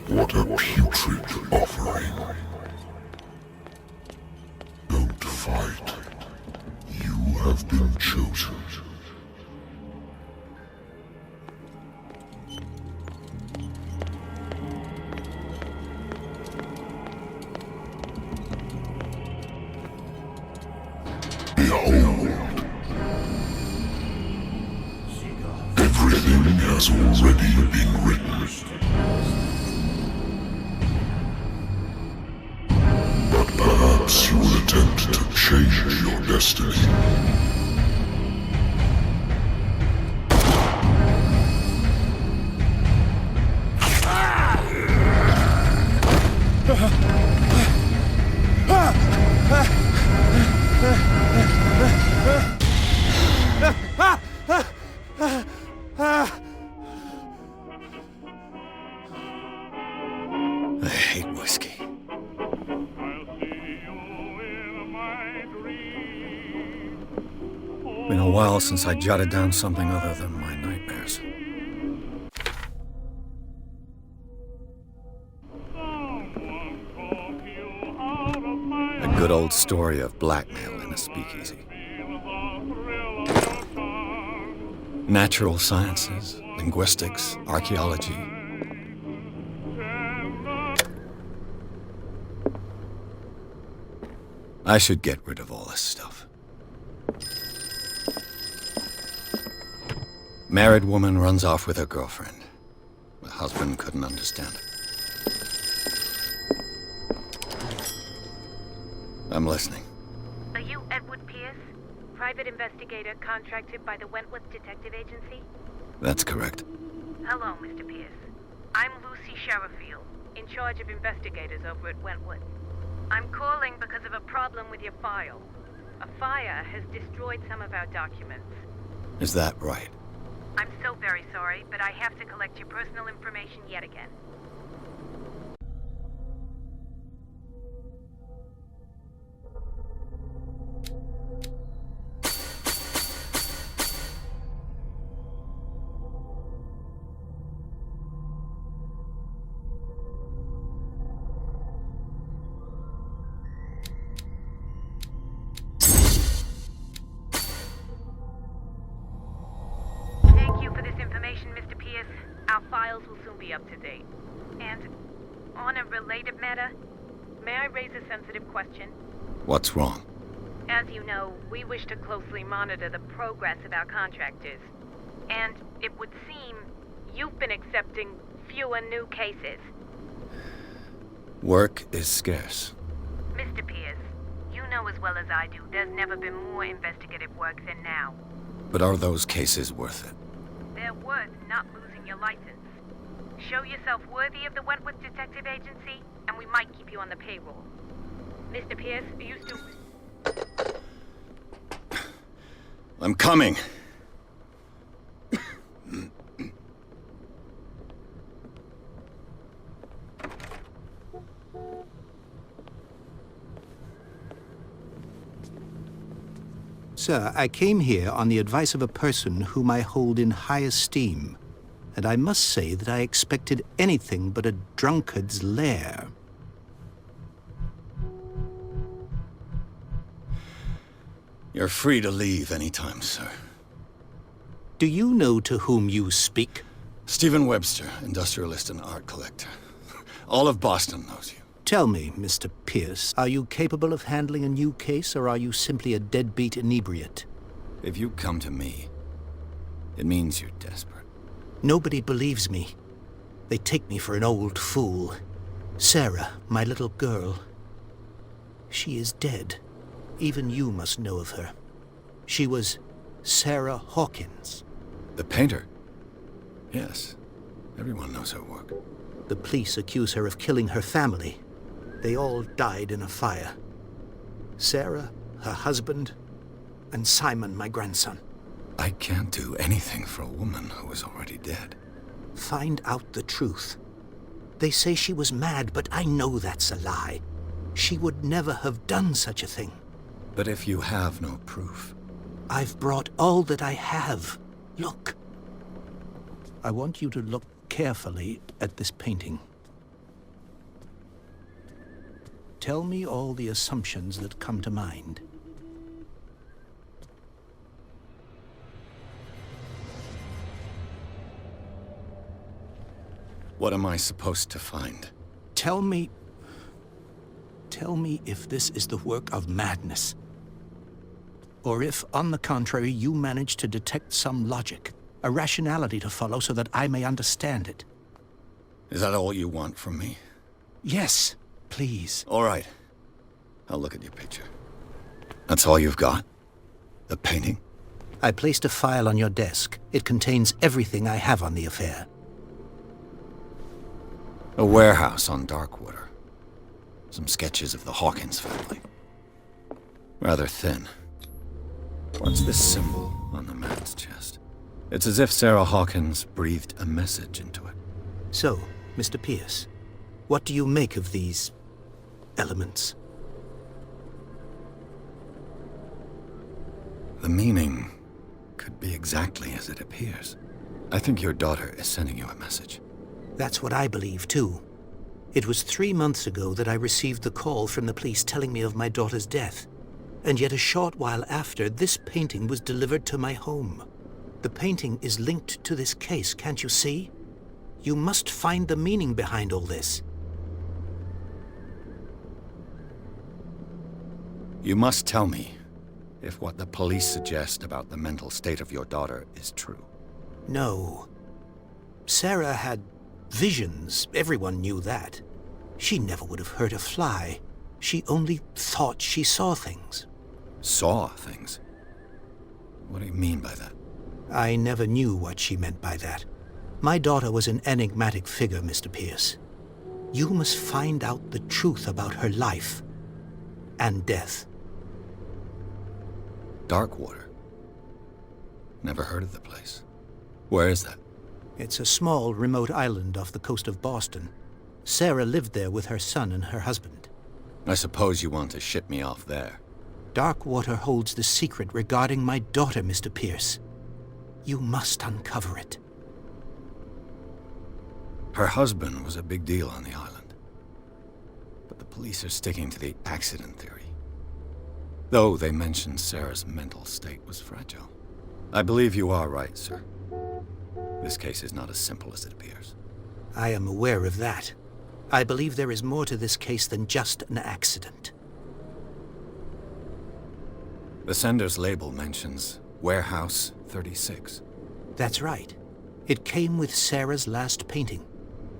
What a putrid offering. Don't fight. You have been chosen. Behold. Everything has already been written. But perhaps you will attempt to change your destiny. I hate whiskey. Been a while since I jotted down something other than my nightmares. A good old story of blackmail in a speakeasy. Natural sciences, linguistics, archaeology. I should get rid of all this stuff. Married woman runs off with her girlfriend. The husband couldn't understand it. I'm listening. Are you Edward Pierce, private investigator contracted by the Wentworth Detective Agency? That's correct. Hello, Mr. Pierce. I'm Lucy Sherifield, in charge of investigators over at Wentworth. I'm calling because of a problem with your file. A fire has destroyed some of our documents. Is that right? I'm so very sorry, but I have to collect your personal information yet again. Mr. Pierce, our files will soon be up to date. And on a related matter, may I raise a sensitive question? What's wrong? As you know, we wish to closely monitor the progress of our contractors. And it would seem you've been accepting fewer new cases. Work is scarce. Mr. Pierce, you know as well as I do, there's never been more investigative work than now. But are those cases worth it? They're worth not losing your license. Show yourself worthy of the Wentworth Detective Agency, and we might keep you on the payroll. Mr. Pierce, are you still... I'm coming. Sir, I came here on the advice of a person whom I hold in high esteem, and I must say that I expected anything but a drunkard's lair. You're free to leave anytime, sir. Do you know to whom you speak? Stephen Webster, industrialist and art collector. All of Boston knows you. Tell me, Mr. Pierce, are you capable of handling a new case, or are you simply a deadbeat inebriate? If you come to me, it means you're desperate. Nobody believes me. They take me for an old fool. Sarah, my little girl, she is dead. Even you must know of her. She was Sarah Hawkins. The painter? Yes. Everyone knows her work. The police accuse her of killing her family. They all died in a fire. Sarah, her husband, and Simon, my grandson. I can't do anything for a woman who is already dead. Find out the truth. They say she was mad, but I know that's a lie. She would never have done such a thing. But if you have no proof... I've brought all that I have. Look. I want you to look carefully at this painting. Tell me all the assumptions that come to mind. What am I supposed to find? Tell me if this is the work of madness. Or if, on the contrary, you manage to detect some logic, a rationality to follow so that I may understand it. Is that all you want from me? Yes, please. All right. I'll look at your picture. That's all you've got? The painting? I placed a file on your desk. It contains everything I have on the affair. A warehouse on Darkwater. Some sketches of the Hawkins family. Rather thin. What's this symbol on the man's chest? It's as if Sarah Hawkins breathed a message into it. So, Mr. Pierce, what do you make of these elements? The meaning could be exactly as it appears. I think your daughter is sending you a message. That's what I believe, too. It was 3 months ago that I received the call from the police telling me of my daughter's death. And yet a short while after, this painting was delivered to my home. The painting is linked to this case, can't you see? You must find the meaning behind all this. You must tell me if what the police suggest about the mental state of your daughter is true. No. Sarah had visions. Everyone knew that. She never would have hurt a fly. She only thought she saw things. Saw things? What do you mean by that? I never knew what she meant by that. My daughter was an enigmatic figure, Mr. Pierce. You must find out the truth about her life and death. Darkwater? Never heard of the place. Where is that? It's a small, remote island off the coast of Boston. Sarah lived there with her son and her husband. I suppose you want to ship me off there. Darkwater holds the secret regarding my daughter, Mr. Pierce. You must uncover it. Her husband was a big deal on the island. But the police are sticking to the accident theory. Though they mentioned Sarah's mental state was fragile. I believe you are right, sir. This case is not as simple as it appears. I am aware of that. I believe there is more to this case than just an accident. The sender's label mentions Warehouse 36. That's right. It came with Sarah's last painting.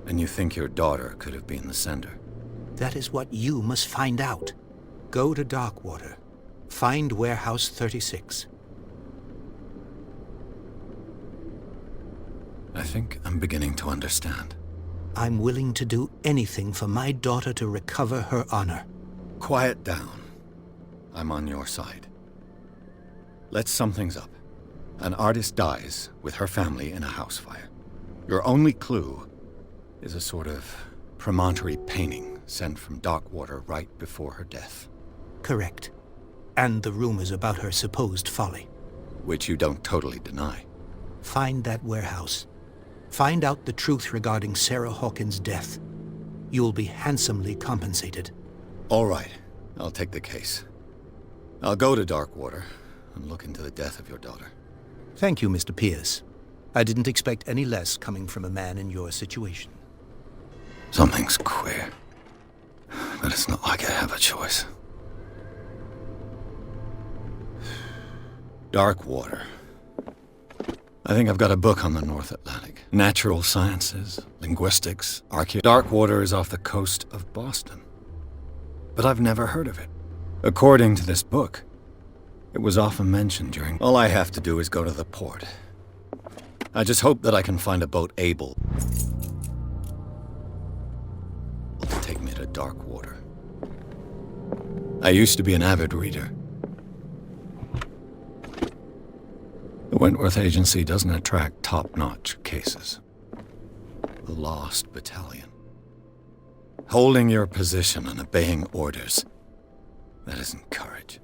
And you think your daughter could have been the sender? That is what you must find out. Go to Darkwater. Find Warehouse 36. I think I'm beginning to understand. I'm willing to do anything for my daughter to recover her honor. Quiet down. I'm on your side. Let's sum things up. An artist dies with her family in a house fire. Your only clue is a sort of promontory painting sent from Darkwater right before her death. Correct. And the rumors about her supposed folly. Which you don't totally deny. Find that warehouse. Find out the truth regarding Sarah Hawkins' death. You'll be handsomely compensated. All right. I'll take the case. I'll go to Darkwater and look into the death of your daughter. Thank you, Mr. Pierce. I didn't expect any less coming from a man in your situation. Something's queer. But it's not like I have a choice. Darkwater. I think I've got a book on the North Atlantic. Natural sciences, linguistics, Darkwater is off the coast of Boston. But I've never heard of it. According to this book, it was often mentioned during... All I have to do is go to the port. I just hope that I can find a boat able to take me to Darkwater. I used to be an avid reader. The Wentworth Agency doesn't attract top-notch cases. The Lost Battalion. Holding your position and obeying orders. That isn't courage.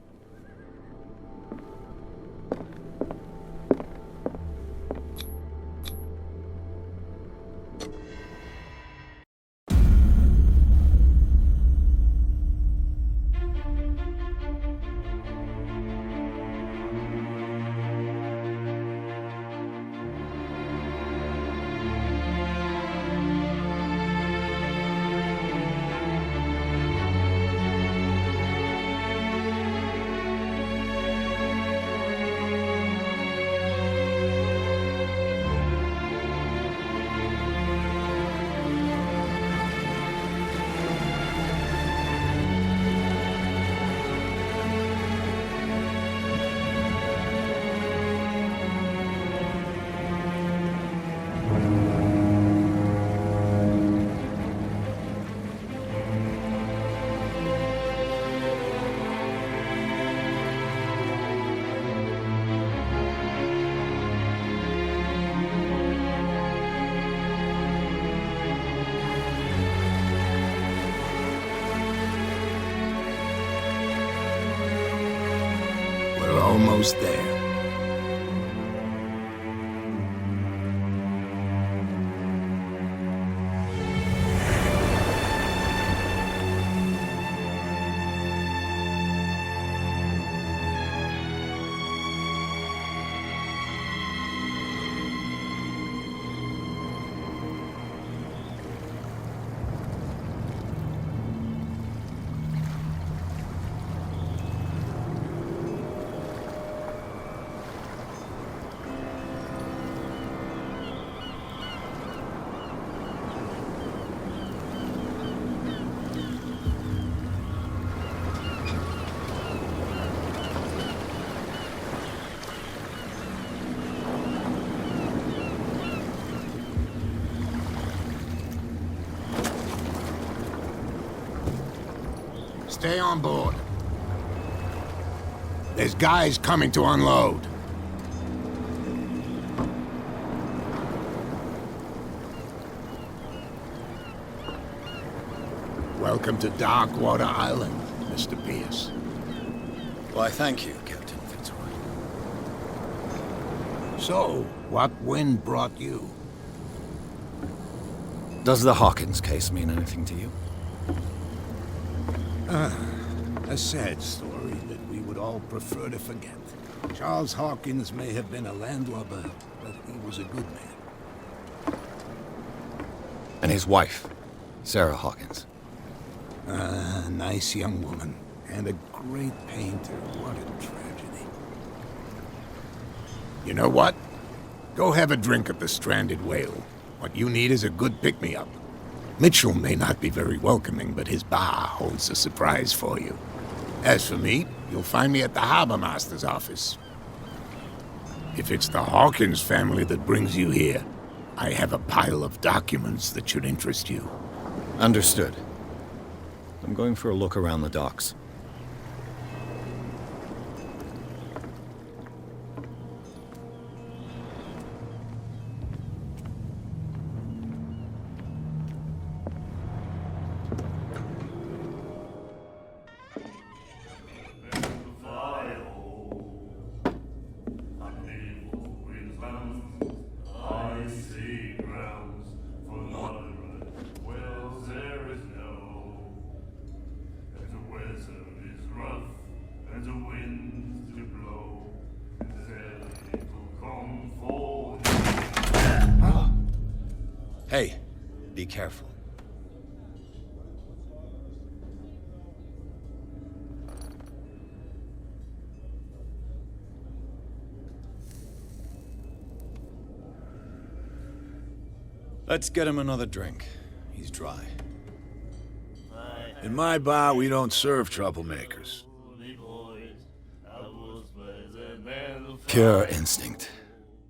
almost there. Stay on board. There's guys coming to unload. Welcome to Darkwater Island, Mr. Pierce. Why, thank you, Captain Fitzroy. So, what wind brought you? Does the Hawkins case mean anything to you? A sad story that we would all prefer to forget. Charles Hawkins may have been a landlubber, but he was a good man. And his wife, Sarah Hawkins. A nice young woman, and a great painter. What a tragedy. You know what? Go have a drink at the Stranded Whale. What you need is a good pick-me-up. Mitchell may not be very welcoming, but his bar holds a surprise for you. As for me, you'll find me at the Harbor Master's office. If it's the Hawkins family that brings you here, I have a pile of documents that should interest you. Understood. I'm going for a look around the docks. Hey, be careful. Let's get him another drink. He's dry. In my bar, we don't serve troublemakers. Pure instinct.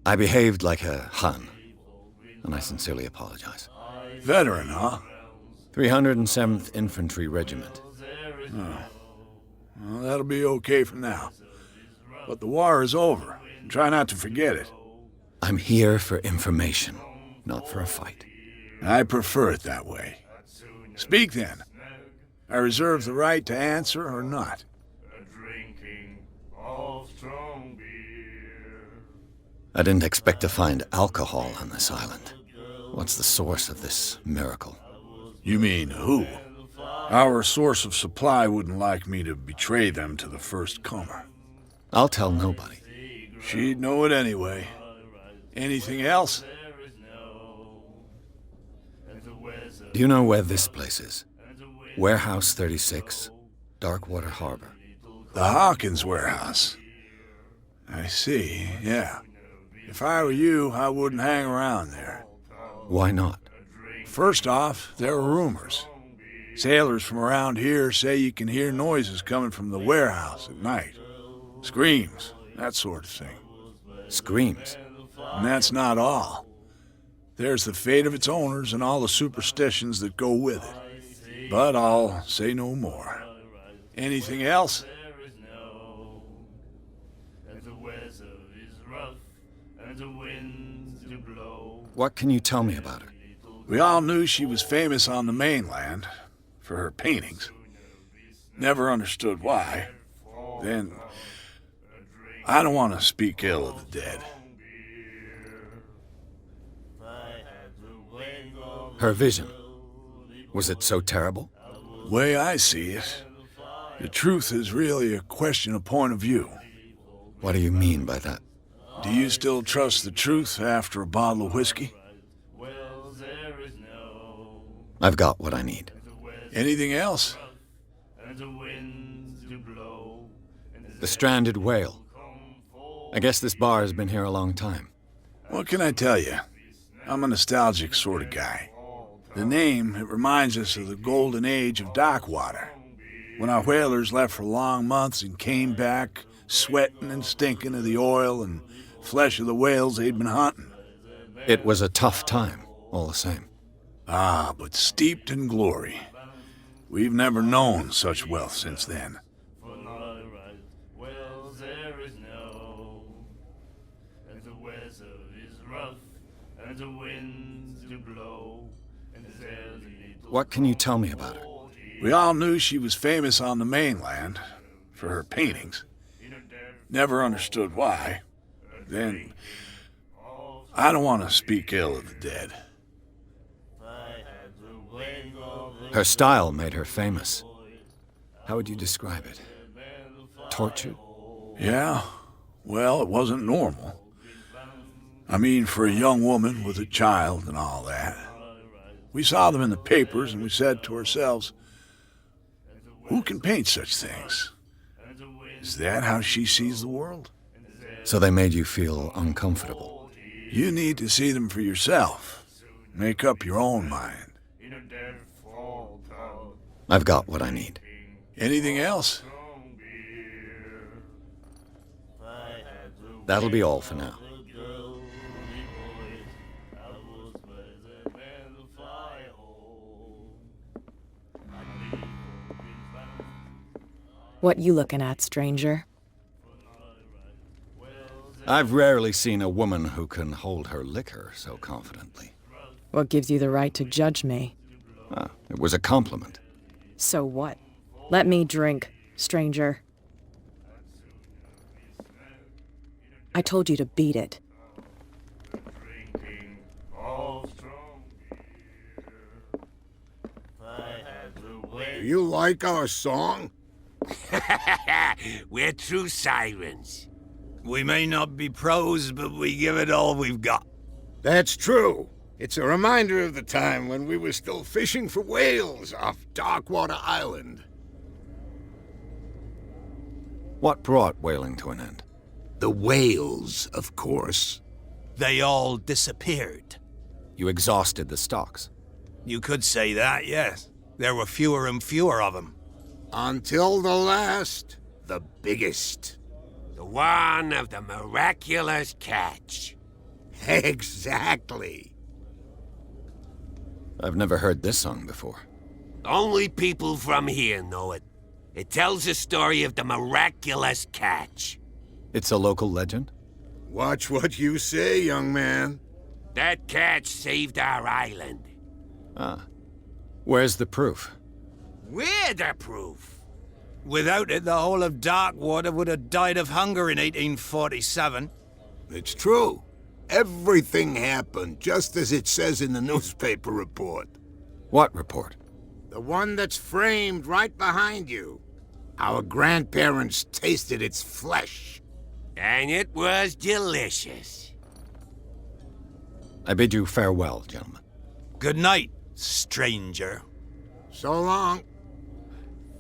I behaved like a Hun, and I sincerely apologize. Veteran, huh? 307th Infantry Regiment. Well, that'll be okay for now. But the war is over. Try not to forget it. I'm here for information, not for a fight. I prefer it that way. Speak then. I reserve the right to answer or not. I didn't expect to find alcohol on this island. What's the source of this miracle? You mean who? Our source of supply wouldn't like me to betray them to the first comer. I'll tell nobody. She'd know it anyway. Anything else? Do you know where this place is? Warehouse 36, Darkwater Harbor. The Hawkins warehouse. I see, yeah. If I were you, I wouldn't hang around there. Why not? First off, there are rumors. Sailors from around here say you can hear noises coming from the warehouse at night. Screams, that sort of thing. Screams? And that's not all. There's the fate of its owners and all the superstitions that go with it. But I'll say no more. Anything else? What can you tell me about her? We all knew she was famous on the mainland for her paintings. Never understood why. Then, I don't want to speak ill of the dead. Her vision. Was it so terrible? Way I see it, the truth is really a question of point of view. What do you mean by that? Do you still trust the truth after a bottle of whiskey? I've got what I need. Anything else? The stranded whale. I guess this bar has been here a long time. What can I tell you? I'm a nostalgic sort of guy. The name, it reminds us of the golden age of dock water, when our whalers left for long months and came back sweating and stinking of the oil and flesh of the whales they'd been hunting. It was a tough time, all the same. Ah, but steeped in glory. We've never known such wealth since then. What can you tell me about her? We all knew she was famous on the mainland for her paintings. Never understood why. Then, I don't want to speak ill of the dead. Her style made her famous. How would you describe it? Tortured? Yeah, well, it wasn't normal. I mean, for a young woman with a child and all that. We saw them in the papers and we said to ourselves, who can paint such things? Is that how she sees the world? So they made you feel uncomfortable. You need to see them for yourself. Make up your own mind. I've got what I need. Anything else? That'll be all for now. What you looking at, stranger? I've rarely seen a woman who can hold her liquor so confidently. What gives you the right to judge me? Ah, it was a compliment. So what? Let me drink, stranger. I told you to beat it. Do you like our song? We're true sirens. We may not be pros, but we give it all we've got. That's true. It's a reminder of the time when we were still fishing for whales off Darkwater Island. What brought whaling to an end? The whales, of course. They all disappeared. You exhausted the stocks. You could say that, yes. There were fewer and fewer of them. Until the last, the biggest. The one of the miraculous catch. Exactly. I've never heard this song before. Only people from here know it. It tells the story of the miraculous catch. It's a local legend? Watch what you say, young man. That catch saved our island. Ah. Where's the proof? We're the proof. Without it, the whole of Darkwater would have died of hunger in 1847. It's true. Everything happened just as it says in the newspaper report. What report? The one that's framed right behind you. Our grandparents tasted its flesh. And it was delicious. I bid you farewell, gentlemen. Good night, stranger. So long.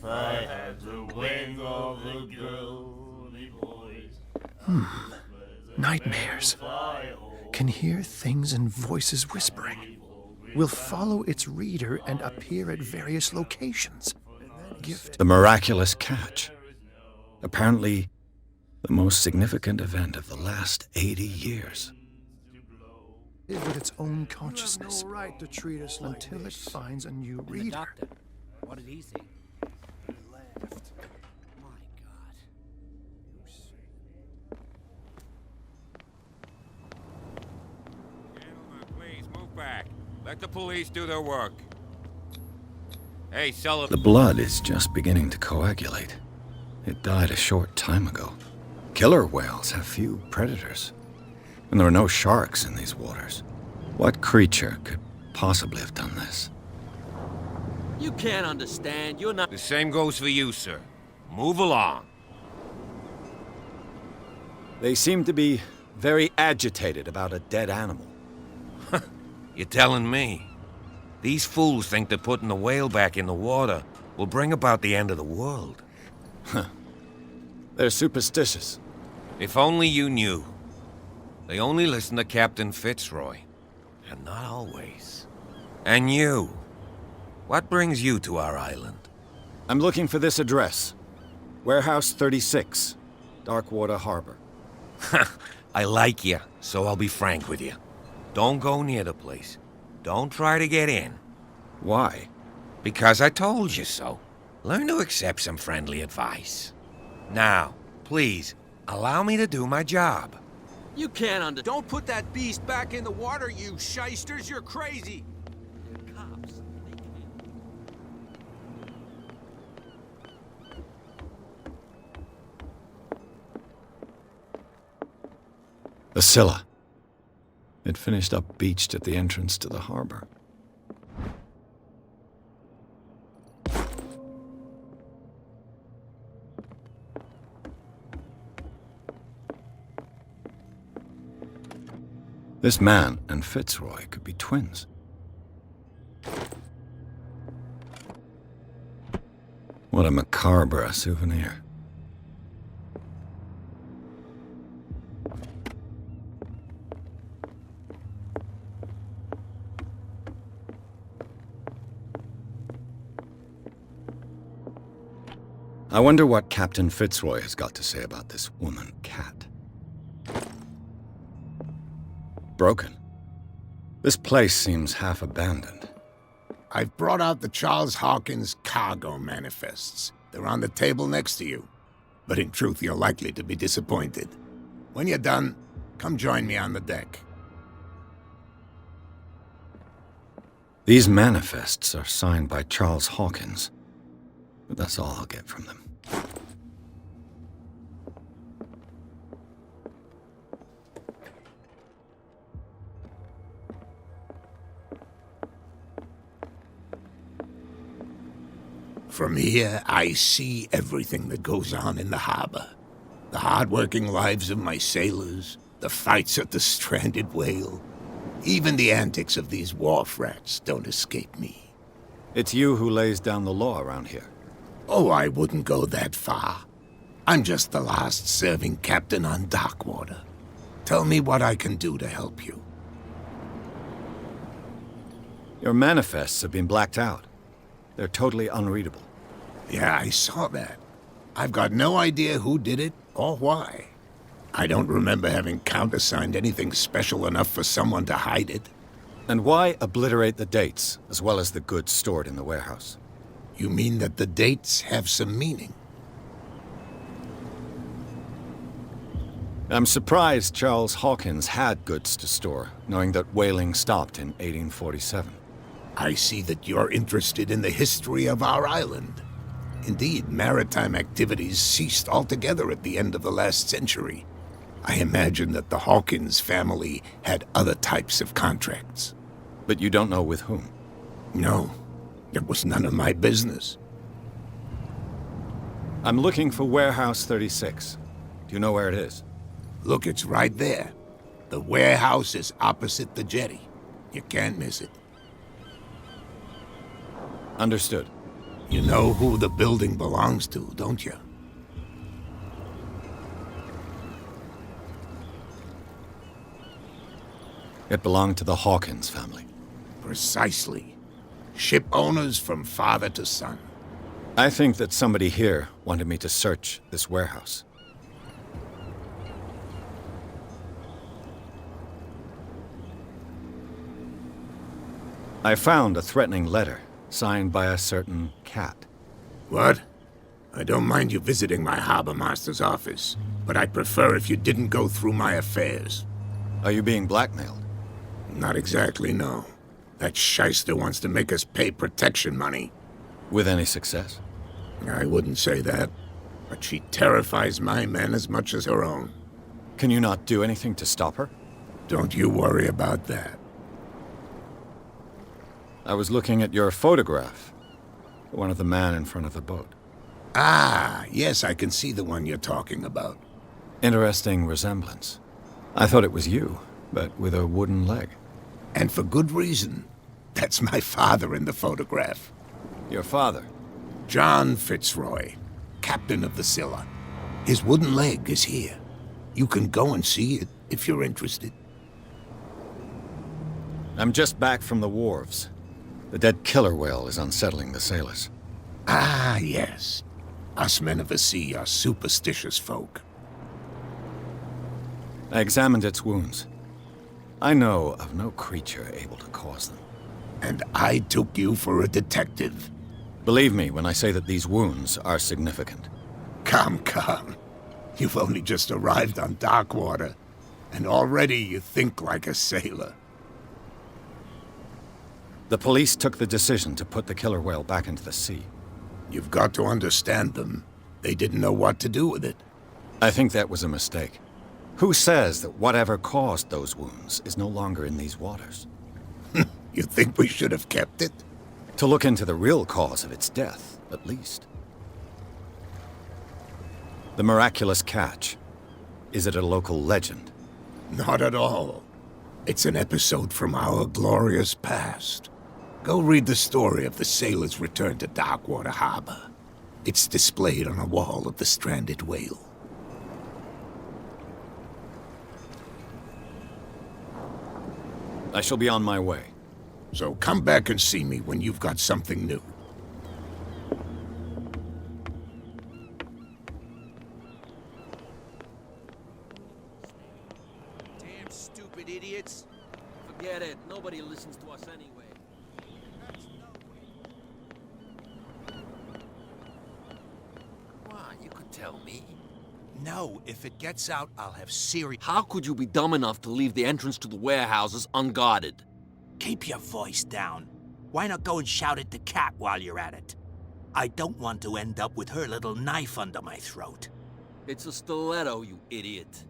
I had the wing of the girly voice. Nightmares. Can hear things and voices whispering. Will follow its reader and appear at various locations. Gift. The miraculous catch. Apparently, the most significant event of the last 80 years. With its own consciousness. No right to treat us until it finds a new reader. What did he see? My God. Gentlemen, please move back. Let the police do their work. Hey, Sullivan. The blood is just beginning to coagulate. It died a short time ago. Killer whales have few predators. And there are no sharks in these waters. What creature could possibly have done this? You can't understand. You're not. The same goes for you, sir. Move along. They seem to be very agitated about a dead animal. You're telling me? These fools think that putting the whale back in the water will bring about the end of the world. They're superstitious. If only you knew. They only listen to Captain Fitzroy. And not always. And you. What brings you to our island? I'm looking for this address. Warehouse 36, Darkwater Harbor. I like you, so I'll be frank with you. Don't go near the place. Don't try to get in. Why? Because I told you so. Learn to accept some friendly advice. Now, please, allow me to do my job. You can't Don't put that beast back in the water, you shysters. You're crazy. They're cops. The Scylla. It finished up beached at the entrance to the harbor. This man and Fitzroy could be twins. What a macabre souvenir. I wonder what Captain Fitzroy has got to say about this woman cat. Broken. This place seems half abandoned. I've brought out the Charles Hawkins cargo manifests. They're on the table next to you. But in truth, you're likely to be disappointed. When you're done, come join me on the deck. These manifests are signed by Charles Hawkins. But that's all I'll get from them. From here, I see everything that goes on in the harbor. The hard-working lives of my sailors, the fights at the stranded whale. Even the antics of these wharf rats don't escape me. It's you who lays down the law around here. Oh, I wouldn't go that far. I'm just the last serving captain on Darkwater. Tell me what I can do to help you. Your manifests have been blacked out. They're totally unreadable. Yeah, I saw that. I've got no idea who did it or why. I don't remember having countersigned anything special enough for someone to hide it. And why obliterate the dates, as well as the goods stored in the warehouse? You mean that the dates have some meaning? I'm surprised Charles Hawkins had goods to store, knowing that whaling stopped in 1847. I see that you're interested in the history of our island. Indeed, maritime activities ceased altogether at the end of the last century. I imagine that the Hawkins family had other types of contracts. But you don't know with whom? No, it was none of my business. I'm looking for Warehouse 36. Do you know where it is? Look, it's right there. The warehouse is opposite the jetty. You can't miss it. Understood. You know who the building belongs to, don't you? It belonged to the Hawkins family. Precisely. Ship owners from father to son. I think that somebody here wanted me to search this warehouse. I found a threatening letter, signed by a certain cat. What? I don't mind you visiting my harbor master's office, but I'd prefer if you didn't go through my affairs. Are you being blackmailed? Not exactly, no. That shyster wants to make us pay protection money. With any success? I wouldn't say that. but she terrifies my men as much as her own. Can you not do anything to stop her? Don't you worry about that. I was looking at your photograph. One of the man in front of the boat. Ah, yes, I can see the one you're talking about. Interesting resemblance. I thought it was you, but with a wooden leg. And for good reason. That's my father in the photograph. Your father? John Fitzroy, captain of the Scylla. His wooden leg is here. You can go and see it if you're interested. I'm just back from the wharves. The dead killer whale is unsettling the sailors. Ah, yes. Us men of the sea are superstitious folk. I examined its wounds. I know of no creature able to cause them. And I took you for a detective. Believe me when I say that these wounds are significant. Come, come. You've only just arrived on Darkwater, and already you think like a sailor. The police took the decision to put the killer whale back into the sea. You've got to understand them. They didn't know what to do with it. I think that was a mistake. Who says that whatever caused those wounds is no longer in these waters? You think we should have kept it? To look into the real cause of its death, at least. The miraculous catch. Is it a local legend? Not at all. It's an episode from our glorious past. Go read the story of the sailor's return to Darkwater Harbor. It's displayed on a wall of the stranded whale. I shall be on my way. So come back and see me when you've got something new. Damn stupid idiots. Forget it. Nobody listens to us anyway. Why, you could tell me. No, if it gets out, I'll have serious... How could you be dumb enough to leave the entrance to the warehouses unguarded? Keep your voice down. Why not go and shout at the cat while you're at it? I don't want to end up with her little knife under my throat. It's a stiletto, you idiot.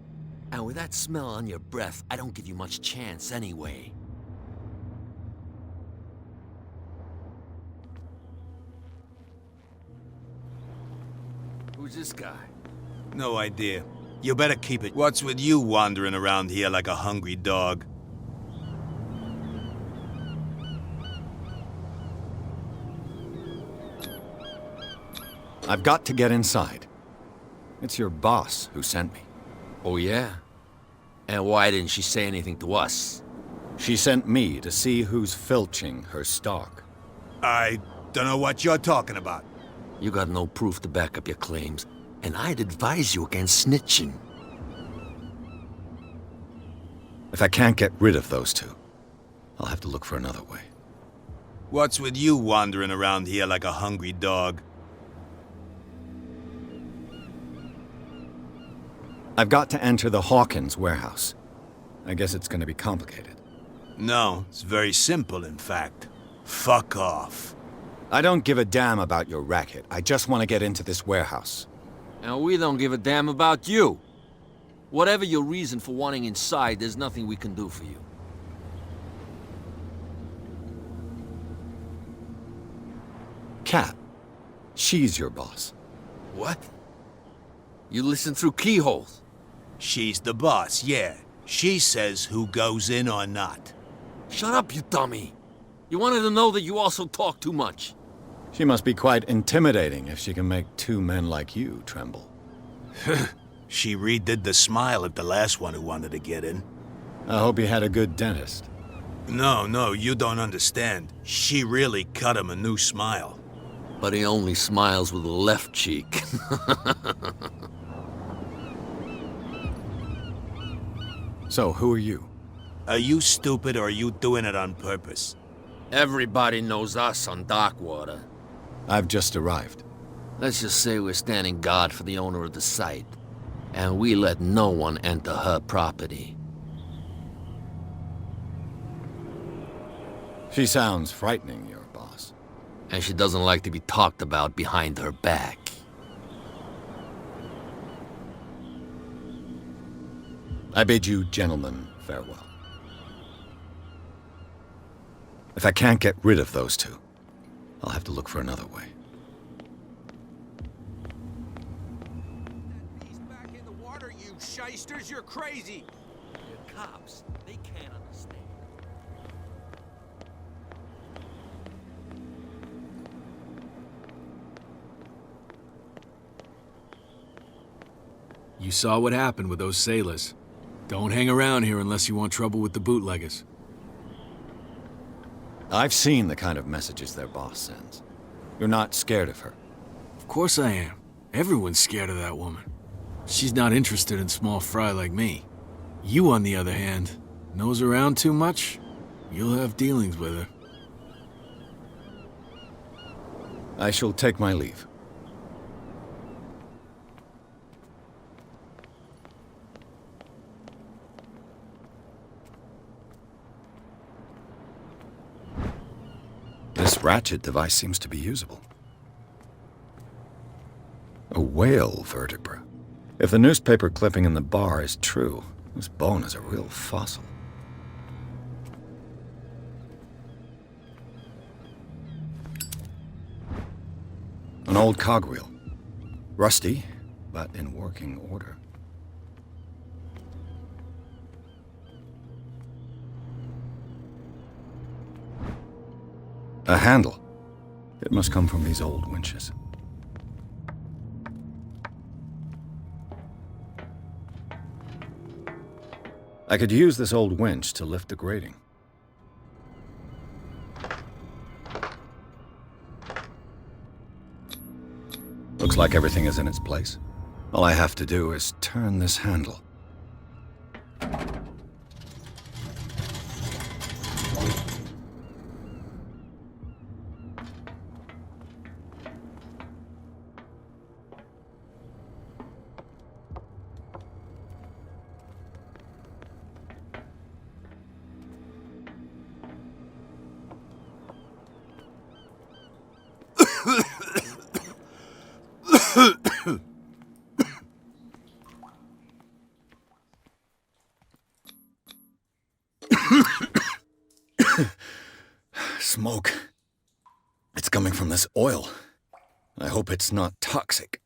And with that smell on your breath, I don't give you much chance anyway. Who's this guy? No idea. You better keep it. What's with you wandering around here like a hungry dog? I've got to get inside. It's your boss who sent me. Oh, yeah? And why didn't she say anything to us? She sent me to see who's filching her stock. I don't know what you're talking about. You got no proof to back up your claims, and I'd advise you against snitching. If I can't get rid of those two, I'll have to look for another way. What's with you wandering around here like a hungry dog? I've got to enter the Hawkins warehouse. I guess it's going to be complicated. No, it's very simple, in fact. Fuck off. I don't give a damn about your racket. I just want to get into this warehouse. And we don't give a damn about you. Whatever your reason for wanting inside, there's nothing we can do for you. Kat, she's your boss. What? You listen through keyholes? She's the boss, yeah. She says who goes in or not. Shut up, you dummy. You wanted to know that you also talk too much. She must be quite intimidating if she can make two men like you tremble. She redid the smile at the last one who wanted to get in. I hope you had a good dentist. No, you don't understand. She really cut him a new smile. But he only smiles with the left cheek. So, who are you? Are you stupid or are you doing it on purpose? Everybody knows us on Darkwater. I've just arrived. Let's just say we're standing guard for the owner of the site. And we let no one enter her property. She sounds frightening, your boss. And she doesn't like to be talked about behind her back. I bid you gentlemen farewell. If I can't get rid of those two, I'll have to look for another way. That beast back in the water, you shysters, you're crazy! The cops, they can't understand. You saw what happened with those sailors. Don't hang around here unless you want trouble with the bootleggers. I've seen the kind of messages their boss sends. You're not scared of her. Of course I am. Everyone's scared of that woman. She's not interested in small fry like me. You, on the other hand, nose around too much, you'll have dealings with her. I shall take my leave. This ratchet device seems to be usable. A whale vertebra. If the newspaper clipping in the bar is true, this bone is a real fossil. An old cogwheel. Rusty, but in working order. A handle. It must come from these old winches. I could use this old winch to lift the grating. Looks like everything is in its place. All I have to do is turn this handle. Smoke. It's coming from this oil. I hope it's not toxic.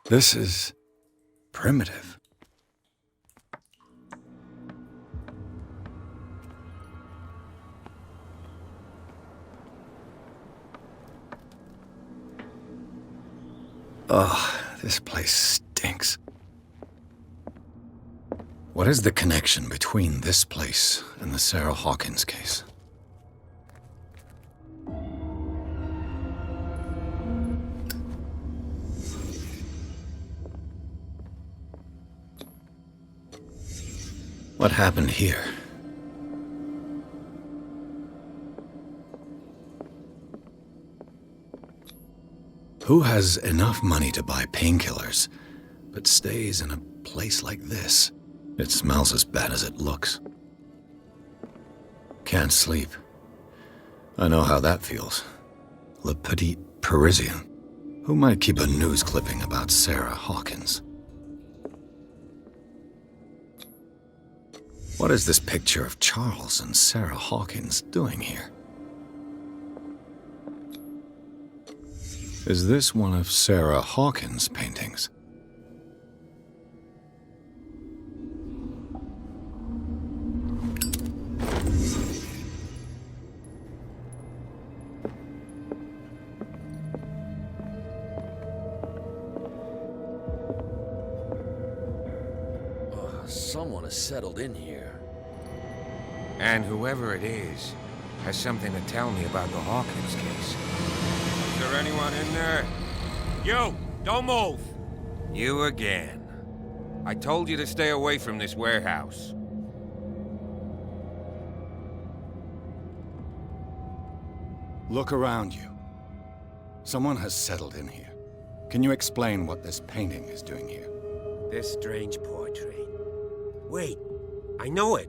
This is primitive. Ugh, this place stinks. What is the connection between this place and the Sarah Hawkins case? What happened here? Who has enough money to buy painkillers, but stays in a place like this? It smells as bad as it looks. Can't sleep. I know how that feels. Le Petit Parisien. Who might keep a news clipping about Sarah Hawkins? What is this picture of Charles and Sarah Hawkins doing here? Is this one of Sarah Hawkins' paintings? Someone has settled in here. And whoever it is has something to tell me about the Hawkins case. Is there anyone in there? You! Don't move! You again. I told you to stay away from this warehouse. Look around you. Someone has settled in here. Can you explain what this painting is doing here? This strange portrait. Wait, I know it.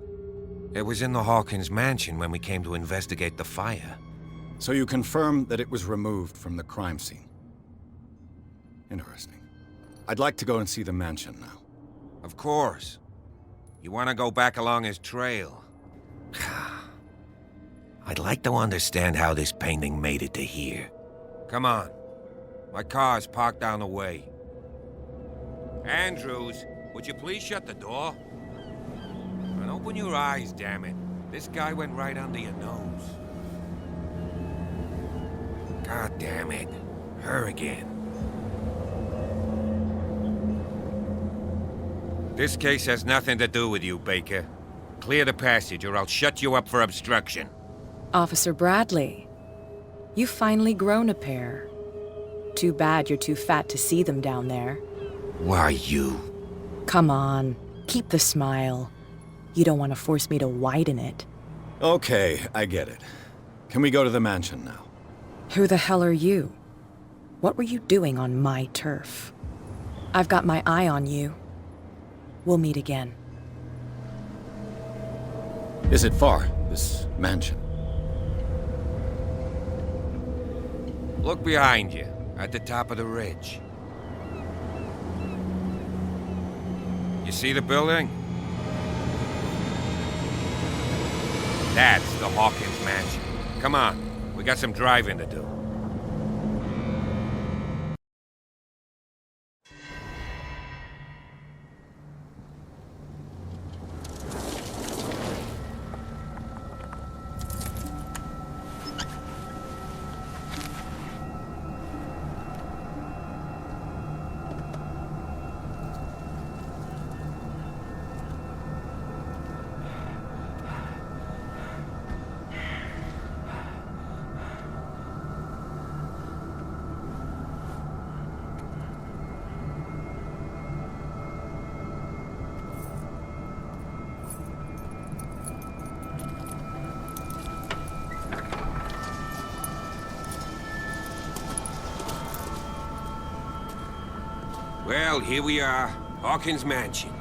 It was in the Hawkins mansion when we came to investigate the fire. So you confirm that it was removed from the crime scene? Interesting. I'd like to go and see the mansion now. Of course. You want to go back along his trail? I'd like to understand how this painting made it to here. Come on. My car's parked down the way. Andrews, would you please shut the door? And open your eyes, damn it. This guy went right under your nose. God damn it. Her again. This case has nothing to do with you, Baker. Clear the passage or I'll shut you up for obstruction. Officer Bradley, you've finally grown a pair. Too bad you're too fat to see them down there. Why you? Come on, keep the smile. You don't want to force me to widen it. Okay, I get it. Can we go to the mansion now? Who the hell are you? What were you doing on my turf? I've got my eye on you. We'll meet again. Is it far, this mansion? Look behind you, at the top of the ridge. You see the building? That's the Hawkins mansion. Come on, we got some driving to do. Well, here we are, Hawkins Mansion.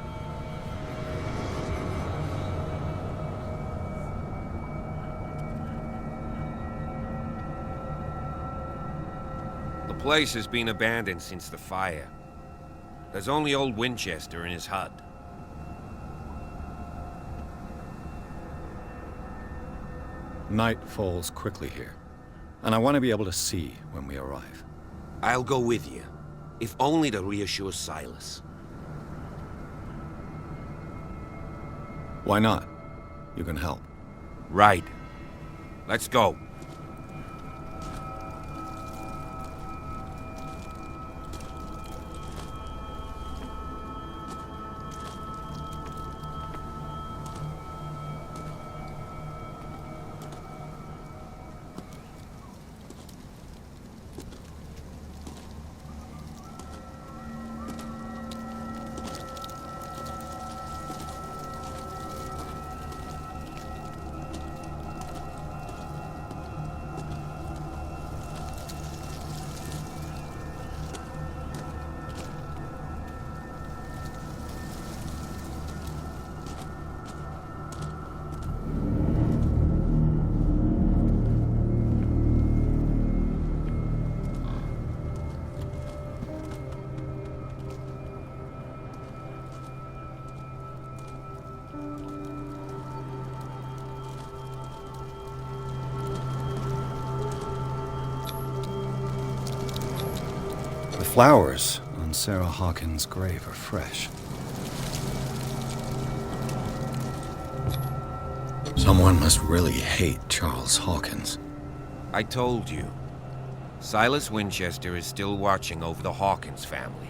The place has been abandoned since the fire. There's only old Winchester in his hut. Night falls quickly here, and I want to be able to see when we arrive. I'll go with you, if only to reassure Silas. Why not? You can help. Right. Let's go. flowers on Sarah Hawkins' grave are fresh. Someone must really hate Charles Hawkins. I told you. Silas Winchester is still watching over the Hawkins family.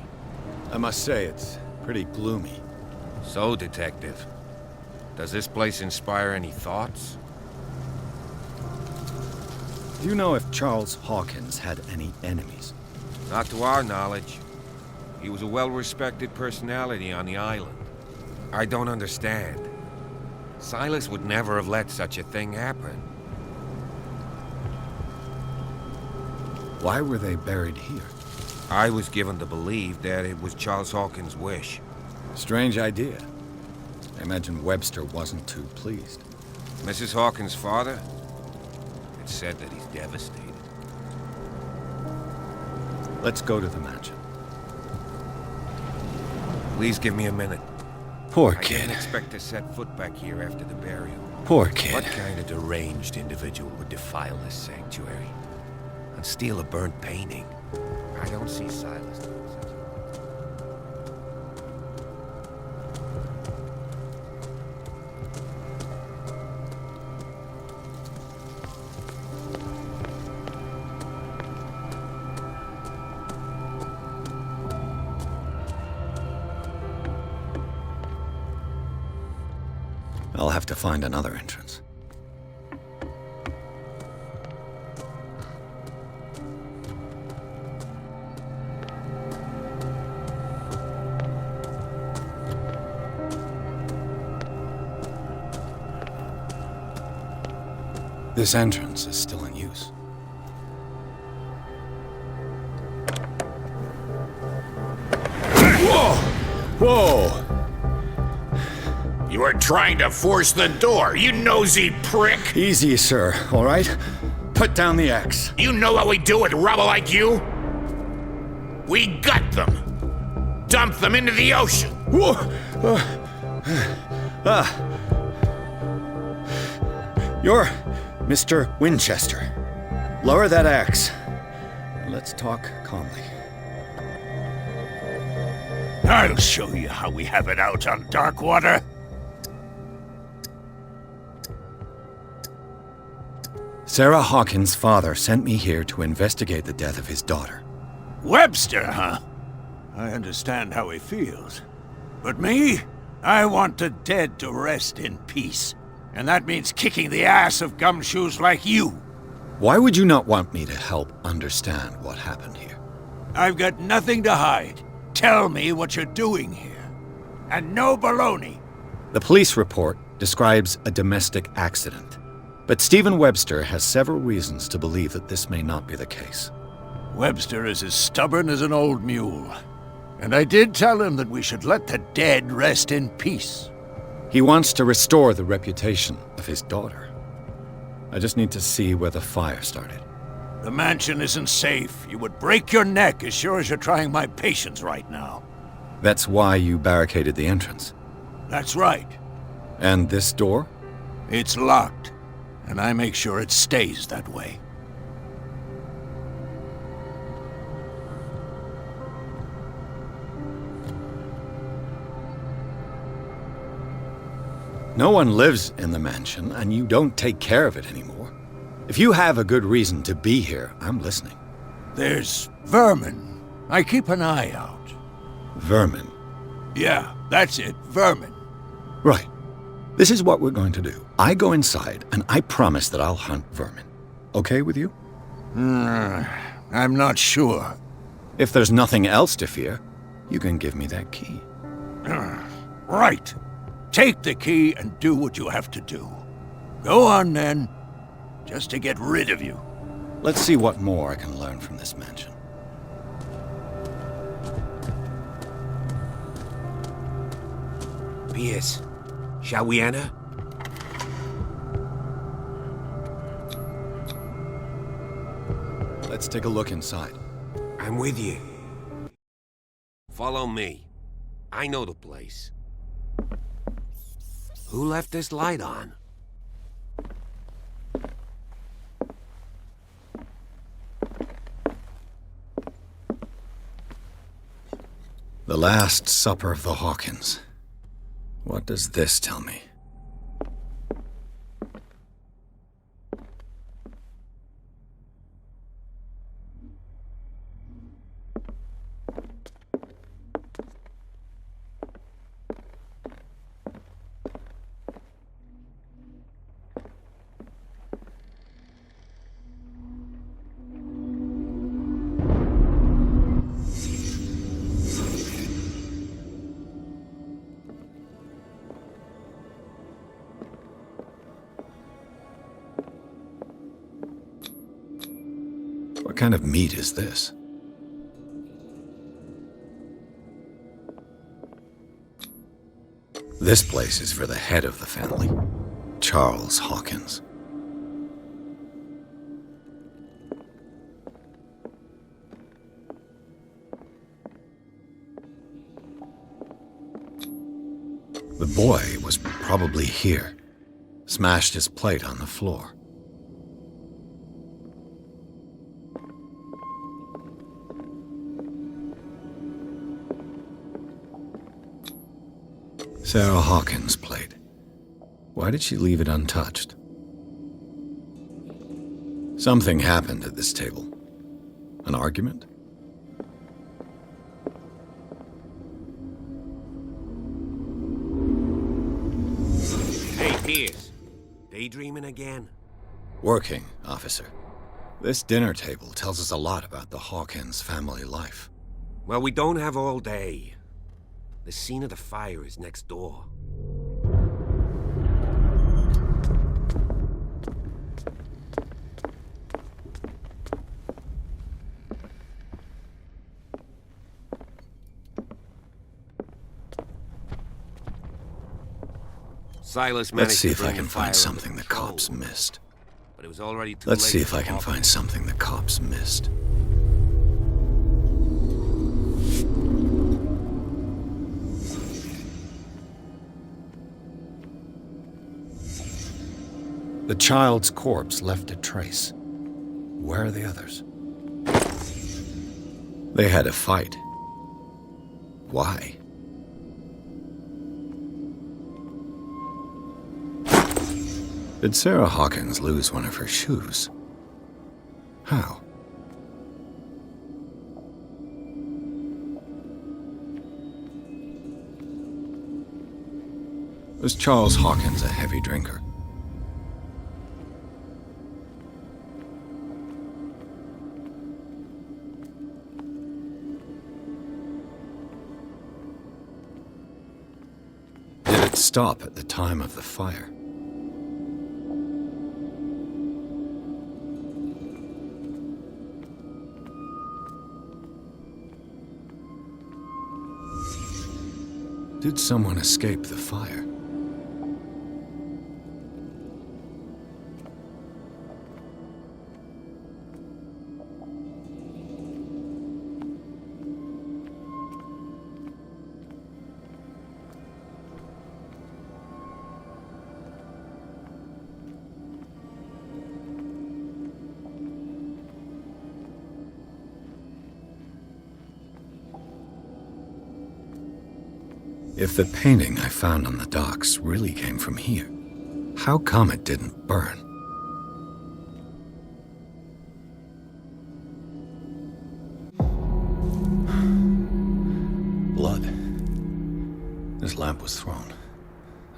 I must say, it's pretty gloomy. So, Detective, does this place inspire any thoughts? Do you know if Charles Hawkins had any enemies? Not to our knowledge. He was a well-respected personality on the island. I don't understand. Silas would never have let such a thing happen. Why were they buried here? I was given to believe that it was Charles Hawkins' wish. Strange idea. I imagine Webster wasn't too pleased. Mrs. Hawkins' father? It's said that he's devastated. Let's go to the mansion. Please give me a minute. Poor I kid. didn't expect to set foot back here after the burial. Poor kid. What kind of deranged individual would defile this sanctuary and steal a burnt painting? I don't see Silas doing such I'll have to find another entrance. This entrance is still in use. Whoa! Whoa! You were trying to force the door, you nosy prick! Easy, sir, all right? Put down the axe. You know what we do with rubble like you? We gut them. Dump them into the ocean. Whoa! You're Mr. Winchester. Lower that axe. Let's talk calmly. I'll show you how we have it out on Darkwater. Sarah Hawkins' father sent me here to investigate the death of his daughter. Webster, huh? I understand how he feels. But me? I want the dead to rest in peace. And that means kicking the ass of gumshoes like you. Why would you not want me to help understand what happened here? I've got nothing to hide. Tell me what you're doing here. And no baloney. The police report describes a domestic accident. But Stephen Webster has several reasons to believe that this may not be the case. Webster is as stubborn as an old mule. And I did tell him that we should let the dead rest in peace. He wants to restore the reputation of his daughter. I just need to see where the fire started. The mansion isn't safe. You would break your neck as sure as you're trying my patience right now. That's why you barricaded the entrance. That's right. And this door? It's locked, and I make sure it stays that way. No one lives in the mansion, and you don't take care of it anymore. If you have a good reason to be here, I'm listening. There's vermin. I keep an eye out. Vermin? Yeah, that's it, vermin. Right. This is what we're going to do. I go inside, and I promise that I'll hunt vermin. Okay with you? I'm not sure. If there's nothing else to fear, you can give me that key. Right. Take the key and do what you have to do. Go on, then. Just to get rid of you. Let's see what more I can learn from this mansion. Pierce, shall we enter? Let's take a look inside. I'm with you. Follow me. I know the place. Who left this light on? The Last Supper of the Hawkins. What does this tell me? What kind of meat is this? This place is for the head of the family, Charles Hawkins. The boy was probably here, smashed his plate on the floor. Sarah Hawkins' plate. Why did she leave it untouched? Something happened at this table. An argument? Hey, Pierce. Daydreaming again? Working, officer. This dinner table tells us a lot about the Hawkins family life. Well, we don't have all day. The scene of the fire is next door. Silas managed Let's see to if I bring can the fire find something under the cops control, missed. but it was already too Let's late see if for I can Hawkins. find something the cops missed. The child's corpse left a trace. Where are the others? They had a fight. Why? Did Sarah Hawkins lose one of her shoes? How? Was Charles Hawkins a heavy drinker? Did it stop at the time of the fire? Did someone escape the fire? If the painting I found on the docks really came from here, how come it didn't burn? Blood. This lamp was thrown.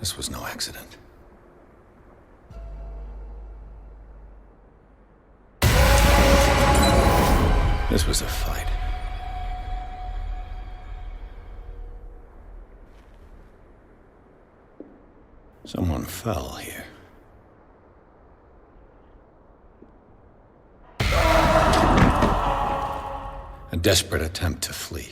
This was no accident. This was a fight. Someone fell here. A desperate attempt to flee.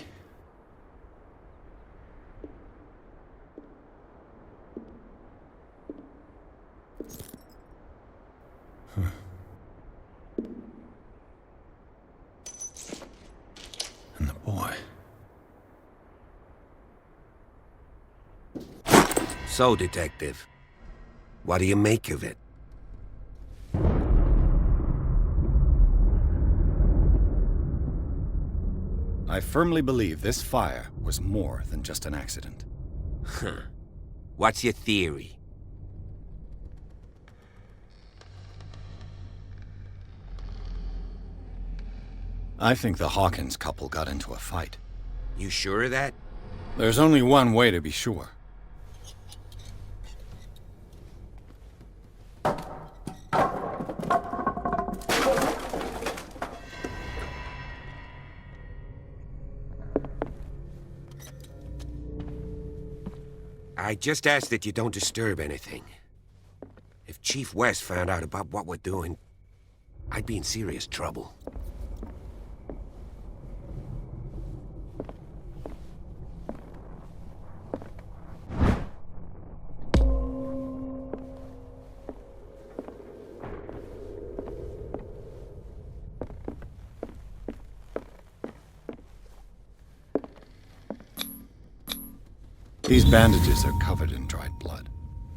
And the boy. So, Detective, what do you make of it? I firmly believe this fire was more than just an accident. Huh. What's your theory? I think the Hawkins couple got into a fight. You sure of that? There's only one way to be sure. I just ask that you don't disturb anything. If Chief West found out about what we're doing, I'd be in serious trouble. These bandages are covered in dried blood.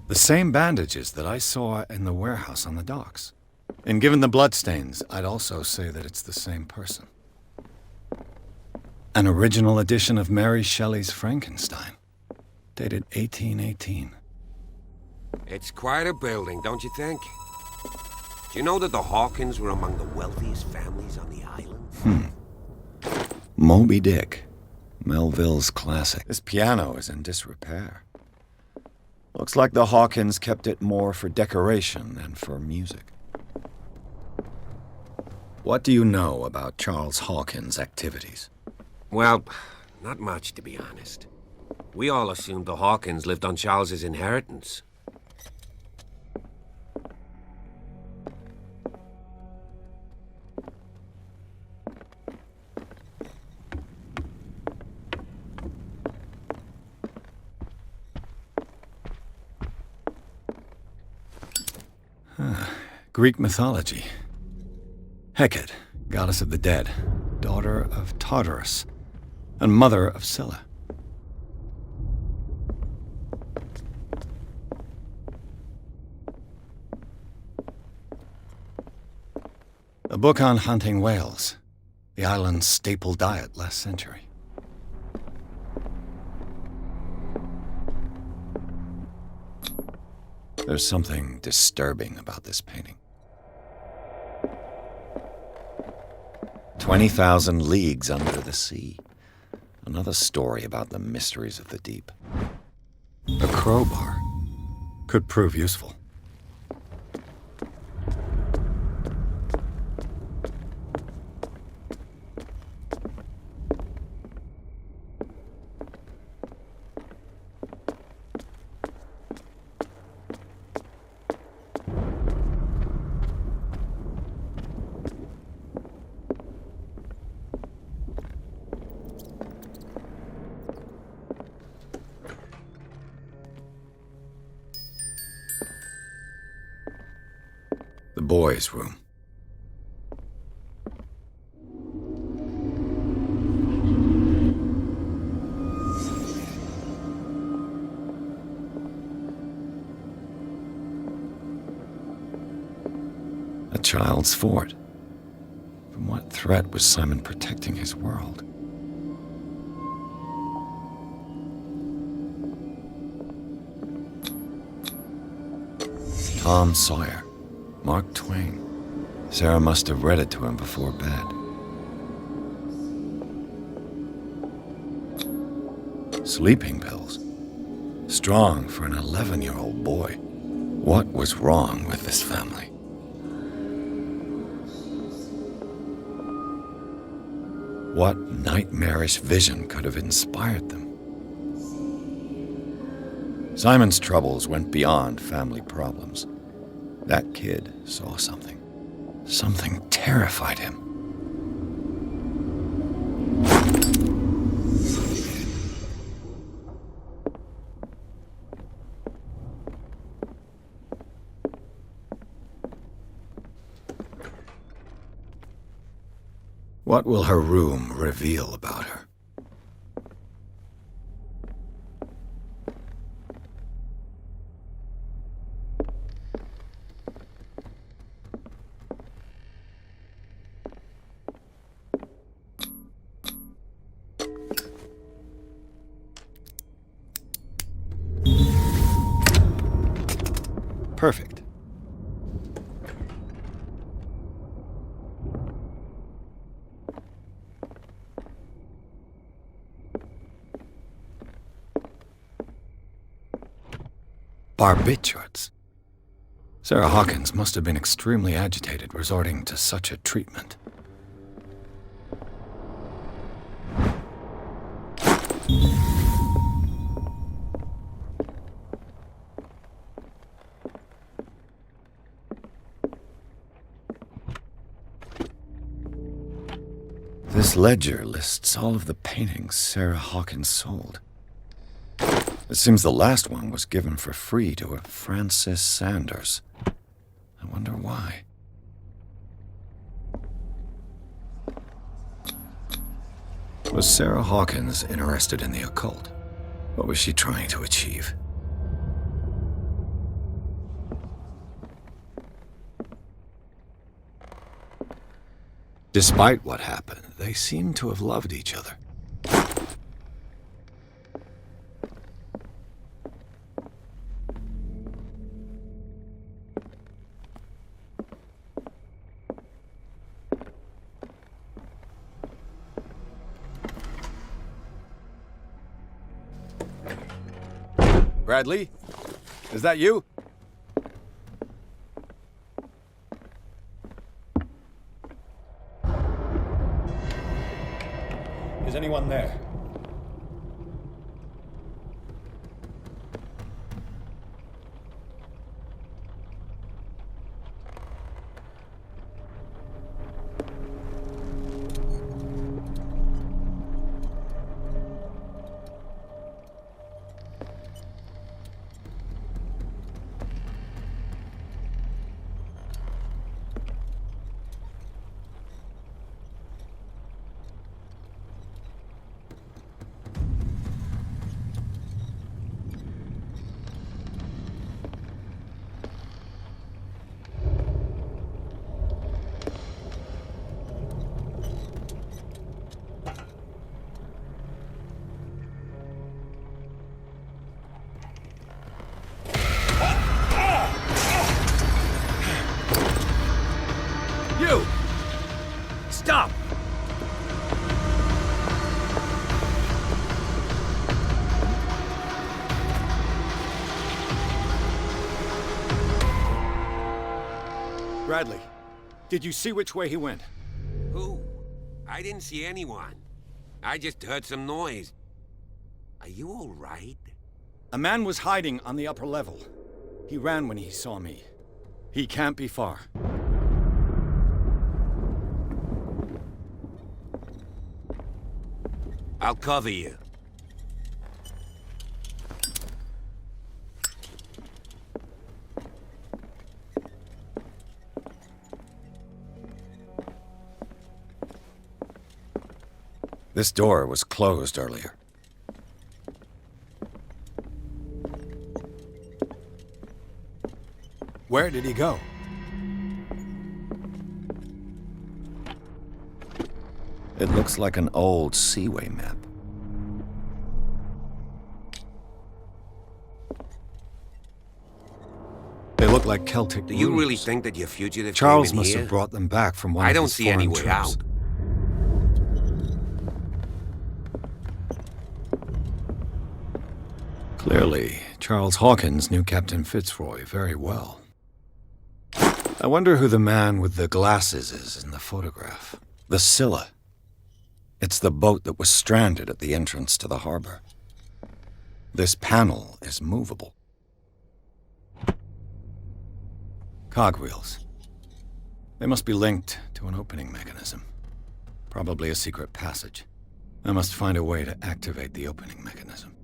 The same bandages that I saw in the warehouse on the docks. And given the bloodstains, I'd also say that it's the same person. An original edition of Mary Shelley's Frankenstein, dated 1818. It's quite a building, don't you think? Do you know that the Hawkins were among the wealthiest families on the island? Moby Dick. Melville's classic. This piano is in disrepair. Looks like the Hawkins kept it more for decoration than for music. What do you know about Charles Hawkins' activities? Well, not much, to be honest. We all assumed the Hawkins lived on Charles's inheritance. Greek mythology. Hecate, goddess of the dead, daughter of Tartarus, and mother of Scylla. A book on hunting whales, the island's staple diet last century. There's something disturbing about this painting. 20,000 leagues under the sea. Another story about the mysteries of the deep. A crowbar could prove useful. The boys' room. A child's fort. From what threat was Simon protecting his world? Tom Sawyer. Mark Twain. Sarah must have read it to him before bed. Sleeping pills. Strong for an 11-year-old boy. What was wrong with this family? What nightmarish vision could have inspired them? Simon's troubles went beyond family problems. That kid saw something. Something terrified him. What will her room reveal about her? Perfect. Barbiturates. Sarah Hawkins must have been extremely agitated resorting to such a treatment. This ledger lists all of the paintings Sarah Hawkins sold. It seems the last one was given for free to a Francis Sanders. I wonder why. Was Sarah Hawkins interested in the occult? What was she trying to achieve? Despite what happened, they seem to have loved each other. Bradley? Is that you? Is anyone there? Stop! Bradley, did you see which way he went? Who? I didn't see anyone. I just heard some noise. Are you all right? A man was hiding on the upper level. He ran when he saw me. He can't be far. I'll cover you. This door was closed earlier. Where did he go? It looks like an old seaway map. They look like Celtic Do you runes. really think that your fugitive Charles came in must here? have brought them back from one I of don't his see any foreign way trips. out. Clearly, Charles Hawkins knew Captain Fitzroy very well. I wonder who the man with the glasses is in the photograph. The Scylla. It's the boat that was stranded at the entrance to the harbor. This panel is movable. Cogwheels. They must be linked to an opening mechanism. Probably a secret passage. I must find a way to activate the opening mechanism.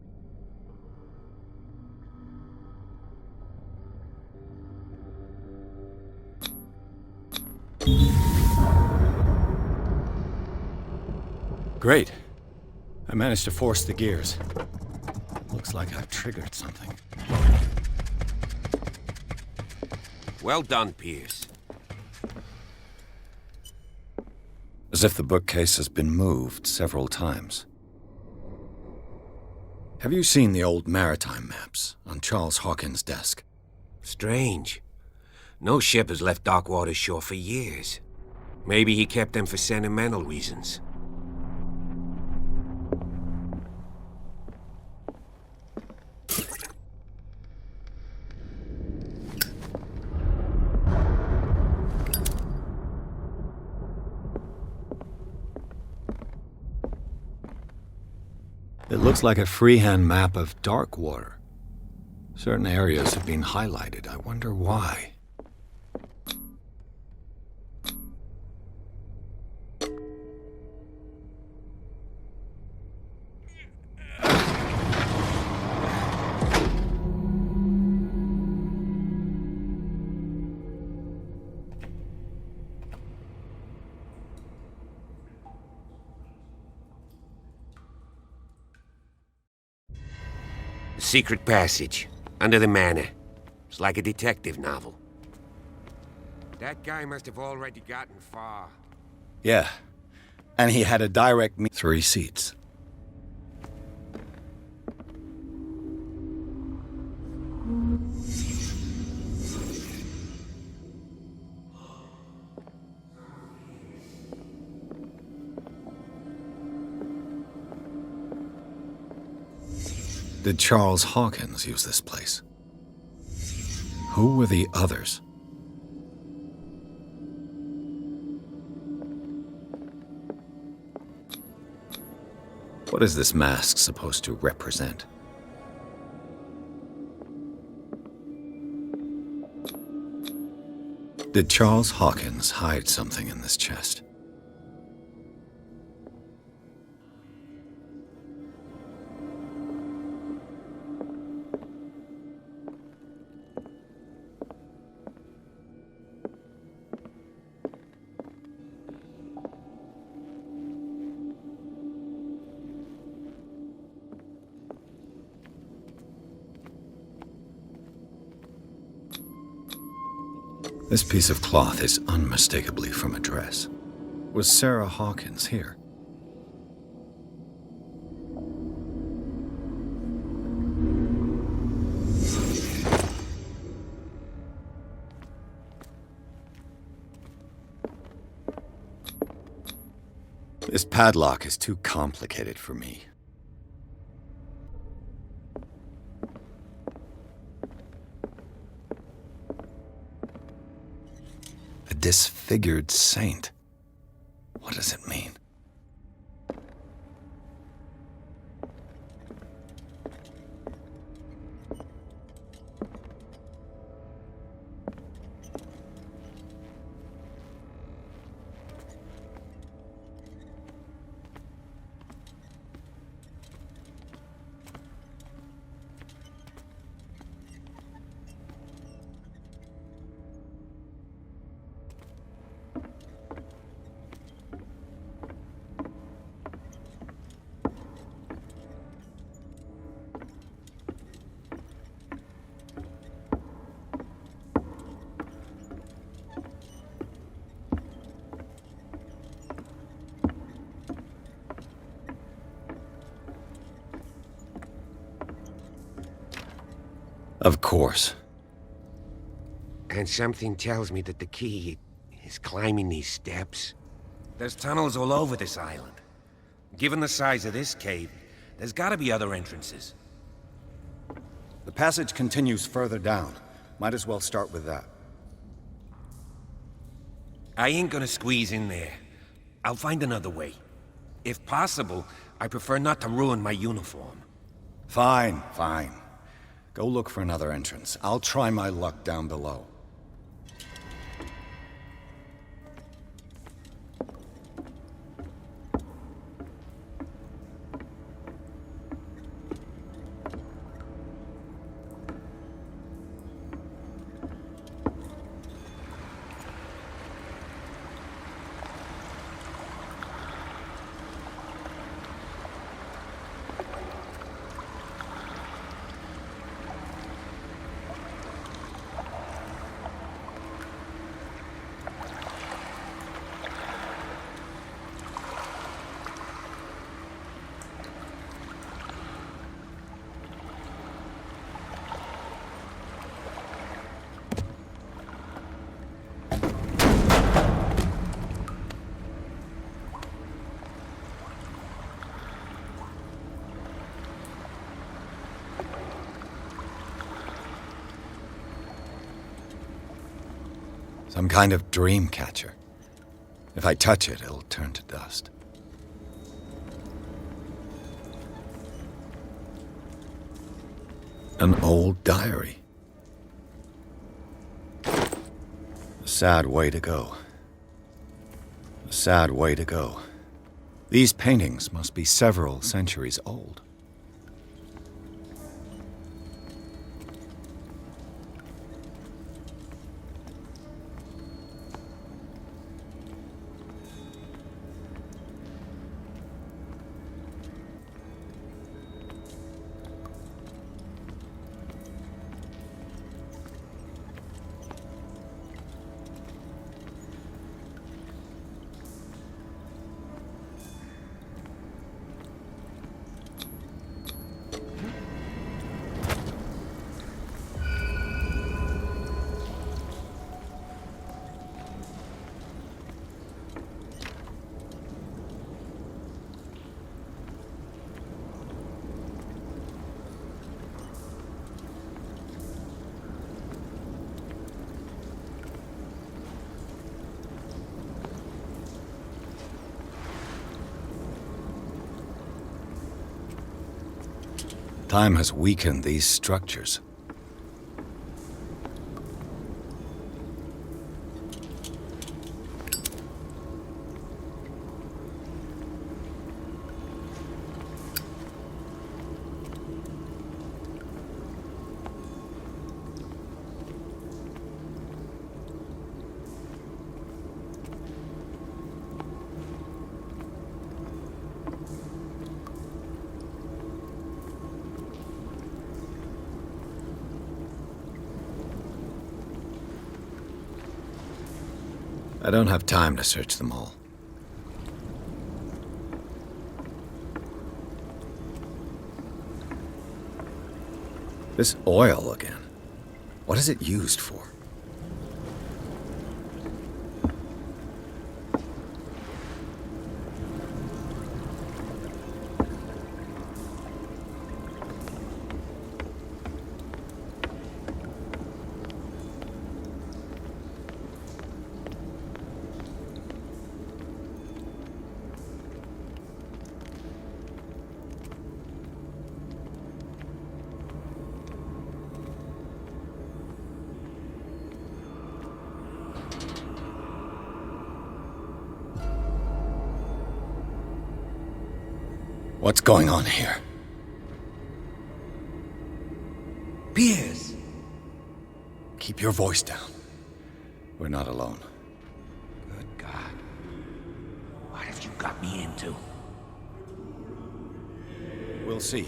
Great. I managed to force the gears. Looks like I've triggered something. Well done, Pierce. As if the bookcase has been moved several times. Have you seen the old maritime maps on Charles Hawkins' desk? Strange. No ship has left Darkwater's shore for years. Maybe he kept them for sentimental reasons. It looks like a freehand map of Darkwater. Certain areas have been highlighted. I wonder why. Secret passage, under the manor. It's like a detective novel. That guy must have already gotten far. Yeah. And he had a direct 3 seats. Did Charles Hawkins use this place? Who were the others? What is this mask supposed to represent? Did Charles Hawkins hide something in this chest? This piece of cloth is unmistakably from a dress. Was Sarah Hawkins here? This padlock is too complicated for me. A disfigured saint. What does it mean? Of course. And something tells me that the key is climbing these steps. There's tunnels all over this island. Given the size of this cave, there's gotta be other entrances. The passage continues further down. Might as well start with that. I ain't gonna squeeze in there. I'll find another way. If possible, I prefer not to ruin my uniform. Fine, fine. Go look for another entrance. I'll try my luck down below. Some kind of dream catcher. If I touch it, it'll turn to dust. An old diary. A sad way to go. A sad way to go. These paintings must be several centuries old. Time has weakened these structures. I don't have time to search them all. This oil again. What is it used for? What's going on here? Pierce! Keep your voice down. We're not alone. Good God. What have you got me into? We'll see.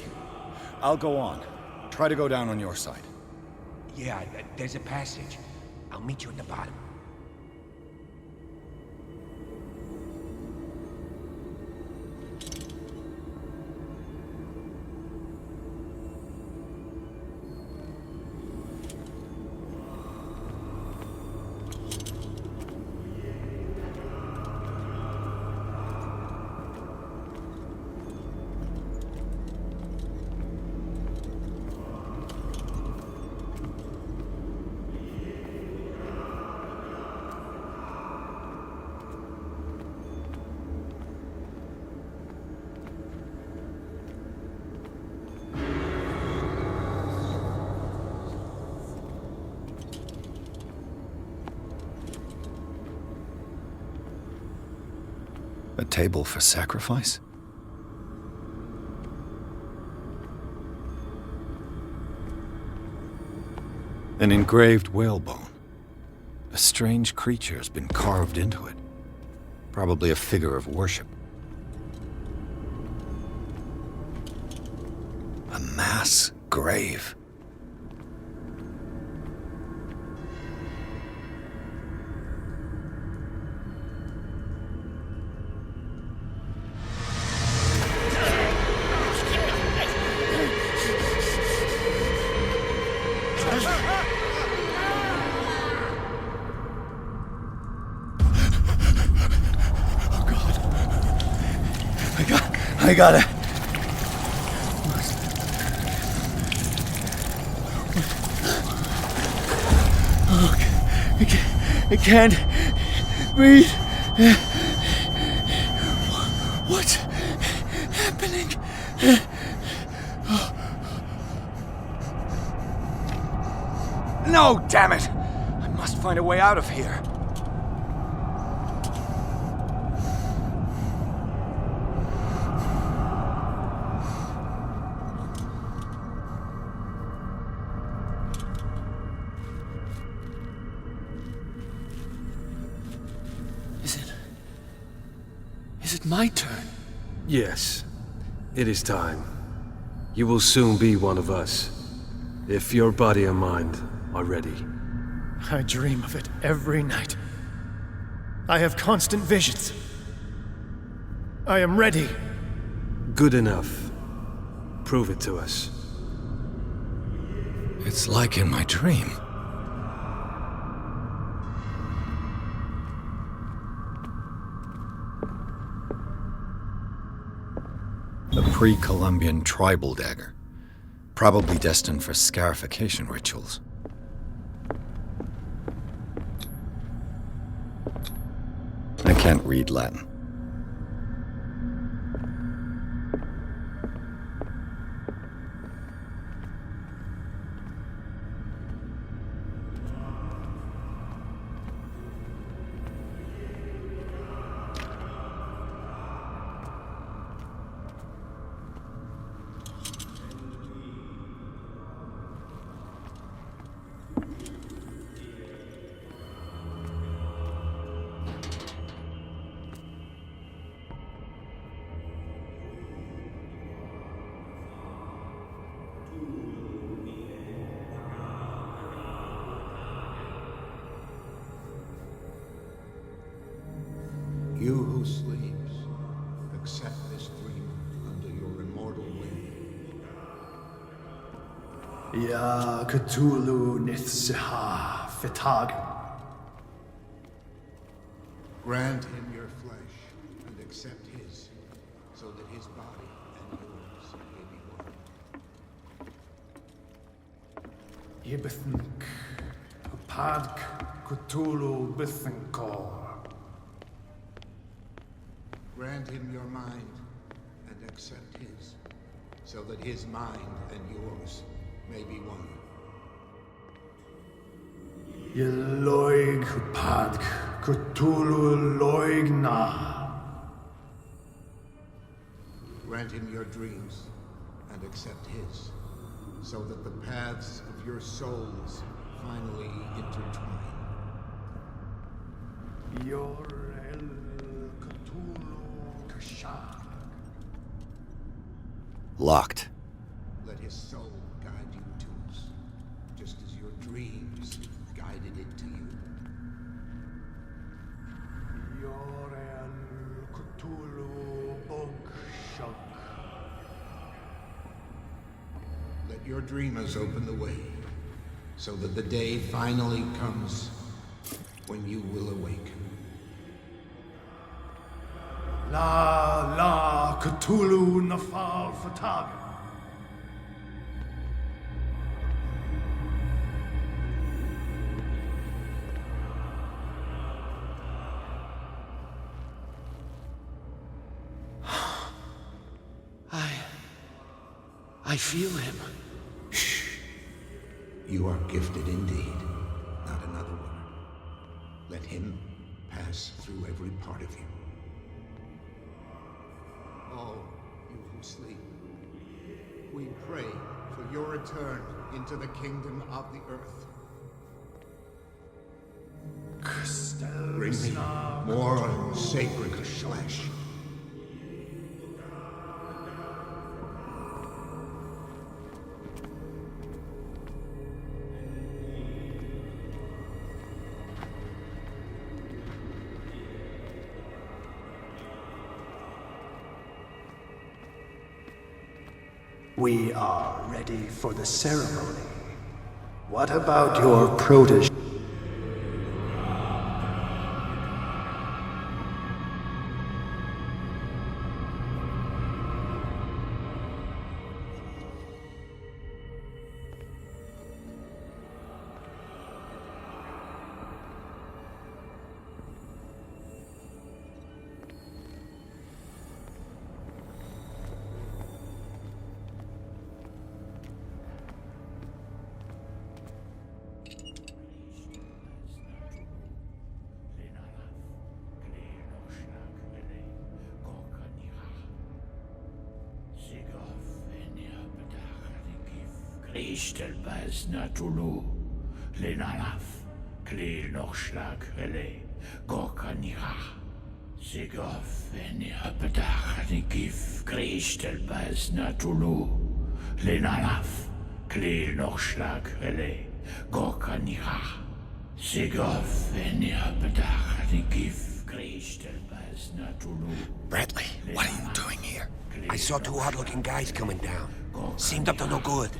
I'll go on. Try to go down on your side. Yeah, there's a passage. I'll meet you at the bottom. A table for sacrifice? An engraved whalebone. A strange creature has been carved into it. Probably a figure of worship. A mass grave. I got it. I can't breathe. What's happening? No, damn it! I must find a way out of here. Is it my turn? Yes, it is time. You will soon be one of us, if your body and mind are ready. I dream of it every night. I have constant visions. I am ready. Good enough. Prove it to us. It's like in my dream. A pre-Columbian tribal dagger. Probably destined for scarification rituals. I can't read Latin. You who sleeps, accept this dream under your immortal wing. Ya Cthulhu Nithsiha Fitag. Grant him your flesh and accept his, so that his body and yours may be one. Ibithink Padk Cthulhu Bithinkor. Grant him your mind and accept his, so that his mind and yours may be one. Yeloig Padk Cthulhu Loigna. Grant him your dreams and accept his, so that the paths of your souls finally intertwine. Yorel Cthulhu Kashak. Locked. Let his soul guide you to us, just as your dreams guided it to you. Yorel Cthulhu Bogshuk. Let your dreamers open the way, so that the day finally comes when you will awaken. La Cthulhu Nafal Fatag. I feel him. Shh. You are gifted indeed, not another word. Let him pass through every part of you. All you who sleep, we pray for your return into the kingdom of the earth. Bring me more sacred flesh. We are ready for the ceremony. What about your protege? Kristelbaz Natulu, Lenalaf, Klil Nochschlag Rele, Gorkanira, Sigov, Eniapedach, Nikif, Kristelbaz Natulu, Lenalaf, Klil Nochschlag Rele, Gorkanira, Sigov, Eniapedach, Nikif, Kristelbaz Natulu. Bradley, what are you doing here? I saw two odd-looking guys coming down. Seemed up to no good.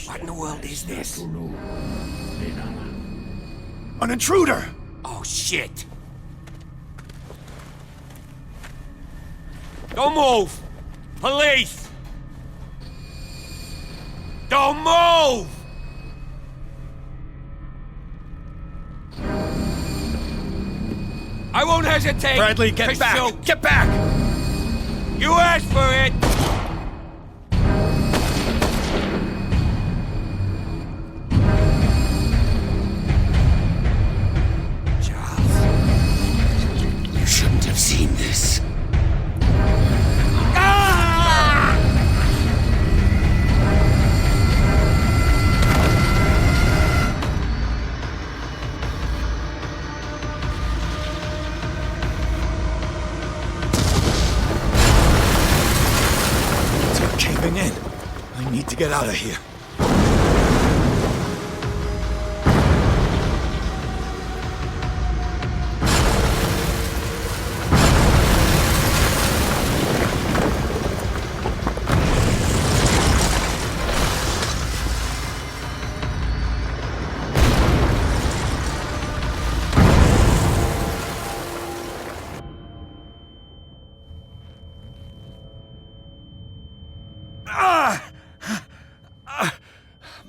What in the world is this? An intruder! Oh, shit! Don't move! Police! Don't move! I won't hesitate! Bradley, get back! Shoot. Get back! You asked for it! Charles, you shouldn't have seen this. In. I need to get out of here.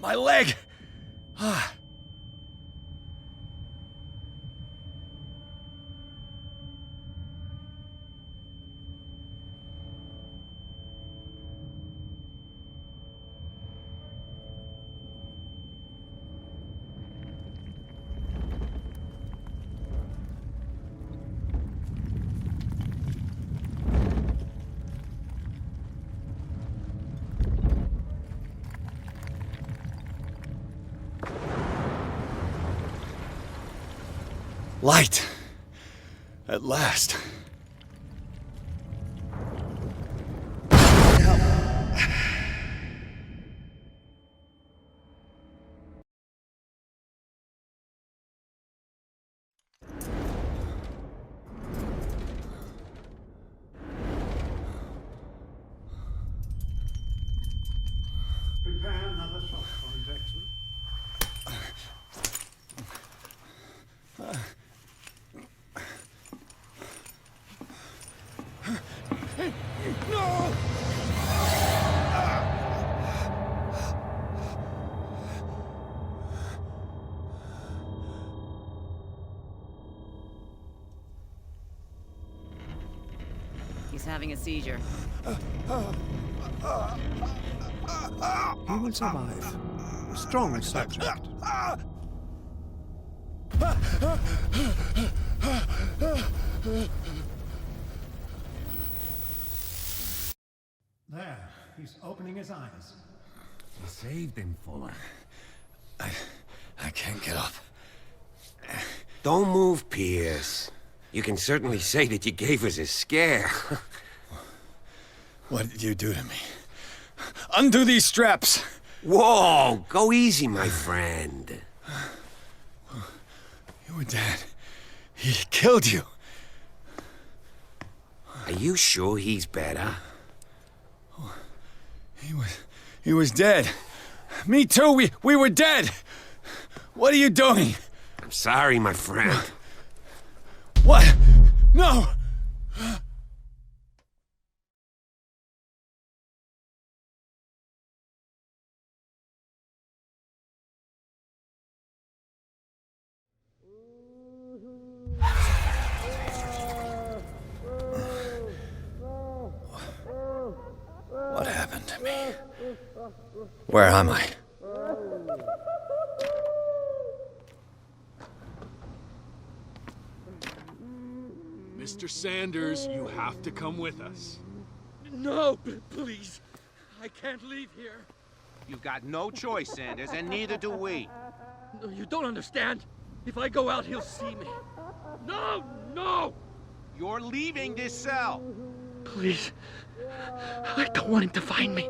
My leg! Light. At last. Prepare another shot for injection. No! He's having a seizure. He will survive. Strong subject. There, he's opening his eyes. You saved him, Fuller. I can't get up. Don't move, Pierce. You can certainly say that you gave us a scare. What did you do to me? Undo these straps! Whoa! Go easy, my friend. You were dead. He killed you. Are you sure he's better? He was dead. Me too, we were dead. What are you doing? I'm sorry, my friend. What? No! What happened to me? Where am I? Mr. Sanders, you have to come with us. No, please. I can't leave here. You've got no choice, Sanders, and neither do we. No, you don't understand. If I go out, he'll see me. No! No! You're leaving this cell. Please. I don't want him to find me.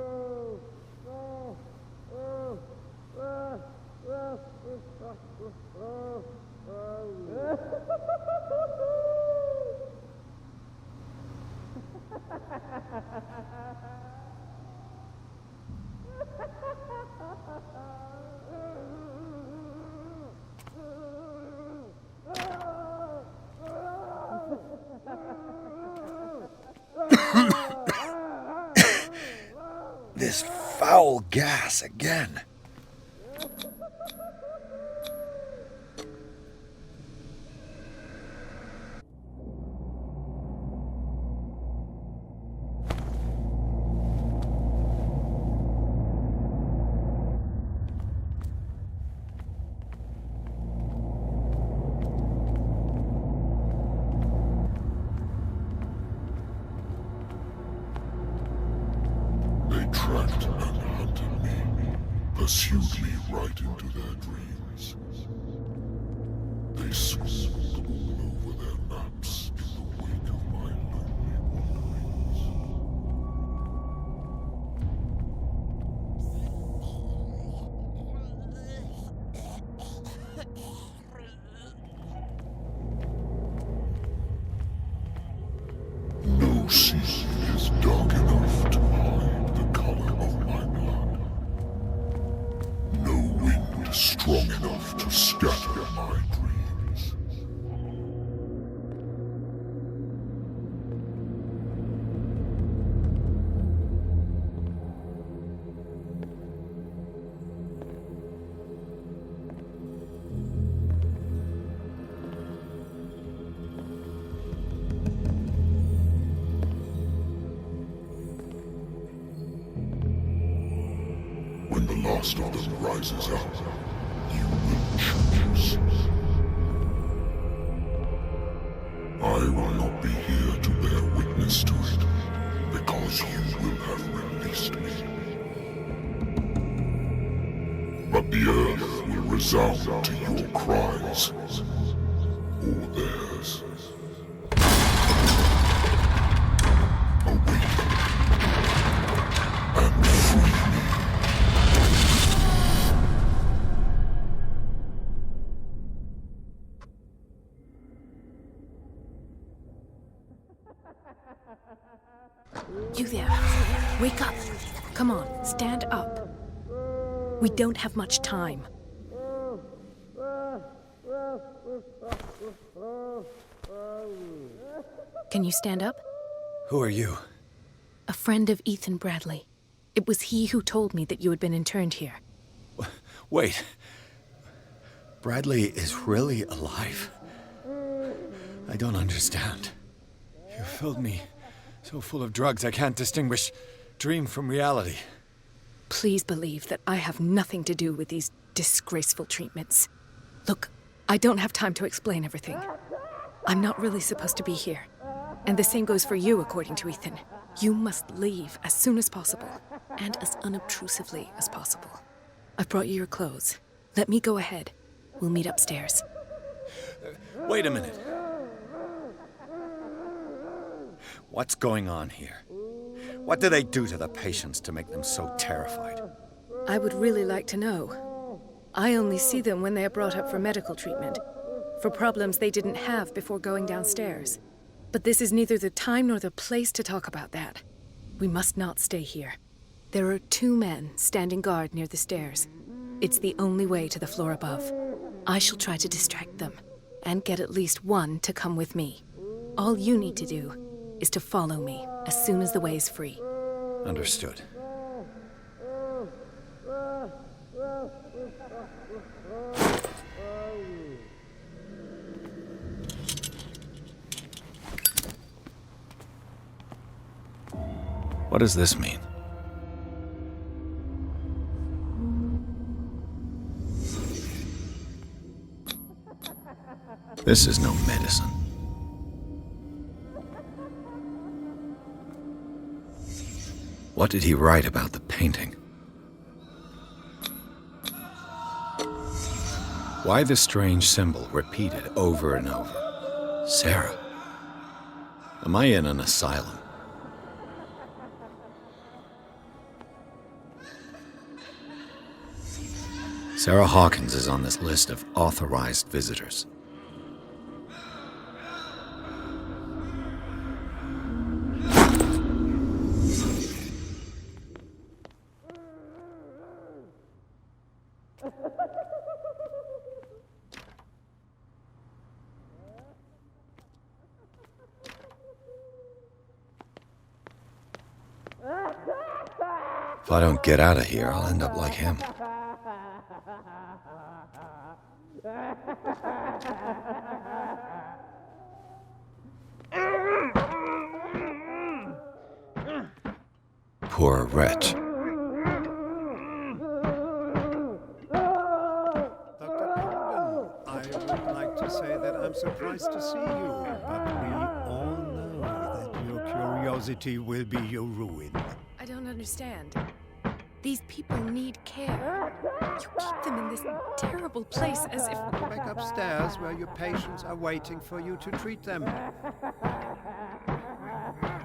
This foul gas again. Tracked and hunted me, pursued me right into their dreams. They swooped all over their maps in the wake of my lonely wanderings. No sea is dark enough to hide the color of my blood. No wind strong enough to scatter my dreams. When the last of them rises up, you will choose. I will not be here to bear witness to it, because you will have released me. But the earth will resound to your cries, or theirs. Awaken and free me. You there. Wake up. Come on, stand up. We don't have much time. Can you stand up? Who are you? A friend of Ethan Bradley. It was he who told me that you had been interned here. Wait. Bradley is really alive? I don't understand. You filled me so full of drugs I can't distinguish dream from reality. Please believe that I have nothing to do with these disgraceful treatments. Look, I don't have time to explain everything. I'm not really supposed to be here. And the same goes for you, according to Ethan. You must leave as soon as possible, and as unobtrusively as possible. I've brought you your clothes. Let me go ahead. We'll meet upstairs. Wait a minute. What's going on here? What do they do to the patients to make them so terrified? I would really like to know. I only see them when they are brought up for medical treatment, for problems they didn't have before going downstairs. But this is neither the time nor the place to talk about that. We must not stay here. There are 2 men standing guard near the stairs. It's the only way to the floor above. I shall try to distract them, and get at least one to come with me. All you need to do is to follow me as soon as the way is free. Understood. What does this mean? This is no medicine. What did he write about the painting? Why the strange symbol repeated over and over? Sarah. Am I in an asylum? Sarah Hawkins is on this list of authorized visitors. If I don't get out of here, I'll end up like him. Poor wretch. I would like to say that I'm surprised to see you, but we all know that your curiosity will be your ruin. I don't understand. These people need care. You keep them in this terrible place as if... Go back upstairs where your patients are waiting for you to treat them.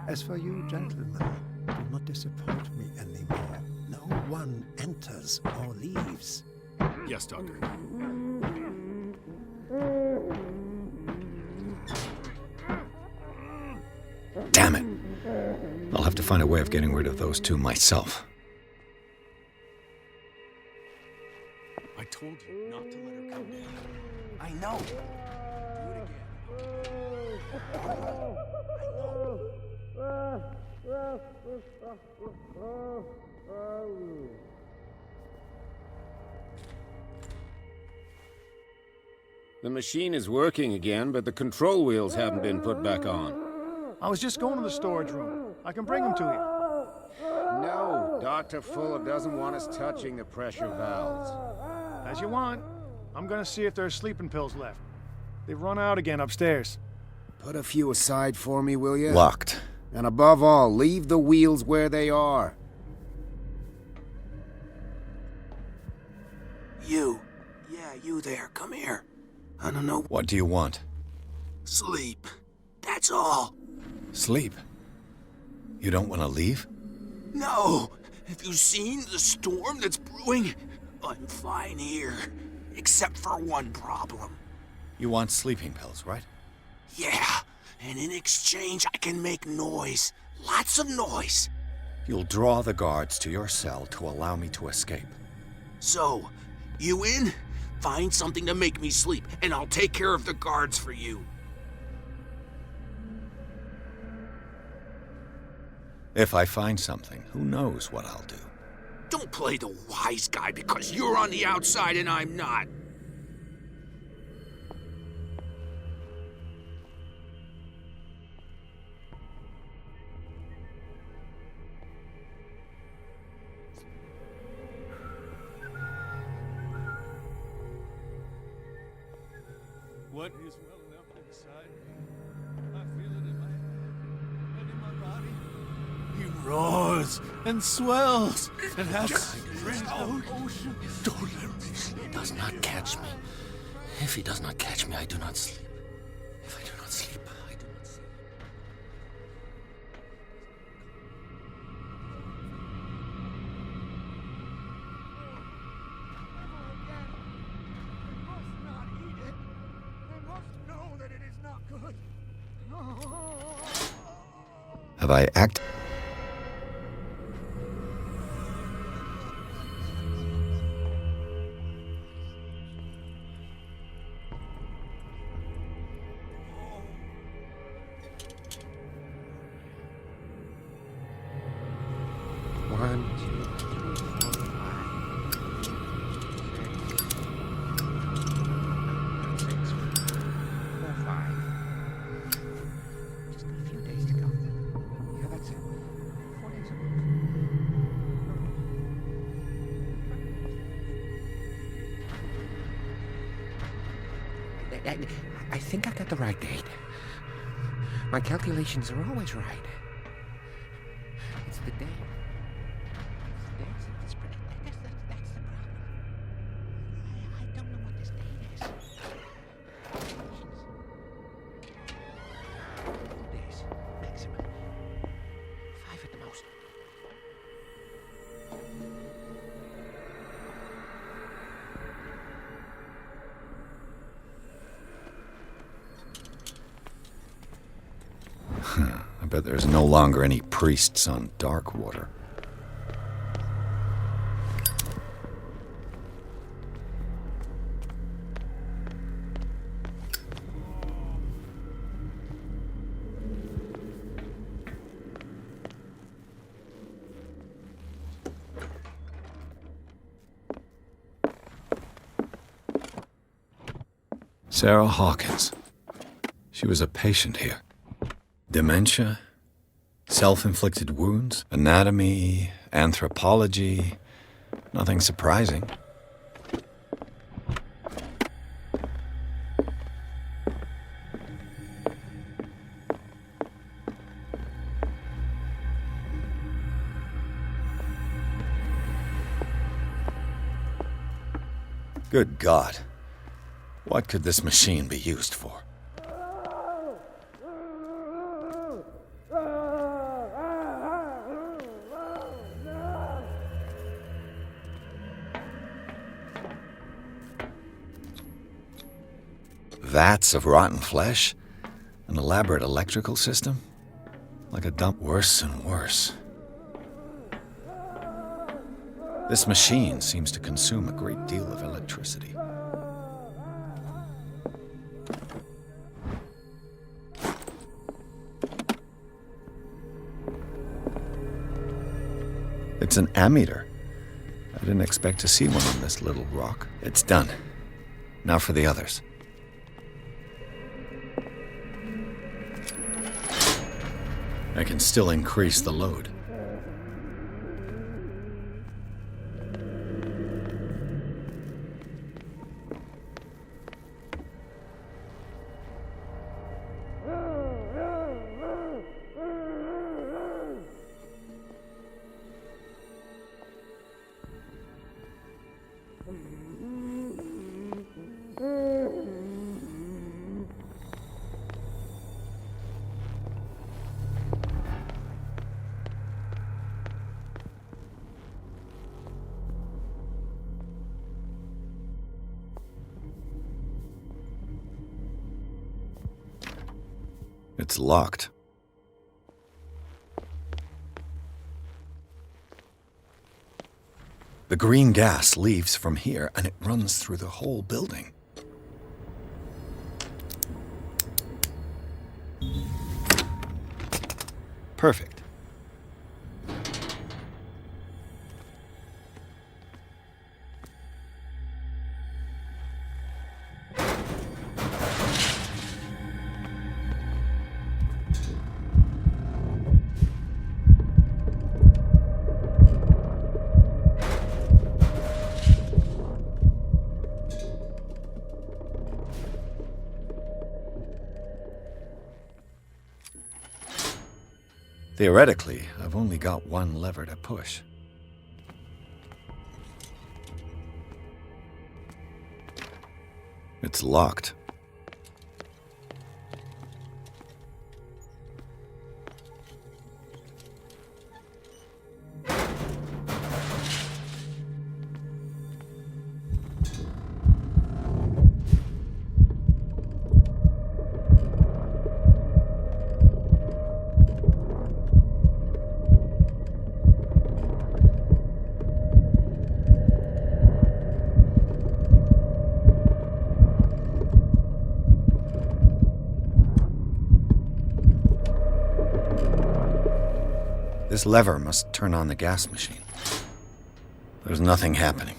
As for you, gentlemen, do not disappoint me anymore. No one enters or leaves. Yes, Doctor. Damn it. I'll have to find a way of getting rid of those two myself. I told you not to let her come down. I know. The machine is working again, but the control wheels haven't been put back on. I was just going to the storage room. I can bring them to you. No, Dr. Fuller doesn't want us touching the pressure valves. As you want. I'm gonna see if there's sleeping pills left. They've run out again upstairs. Put a few aside for me, will you? Locked. And above all, leave the wheels where they are. You. Yeah, you there. Come here. I don't know. What do you want? Sleep. That's all. Sleep? You don't want to leave? No. Have you seen the storm that's brewing? I'm fine here. Except for one problem. You want sleeping pills, right? Yeah. And in exchange, I can make noise. Lots of noise. You'll draw the guards to your cell to allow me to escape. So, you in? Find something to make me sleep, and I'll take care of the guards for you. If I find something, who knows what I'll do. Don't play the wise guy because you're on the outside and I'm not. What is welling up inside me? I feel it in my head and in my body. He roars and swells and has strength out. Don't let me sleep. He does not catch me. If he does not catch me, I do not sleep. If I do not sleep, I do not sleep. Have I acted? I think I got the right date. My calculations are always right. It's the day I bet there's no longer any priests on Darkwater. Sarah Hawkins. She was a patient here. Dementia, self-inflicted wounds, anatomy, anthropology, nothing surprising. Good God. What could this machine be used for? Vats of rotten flesh? An elaborate electrical system? Like a dump. Worse and worse. This machine seems to consume a great deal of electricity. It's an ammeter. I didn't expect to see one on this little rock. It's done. Now for the others. I can still increase the load. It's locked. The green gas leaves from here and it runs through the whole building. Perfect. Theoretically, I've only got one lever to push. It's locked. This lever must turn on the gas machine. There's nothing happening.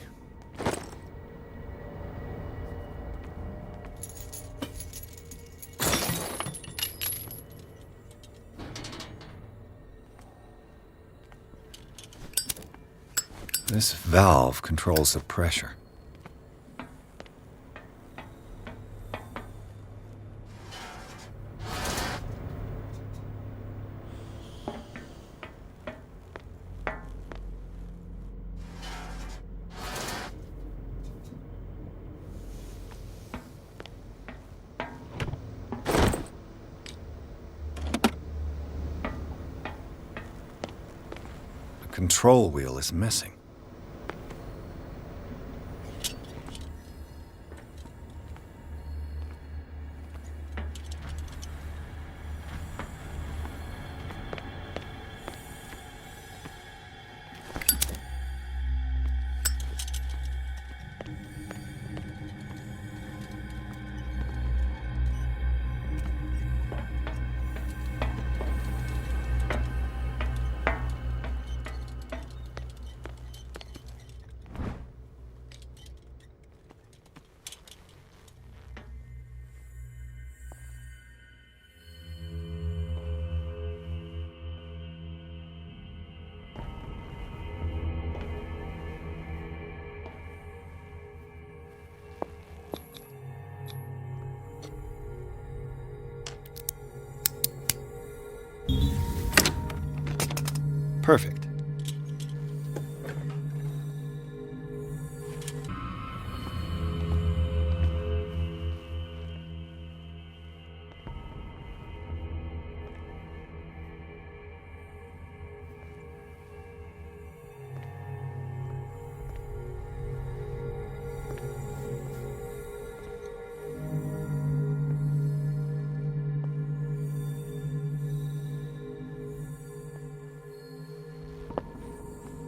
This valve controls the pressure. The control wheel is missing. Perfect.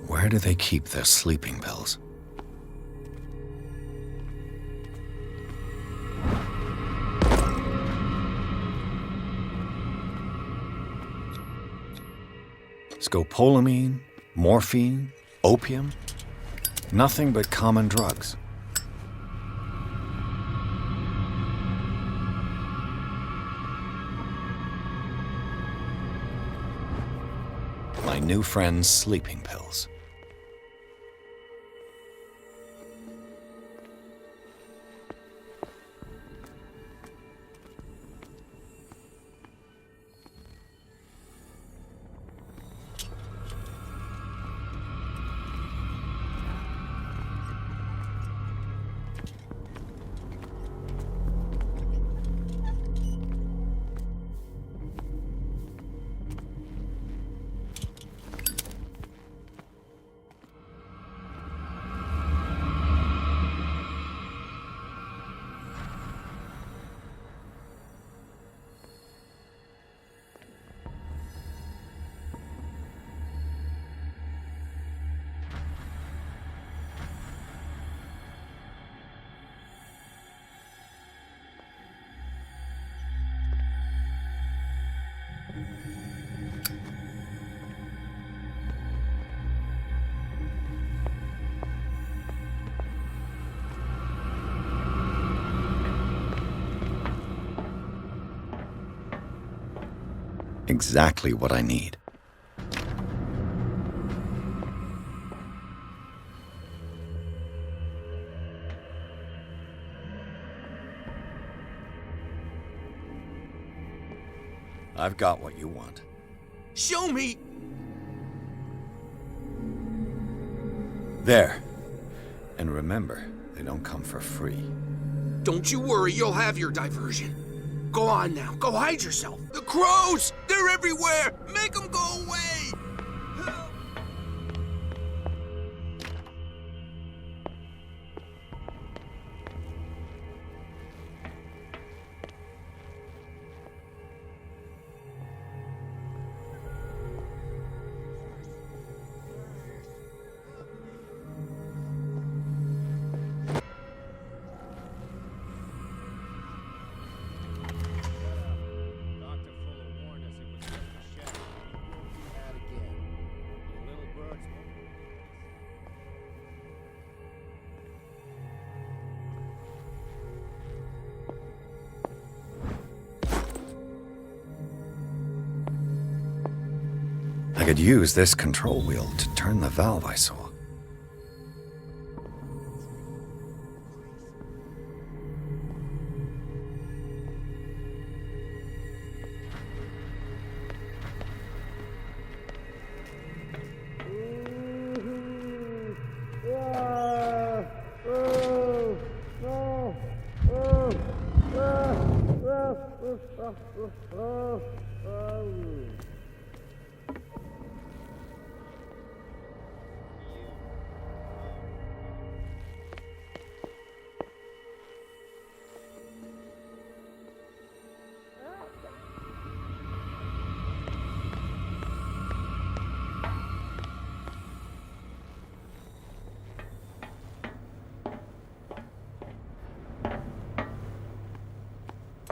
Where do they keep their sleeping pills? Scopolamine, morphine, opium, nothing but common drugs. My new friend's sleeping pills. Exactly what I need. I've got what you want. Show me! There. And remember, they don't come for free. Don't you worry, you'll have your diversion. Go on now, go hide yourself. The crows! They're everywhere! Make them go away! I could use this control wheel to turn the valve I saw.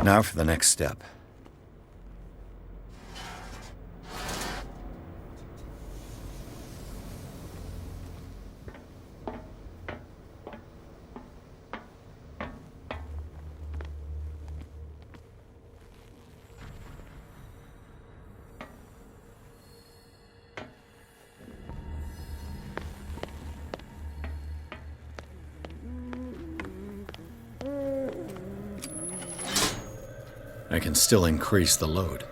Now for the next step. I can still increase the load.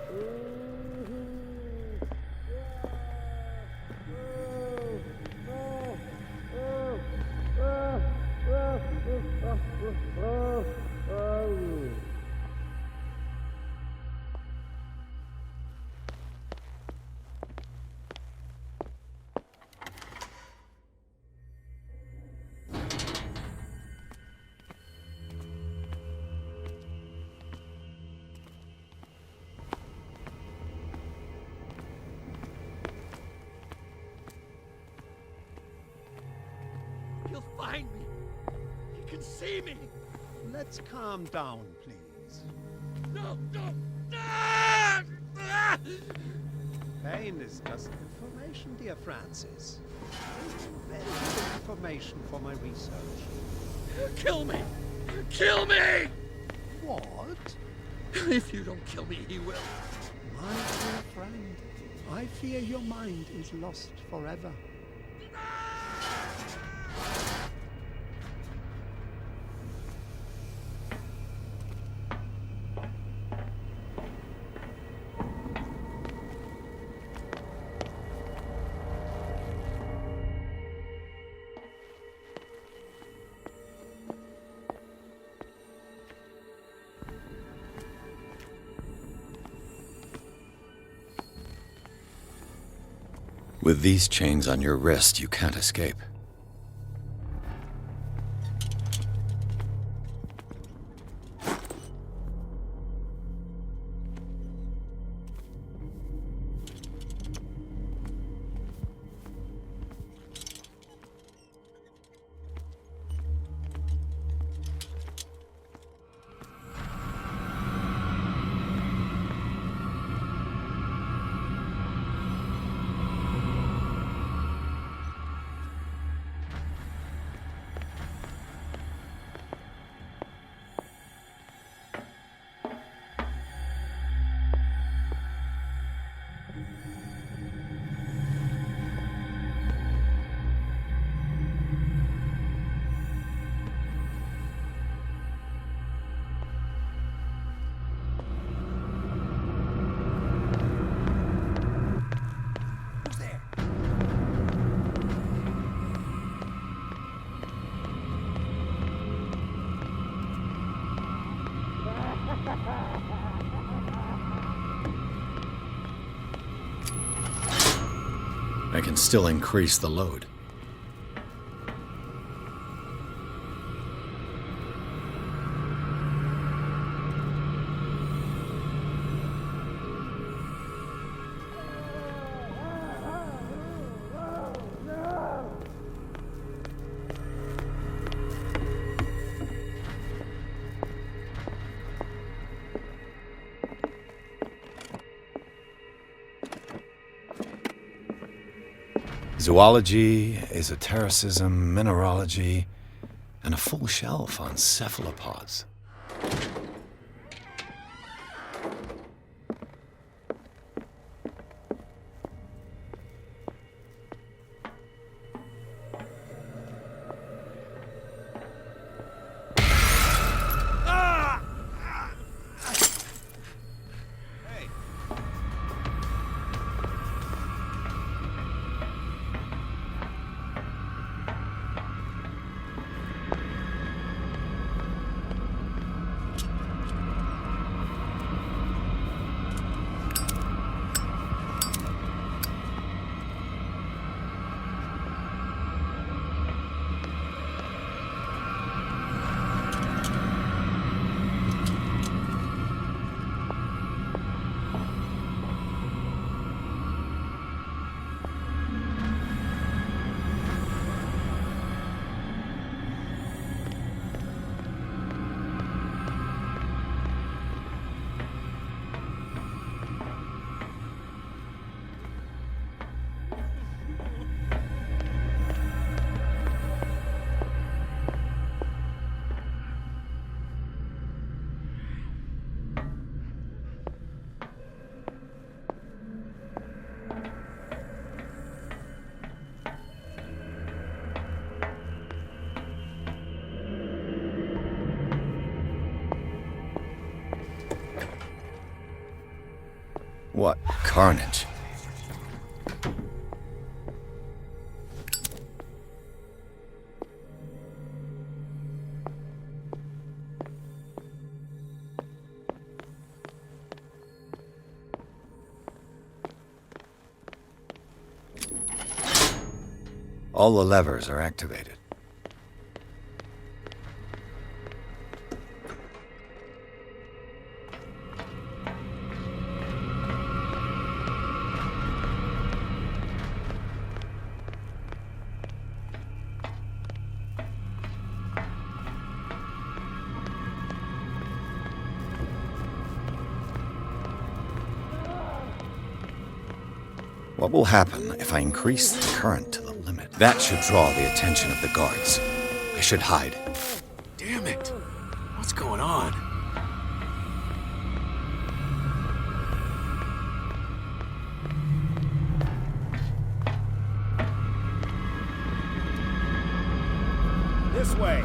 He'll find me. He can see me. Let's calm down, please. No, no. Ah! Ah! Pain is just information, dear Francis. Very good information for my research. Kill me! Kill me! What? If you don't kill me, he will. My dear friend, I fear your mind is lost forever. With these chains on your wrist, you can't escape. I can still increase the load. Zoology, esotericism, mineralogy, and a full shelf on cephalopods. What carnage. All the levers are activated. What will happen if I increase the current to the limit? That should draw the attention of the guards. I should hide. Damn it! What's going on? This way.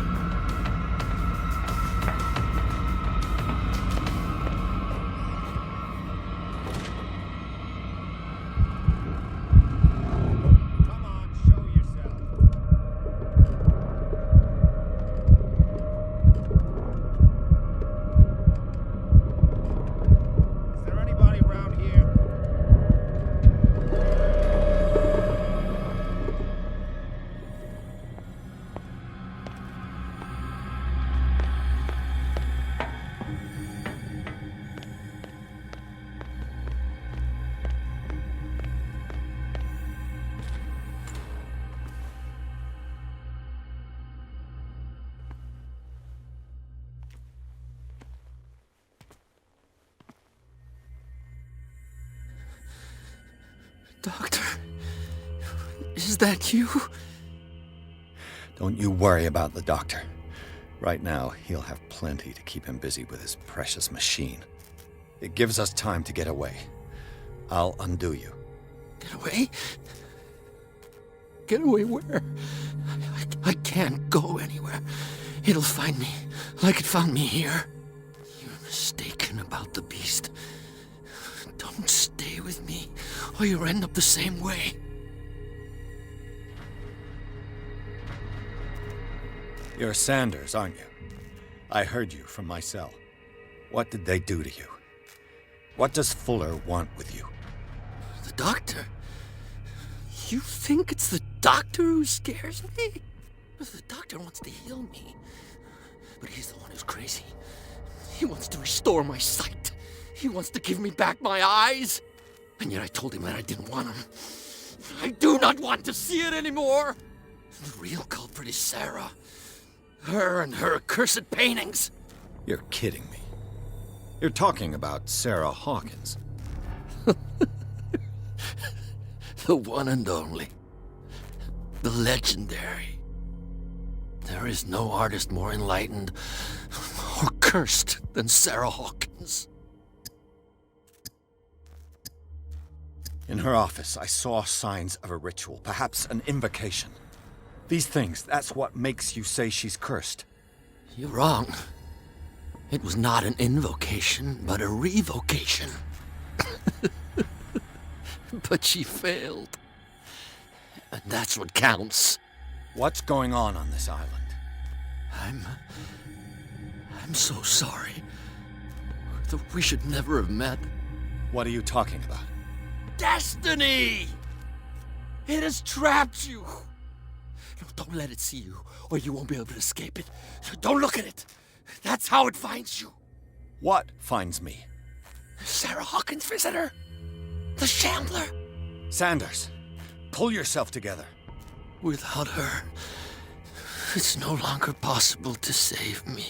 Doctor, is that you? Don't you worry about the doctor. Right now, he'll have plenty to keep him busy with his precious machine. It gives us time to get away. I'll undo you. Get away? Get away where? I can't go anywhere. It'll find me, like it found me here. You're mistaken about the beast. Don't stay with me, or you'll end up the same way. You're Sanders, aren't you? I heard you from my cell. What did they do to you? What does Fuller want with you? The doctor? You think it's the doctor who scares me? The doctor wants to heal me, but he's the one who's crazy. He wants to restore my sight. He wants to give me back my eyes. And yet I told him that I didn't want him. I do not want to see it anymore. The real culprit is Sarah. Her and her accursed paintings. You're kidding me. You're talking about Sarah Hawkins. The one and only. The legendary. There is no artist more enlightened or cursed than Sarah Hawkins. In her office, I saw signs of a ritual, perhaps an invocation. These things, that's what makes you say she's cursed. You're wrong. It was not an invocation, but a revocation. But she failed. And that's what counts. What's going on this island? I'm so sorry. We should never have met. What are you talking about? Destiny! It has trapped you. No, don't let it see you, or you won't be able to escape it. Don't look at it. That's how it finds you. What finds me? Sarah Hawkins' visitor. The Shambler. Sanders, pull yourself together. Without her, it's no longer possible to save me.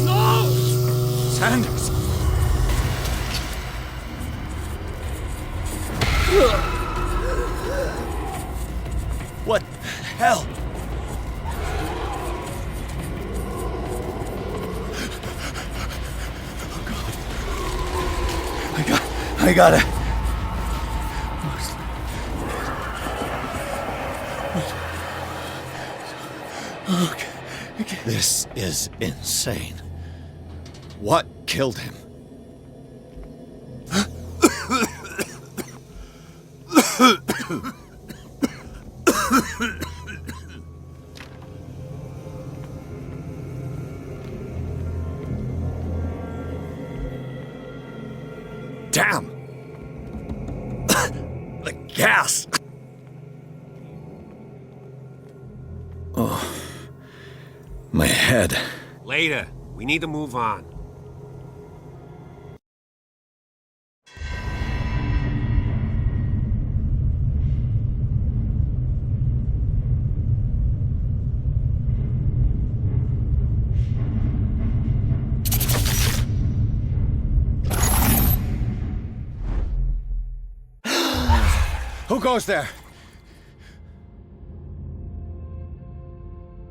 No! Sanders! What the hell? I gotta... Okay. This is insane. What killed him? gas! Oh. My head. Later. We need to move on. Who goes there?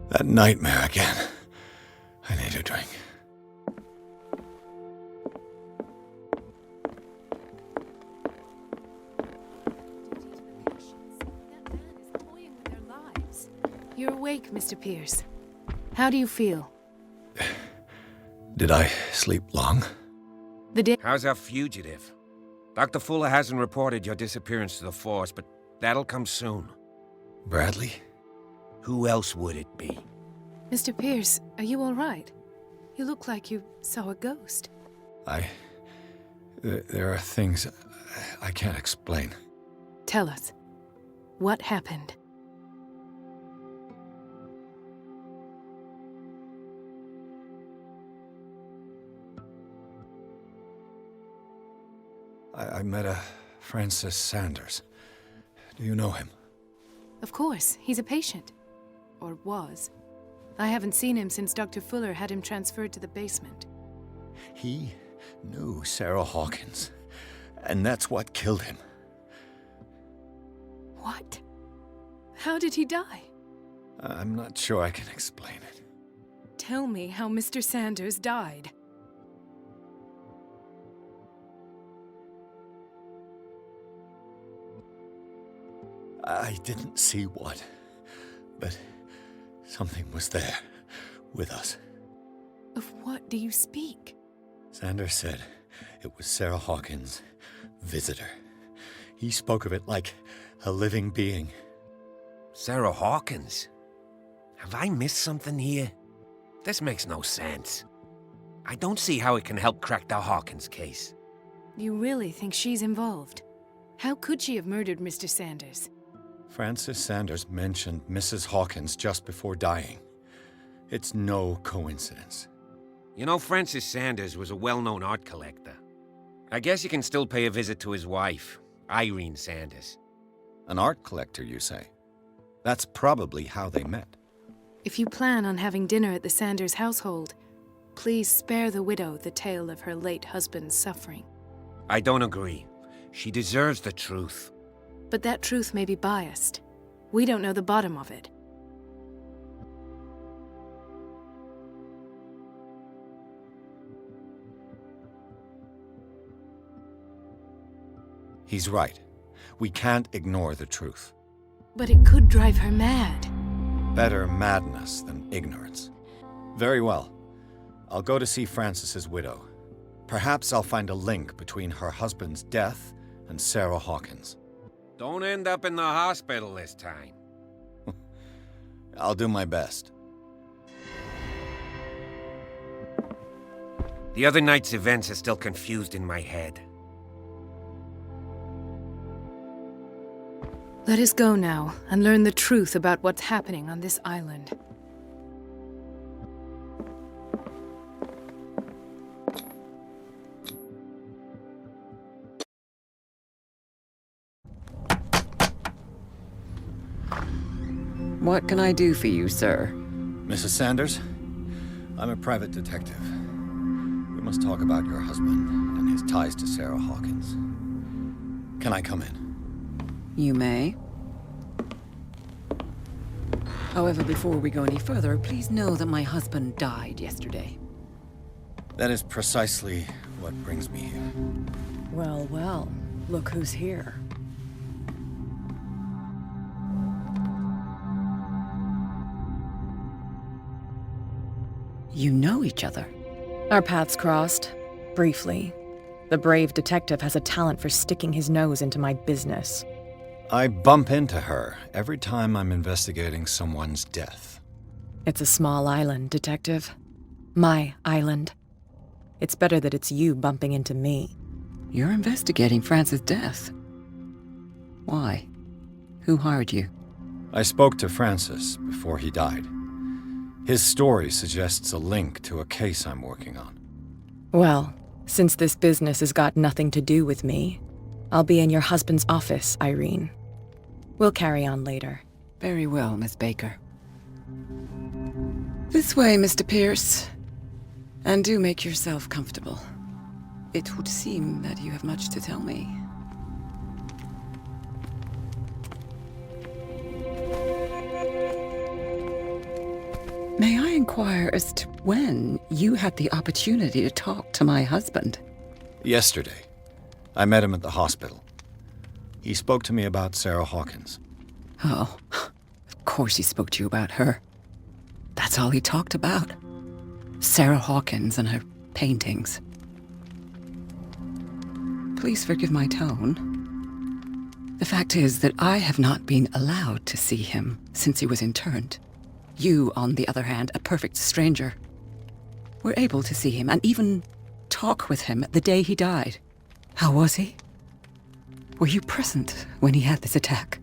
That nightmare again. I need a drink. You're awake, Mr. Pierce. How do you feel? Did I sleep long? How's our fugitive? Dr. Fuller hasn't reported your disappearance to the Force, but that'll come soon. Bradley? Who else would it be? Mr. Pierce, are you all right? You look like you saw a ghost. There are things I can't explain. Tell us. What happened? I met a Francis Sanders. Do you know him? Of course, he's a patient. Or was. I haven't seen him since Dr. Fuller had him transferred to the basement. He knew Sarah Hawkins, and that's what killed him. What? How did he die? I'm not sure I can explain it. Tell me how Mr. Sanders died. I didn't see what, but something was there, with us. Of what do you speak? Sanders said it was Sarah Hawkins' visitor. He spoke of it like a living being. Sarah Hawkins? Have I missed something here? This makes no sense. I don't see how it can help crack the Hawkins case. You really think she's involved? How could she have murdered Mr. Sanders? Francis Sanders mentioned Mrs. Hawkins just before dying. It's no coincidence. You know, Francis Sanders was a well-known art collector. I guess you can still pay a visit to his wife, Irene Sanders. An art collector, you say? That's probably how they met. If you plan on having dinner at the Sanders household, please spare the widow the tale of her late husband's suffering. I don't agree. She deserves the truth. But that truth may be biased. We don't know the bottom of it. He's right. We can't ignore the truth. But it could drive her mad. Better madness than ignorance. Very well. I'll go to see Francis's widow. Perhaps I'll find a link between her husband's death and Sarah Hawkins. Don't end up in the hospital this time. I'll do my best. The other night's events are still confused in my head. Let us go now and learn the truth about what's happening on this island. What can I do for you, sir? Mrs. Sanders, I'm a private detective. We must talk about your husband and his ties to Sarah Hawkins. Can I come in? You may. However, before we go any further, please know that my husband died yesterday. That is precisely what brings me here. Well, well, look who's here. You know each other. Our paths crossed, briefly. The brave detective has a talent for sticking his nose into my business. I bump into her every time I'm investigating someone's death. It's a small island, Detective. My island. It's better that it's you bumping into me. You're investigating Francis' death. Why? Who hired you? I spoke to Francis before he died. His story suggests a link to a case I'm working on. Well, since this business has got nothing to do with me, I'll be in your husband's office, Irene. We'll carry on later. Very well, Miss Baker. This way, Mr. Pierce. And do make yourself comfortable. It would seem that you have much to tell me. May I inquire as to when you had the opportunity to talk to my husband? Yesterday. I met him at the hospital. He spoke to me about Sarah Hawkins. Oh, of course he spoke to you about her. That's all he talked about. Sarah Hawkins and her paintings. Please forgive my tone. The fact is that I have not been allowed to see him since he was interned. You, on the other hand, a perfect stranger, were able to see him and even talk with him the day he died. How was he? Were you present when he had this attack?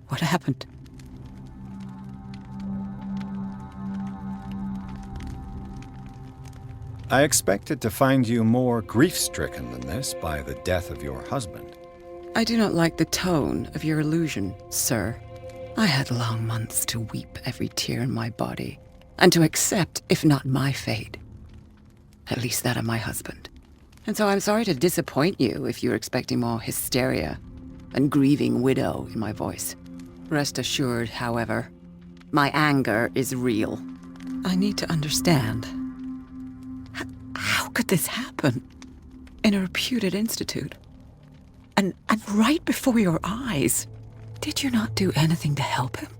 What happened? I expected to find you more grief-stricken than this by the death of your husband. I do not like the tone of your allusion, sir. I had long months to weep every tear in my body, and to accept, if not my fate, at least that of my husband. And so I'm sorry to disappoint you if you're expecting more hysteria and grieving widow in my voice. Rest assured, however, my anger is real. I need to understand. How could this happen? In a reputed institute? And right before your eyes? Did you not do anything to help him?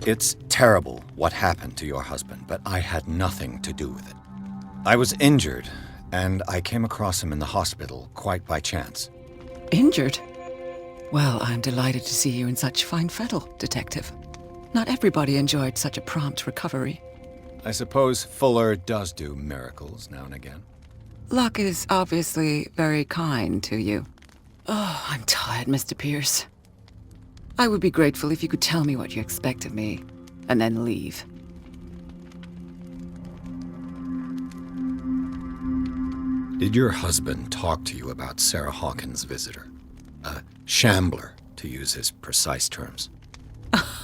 It's terrible what happened to your husband, but I had nothing to do with it. I was injured, and I came across him in the hospital quite by chance. Injured? Well, I'm delighted to see you in such fine fettle, Detective. Not everybody enjoyed such a prompt recovery. I suppose Fuller does do miracles now and again. Luck is obviously very kind to you. Oh, I'm tired, Mr. Pierce. I would be grateful if you could tell me what you expect of me, and then leave. Did your husband talk to you about Sarah Hawkins' visitor? A shambler, to use his precise terms.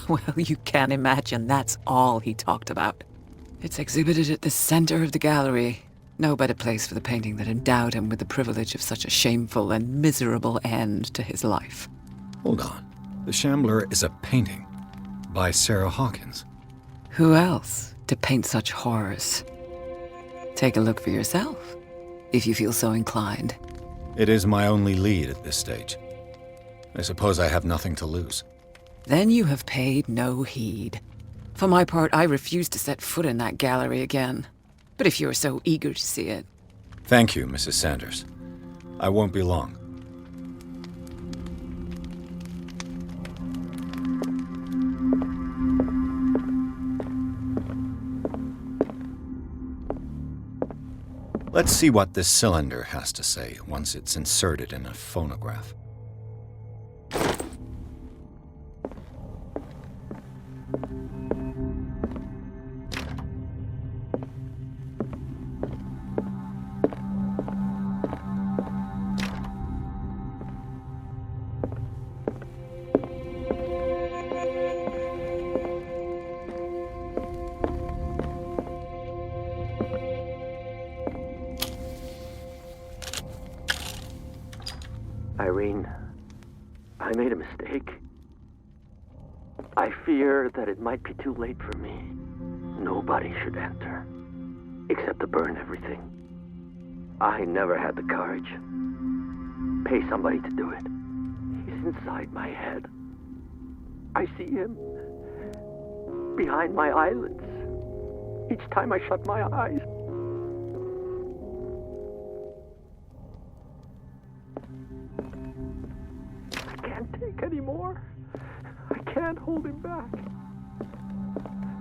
Well, you can imagine that's all he talked about. It's exhibited at the center of the gallery. No better place for the painting that endowed him with the privilege of such a shameful and miserable end to his life. Hold on. The Shambler is a painting by Sarah Hawkins. Who else to paint such horrors? Take a look for yourself, if you feel so inclined. It is my only lead at this stage. I suppose I have nothing to lose. Then you have paid no heed. For my part, I refuse to set foot in that gallery again. But if you're so eager to see it... Thank you, Mrs. Sanders. I won't be long. Let's see what this cylinder has to say once it's inserted in a phonograph. Irene, I made a mistake. I fear that it might be too late for me. Nobody should enter, except to burn everything. I never had the courage. Pay somebody to do it. He's inside my head. I see him behind my eyelids each time I shut my eyes. I can't take any more. I can't hold him back.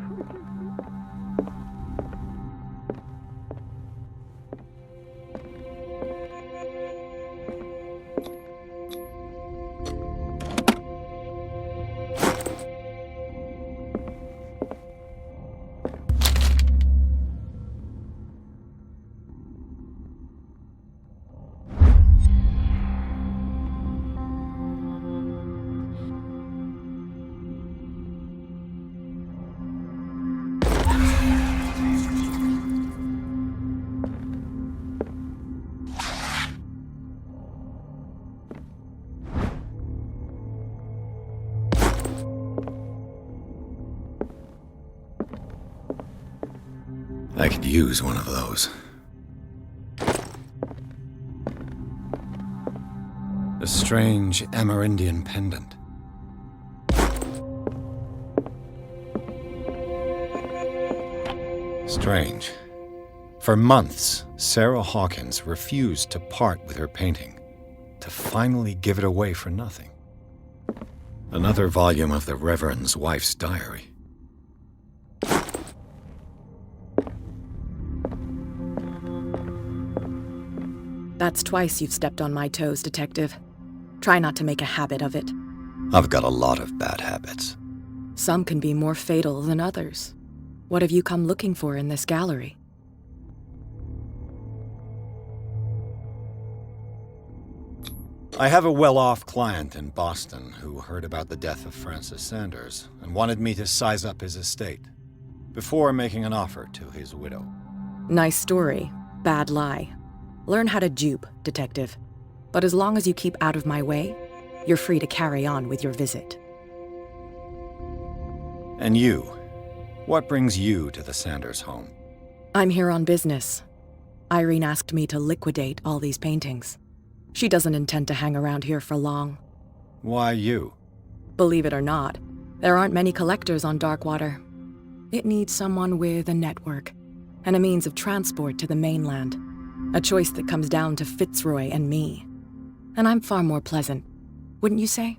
Forgive me. I could use one of those. A strange Amerindian pendant. Strange. For months, Sarah Hawkins refused to part with her painting, to finally give it away for nothing. Another volume of the Reverend's wife's diary. That's twice you've stepped on my toes, Detective. Try not to make a habit of it. I've got a lot of bad habits. Some can be more fatal than others. What have you come looking for in this gallery? I have a well-off client in Boston who heard about the death of Francis Sanders and wanted me to size up his estate before making an offer to his widow. Nice story. Bad lie. Learn how to dupe, Detective. But as long as you keep out of my way, you're free to carry on with your visit. And you? What brings you to the Sanders home? I'm here on business. Irene asked me to liquidate all these paintings. She doesn't intend to hang around here for long. Why you? Believe it or not, there aren't many collectors on Darkwater. It needs someone with a network and a means of transport to the mainland. A choice that comes down to Fitzroy and me. And I'm far more pleasant, wouldn't you say?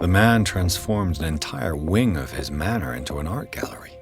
The man transformed an entire wing of his manor into an art gallery.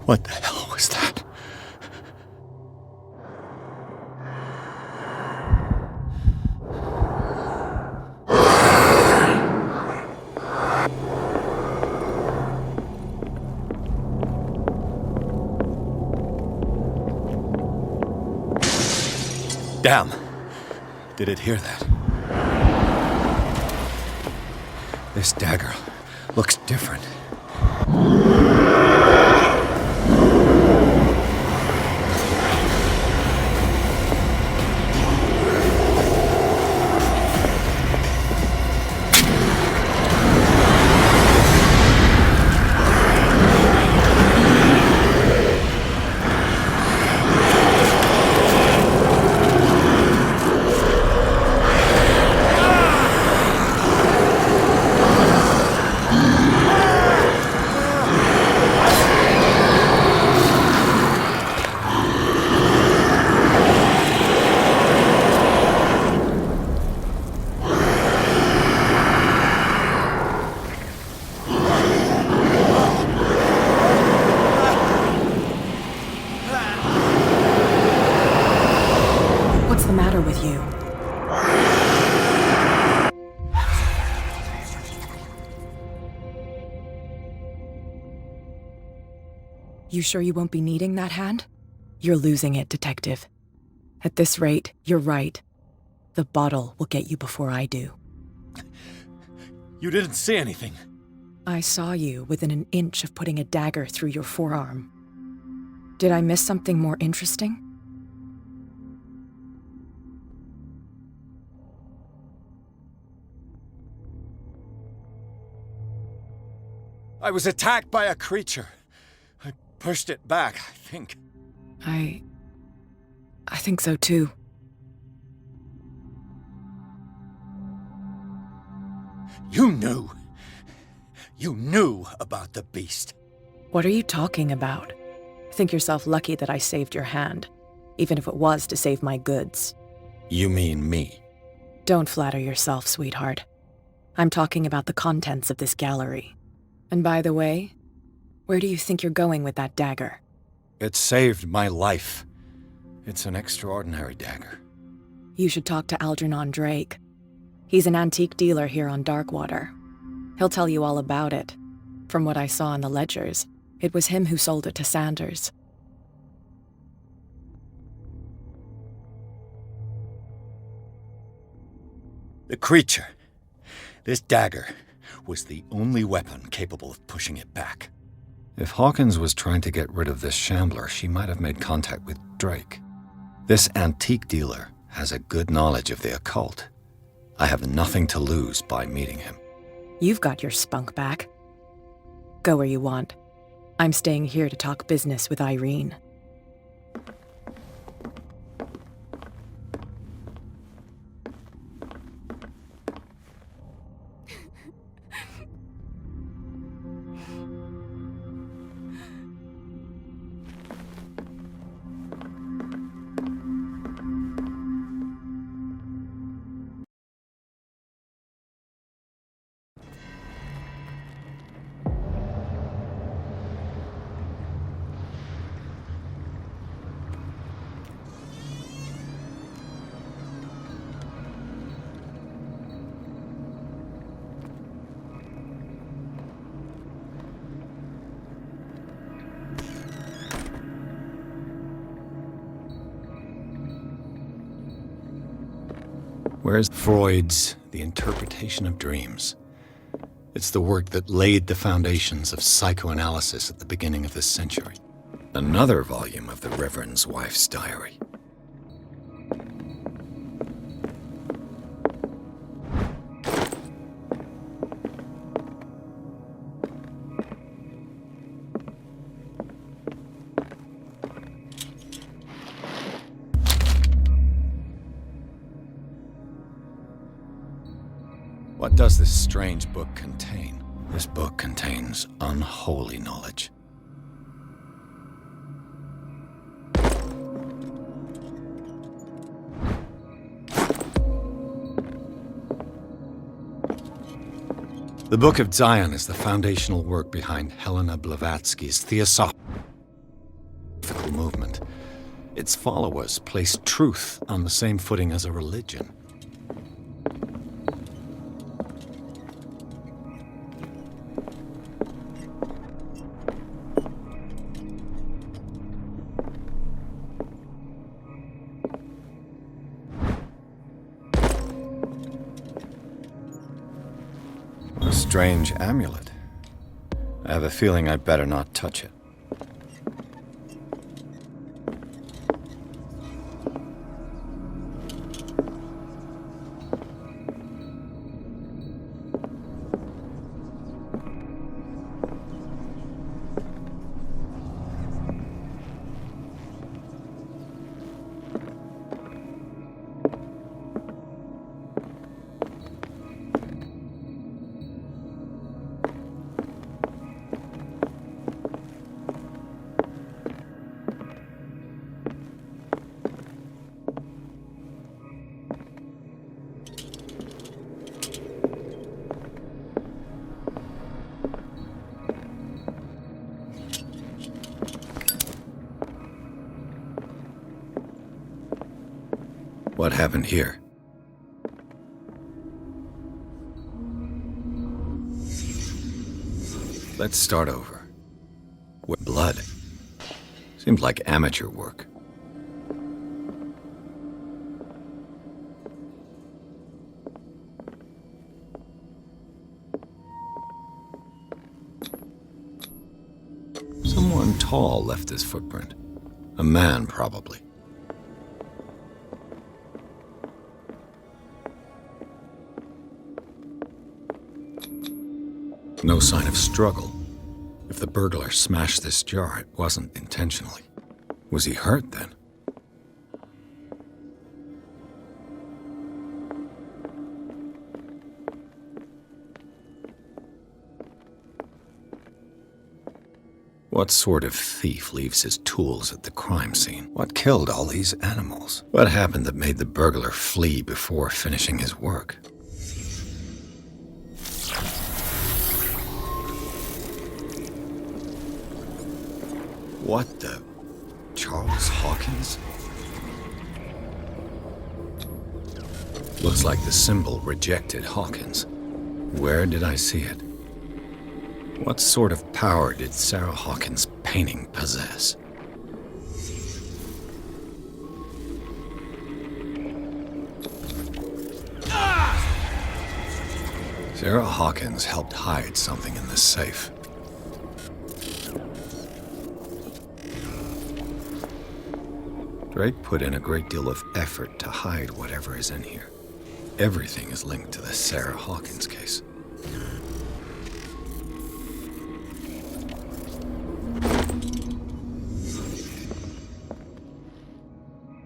What the hell was that? Damn. Did it hear that? This dagger looks different. the matter with you? You sure you won't be needing that hand? You're losing it, Detective. At this rate, you're right. The bottle will get you before I do. You didn't see anything. I saw you within an inch of putting a dagger through your forearm. Did I miss something more interesting? I was attacked by a creature. I pushed it back, I think. I think so too. You knew. You knew about the beast. What are you talking about? Think yourself lucky that I saved your hand, even if it was to save my goods. You mean me? Don't flatter yourself, sweetheart. I'm talking about the contents of this gallery. And by the way, where do you think you're going with that dagger? It saved my life. It's an extraordinary dagger. You should talk to Algernon Drake. He's an antique dealer here on Darkwater. He'll tell you all about it. From what I saw in the ledgers, it was him who sold it to Sanders. The creature. This dagger was the only weapon capable of pushing it back. If Hawkins was trying to get rid of this shambler, she might have made contact with Drake. This antique dealer has a good knowledge of the occult. I have nothing to lose by meeting him. You've got your spunk back. Go where you want. I'm staying here to talk business with Irene. Where's Freud's The Interpretation of Dreams? It's the work that laid the foundations of psychoanalysis at the beginning of this century. Another volume of the Reverend's wife's diary. What does this strange book contain? This book contains unholy knowledge. The Book of Zion is the foundational work behind Helena Blavatsky's Theosophical movement. Its followers place truth on the same footing as a religion. A strange amulet. I have a feeling I'd better not touch it. What happened here? Let's start over. With blood. Seems like amateur work. Someone tall left this footprint. A man, probably. No sign of struggle. If the burglar smashed this jar, it wasn't intentionally. Was he hurt then? What sort of thief leaves his tools at the crime scene? What killed all these animals? What happened that made the burglar flee before finishing his work? What the... Charles Hawkins? Looks like the symbol rejected Hawkins. Where did I see it? What sort of power did Sarah Hawkins' painting possess? Sarah Hawkins helped hide something in this safe. Drake put in a great deal of effort to hide whatever is in here. Everything is linked to the Sarah Hawkins case.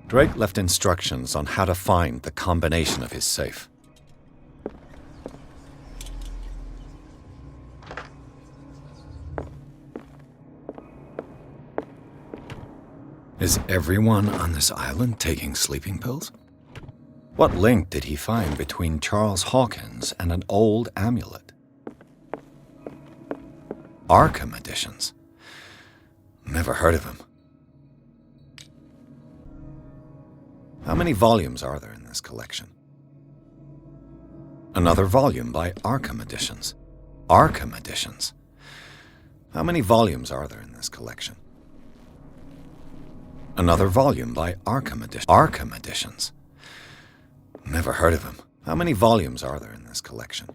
Drake left instructions on how to find the combination of his safe. Is everyone on this island taking sleeping pills? What link did he find between Charles Hawkins and an old amulet? Arkham editions. Never heard of him. How many volumes are there in this collection? Another volume by Arkham editions. Arkham editions. How many volumes are there in this collection? Another volume by Arkham edition. Arkham editions. Never heard of him. How many volumes are there in this collection?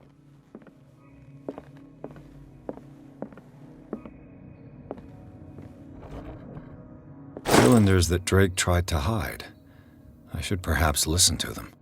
Cylinders that Drake tried to hide. I should perhaps listen to them.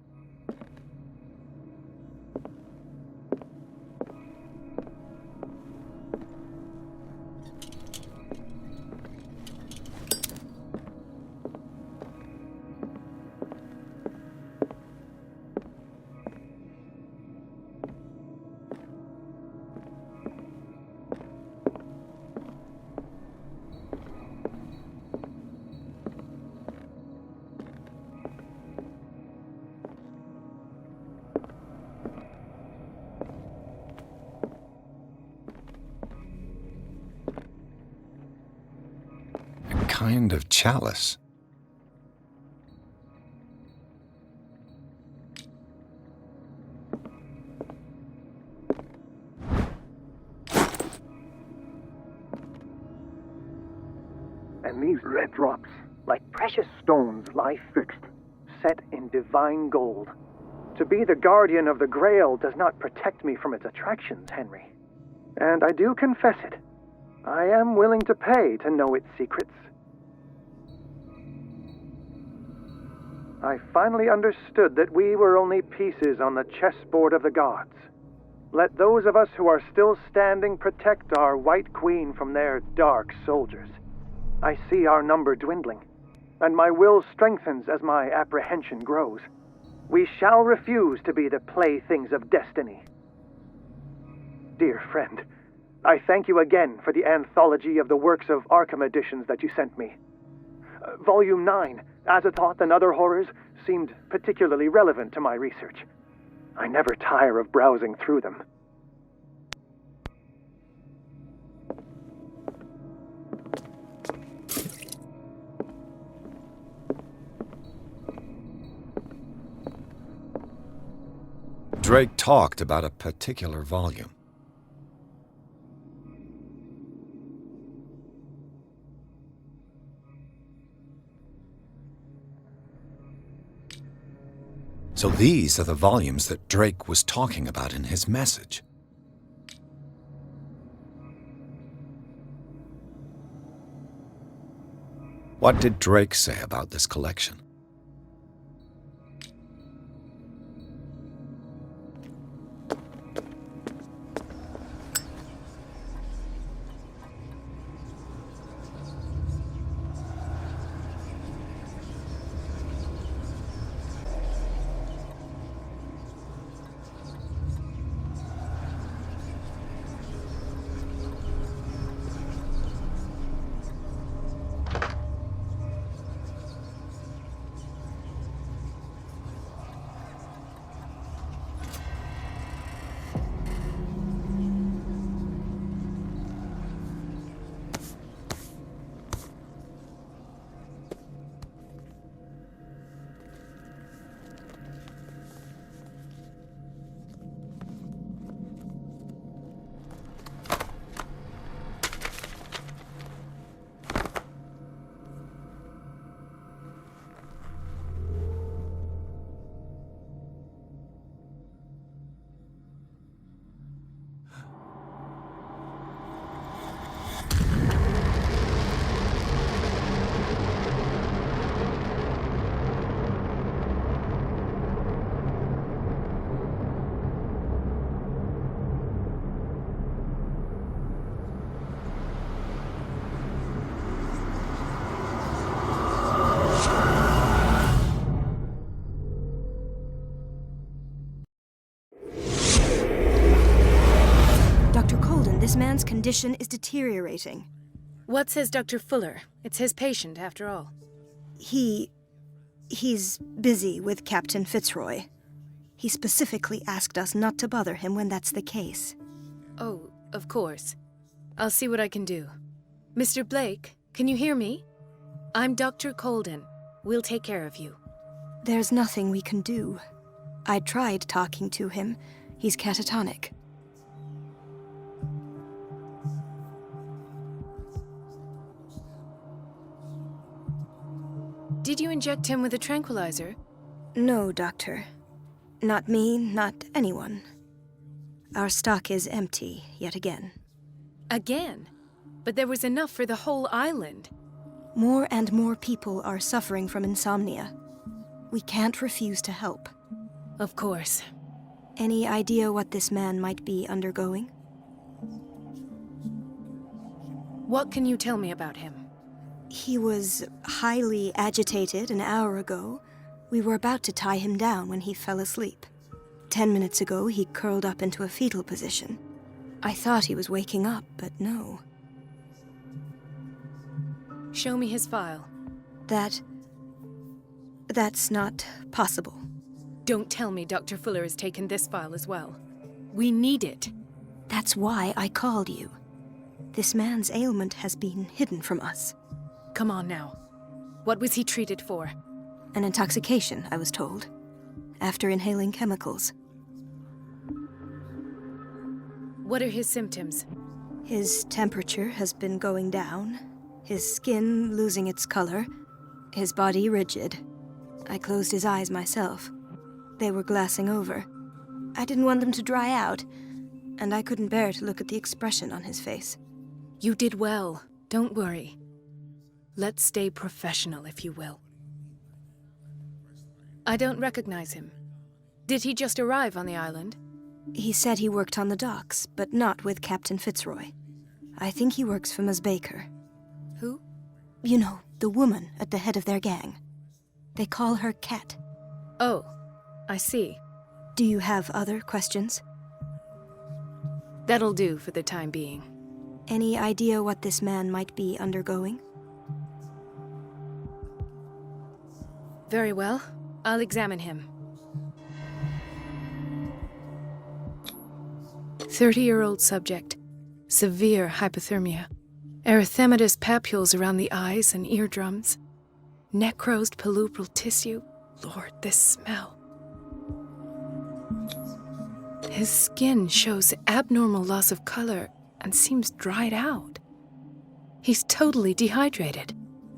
Kind of chalice. And these red drops, like precious stones, lie fixed, set in divine gold. To be the guardian of the Grail does not protect me from its attractions, Henry. And I do confess it. I am willing to pay to know its secrets. I finally understood that we were only pieces on the chessboard of the gods. Let those of us who are still standing protect our White Queen from their dark soldiers. I see our number dwindling, and my will strengthens as my apprehension grows. We shall refuse to be the playthings of destiny. Dear friend, I thank you again for the anthology of the works of Arkham editions that you sent me. Volume 9, Azathoth and Other Horrors, seemed particularly relevant to my research. I never tire of browsing through them. Drake talked about a particular volume. So these are the volumes that Drake was talking about in his message. What did Drake say about this collection? This man's condition is deteriorating. What says Dr. Fuller? It's his patient, after all. He's busy with Captain Fitzroy. He specifically asked us not to bother him when that's the case. Oh, of course. I'll see what I can do. Mr. Blake, can you hear me? I'm Dr. Colden. We'll take care of you. There's nothing we can do. I tried talking to him. He's catatonic. Did you inject him with a tranquilizer? No, Doctor. Not me, not anyone. Our stock is empty, yet again. Again? But there was enough for the whole island. More and more people are suffering from insomnia. We can't refuse to help. Of course. Any idea what this man might be undergoing? What can you tell me about him? He was highly agitated an hour ago. We were about to tie him down when he fell asleep. 10 minutes ago, he curled up into a fetal position. I thought he was waking up, but no. Show me his file. That's not possible. Don't tell me Dr. Fuller has taken this file as well. We need it. That's why I called you. This man's ailment has been hidden from us. Come on now. What was he treated for? An intoxication, I was told. After inhaling chemicals. What are his symptoms? His temperature has been going down. His skin losing its color. His body rigid. I closed his eyes myself. They were glassing over. I didn't want them to dry out, and I couldn't bear to look at the expression on his face. You did well. Don't worry. Let's stay professional, if you will. I don't recognize him. Did he just arrive on the island? He said he worked on the docks, but not with Captain Fitzroy. I think he works for Ms. Baker. Who? You know, the woman at the head of their gang. They call her Cat. Oh, I see. Do you have other questions? That'll do for the time being. Any idea what this man might be undergoing? Very well. I'll examine him. 30-year-old subject. Severe hypothermia. Erythematous papules around the eyes and eardrums. Necrosed palpebral tissue. Lord, this smell. His skin shows abnormal loss of color and seems dried out. He's totally dehydrated.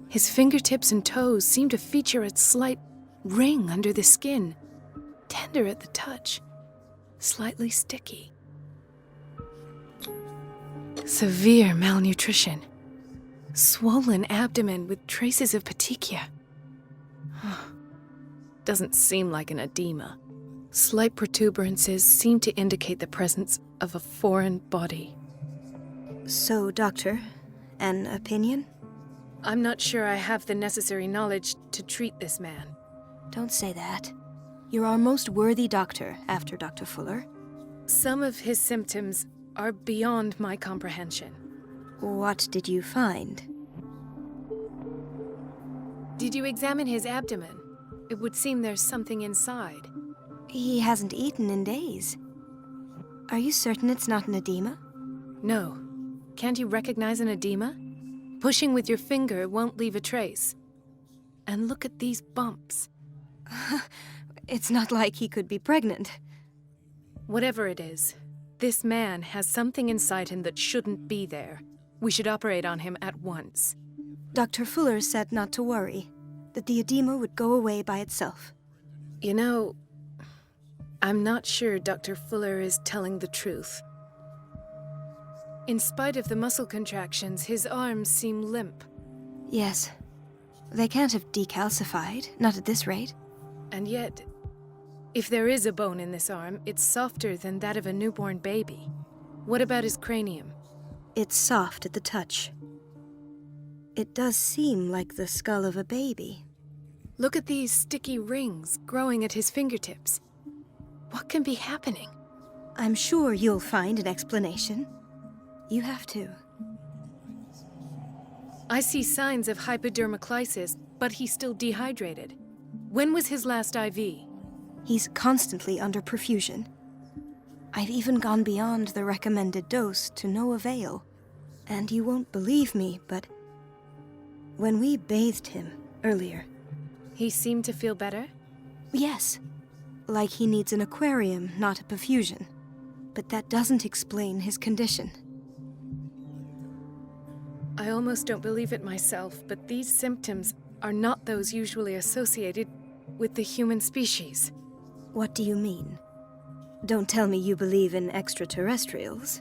His fingertips and toes seem to feature a slight ring under the skin, tender at the touch, slightly sticky. Severe malnutrition. Swollen abdomen with traces of petechia. Doesn't seem like an edema. Slight protuberances seem to indicate the presence of a foreign body. So, Doctor, an opinion? I'm not sure I have the necessary knowledge to treat this man. Don't say that. You're our most worthy doctor after Dr. Fuller. Some of his symptoms are beyond my comprehension. What did you find? Did you examine his abdomen? It would seem there's something inside. He hasn't eaten in days. Are you certain it's not an edema? No. Can't you recognize an edema? Pushing with your finger won't leave a trace. And look at these bumps. It's not like he could be pregnant. Whatever it is, this man has something inside him that shouldn't be there. We should operate on him at once. Dr. Fuller said not to worry, that the edema would go away by itself. You know, I'm not sure Dr. Fuller is telling the truth. In spite of the muscle contractions, his arms seem limp. Yes. They can't have decalcified, not at this rate. And yet, if there is a bone in this arm, it's softer than that of a newborn baby. What about his cranium? It's soft at the touch. It does seem like the skull of a baby. Look at these sticky rings growing at his fingertips. What can be happening? I'm sure you'll find an explanation. You have to. I see signs of hypodermoclysis, but he's still dehydrated. When was his last IV? He's constantly under perfusion. I've even gone beyond the recommended dose to no avail. And you won't believe me, but when we bathed him earlier... He seemed to feel better? Yes. Like he needs an aquarium, not a perfusion. But that doesn't explain his condition. I almost don't believe it myself, but these symptoms are not those usually associated with the human species. What do you mean? Don't tell me you believe in extraterrestrials.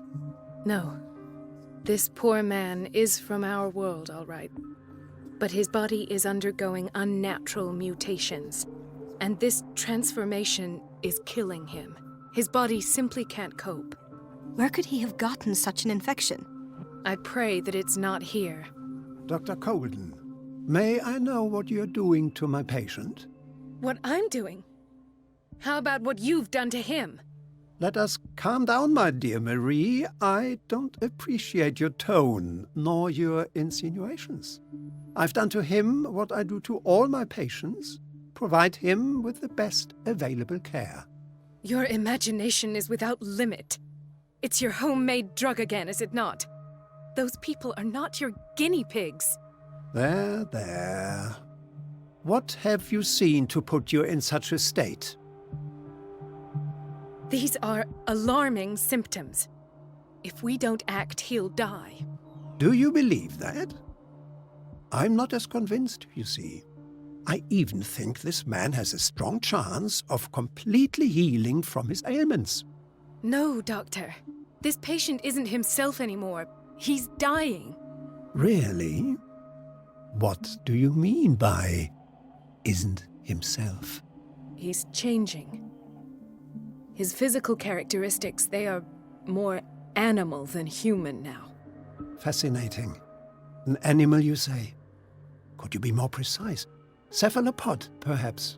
No. This poor man is from our world, all right. But his body is undergoing unnatural mutations. And this transformation is killing him. His body simply can't cope. Where could he have gotten such an infection? I pray that it's not here. Dr. Colden, may I know what you're doing to my patient? What I'm doing? How about what you've done to him? Let us calm down, my dear Marie. I don't appreciate your tone, nor your insinuations. I've done to him what I do to all my patients, provide him with the best available care. Your imagination is without limit. It's your homemade drug again, is it not? Those people are not your guinea pigs. There, there. What have you seen to put you in such a state? These are alarming symptoms. If we don't act, he'll die. Do you believe that? I'm not as convinced, you see. I even think this man has a strong chance of completely healing from his ailments. No, Doctor. This patient isn't himself anymore. He's dying. Really? What do you mean by isn't himself? He's changing. His physical characteristics, they are more animal than human now. Fascinating. An animal, you say? Could you be more precise? Cephalopod, perhaps?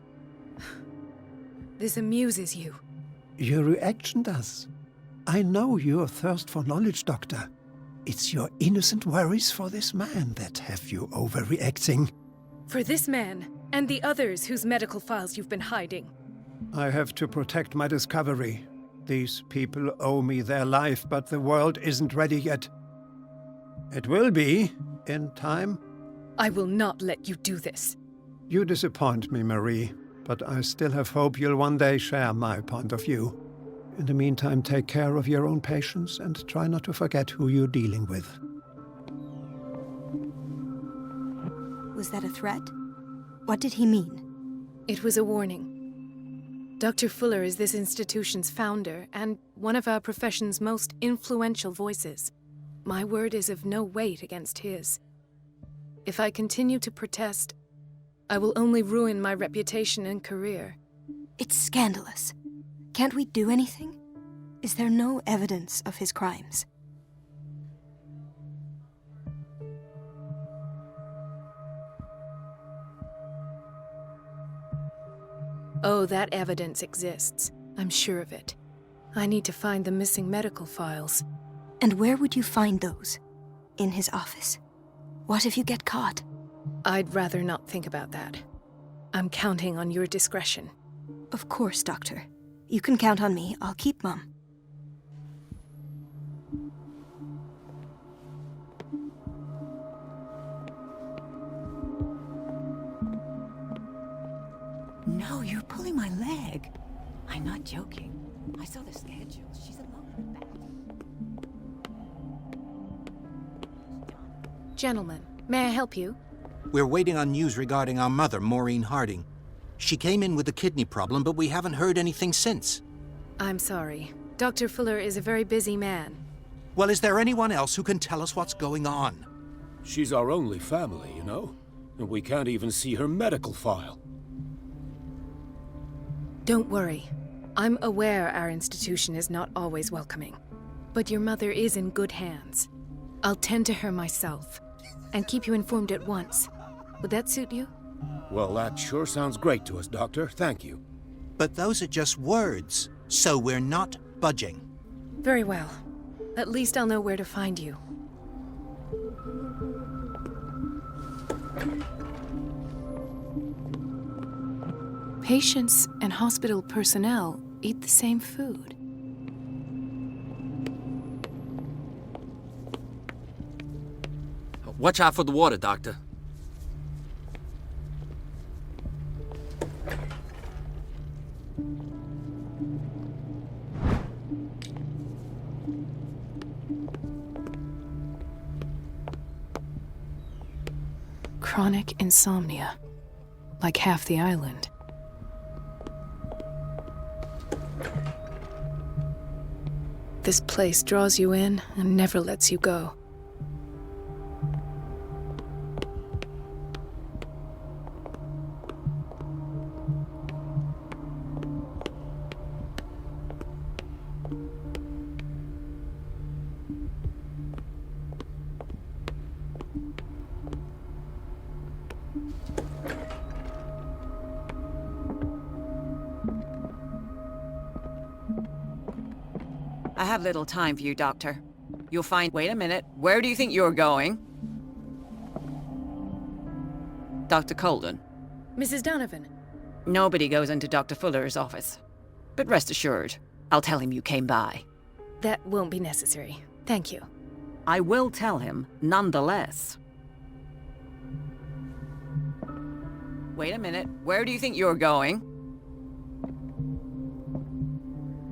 This amuses you. Your reaction does. I know your thirst for knowledge, Doctor. It's your innocent worries for this man that have you overreacting. For this man, and the others whose medical files you've been hiding. I have to protect my discovery. These people owe me their life, but the world isn't ready yet. It will be, in time. I will not let you do this. You disappoint me, Marie, but I still have hope you'll one day share my point of view. In the meantime, take care of your own patients and try not to forget who you're dealing with. Was that a threat? What did he mean? It was a warning. Dr. Fuller is this institution's founder and one of our profession's most influential voices. My word is of no weight against his. If I continue to protest, I will only ruin my reputation and career. It's scandalous. Can't we do anything? Is there no evidence of his crimes? Oh, that evidence exists. I'm sure of it. I need to find the missing medical files. And where would you find those? In his office? What if you get caught? I'd rather not think about that. I'm counting on your discretion. Of course, Doctor. You can count on me. I'll keep Mum. No, you're pulling my leg. I'm not joking. I saw the schedule. She's alone in the back. Gentlemen, may I help you? We're waiting on news regarding our mother, Maureen Harding. She came in with a kidney problem, but we haven't heard anything since. I'm sorry. Dr. Fuller is a very busy man. Well, is there anyone else who can tell us what's going on? She's our only family, you know? And we can't even see her medical file. Don't worry. I'm aware our institution is not always welcoming. But your mother is in good hands. I'll tend to her myself, and keep you informed at once. Would that suit you? Well, that sure sounds great to us, Doctor. Thank you. But those are just words, so we're not budging. Very well. At least I'll know where to find you. Patients and hospital personnel eat the same food. Watch out for the water, Doctor. Chronic insomnia. Like half the island. This place draws you in and never lets you go. I have little time for you, Doctor. You'll find... Wait a minute. Where do you think you're going? Dr. Colden. Mrs. Donovan. Nobody goes into Dr. Fuller's office. But rest assured, I'll tell him you came by. That won't be necessary. Thank you. I will tell him, nonetheless. Wait a minute. Where do you think you're going?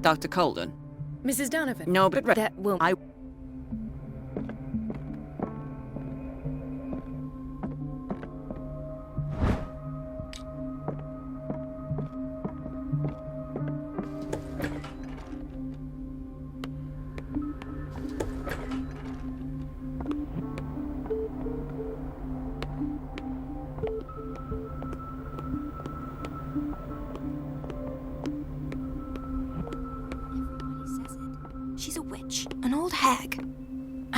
Dr. Colden. Mrs. Donovan. No, but that won't... She's a witch, an old hag.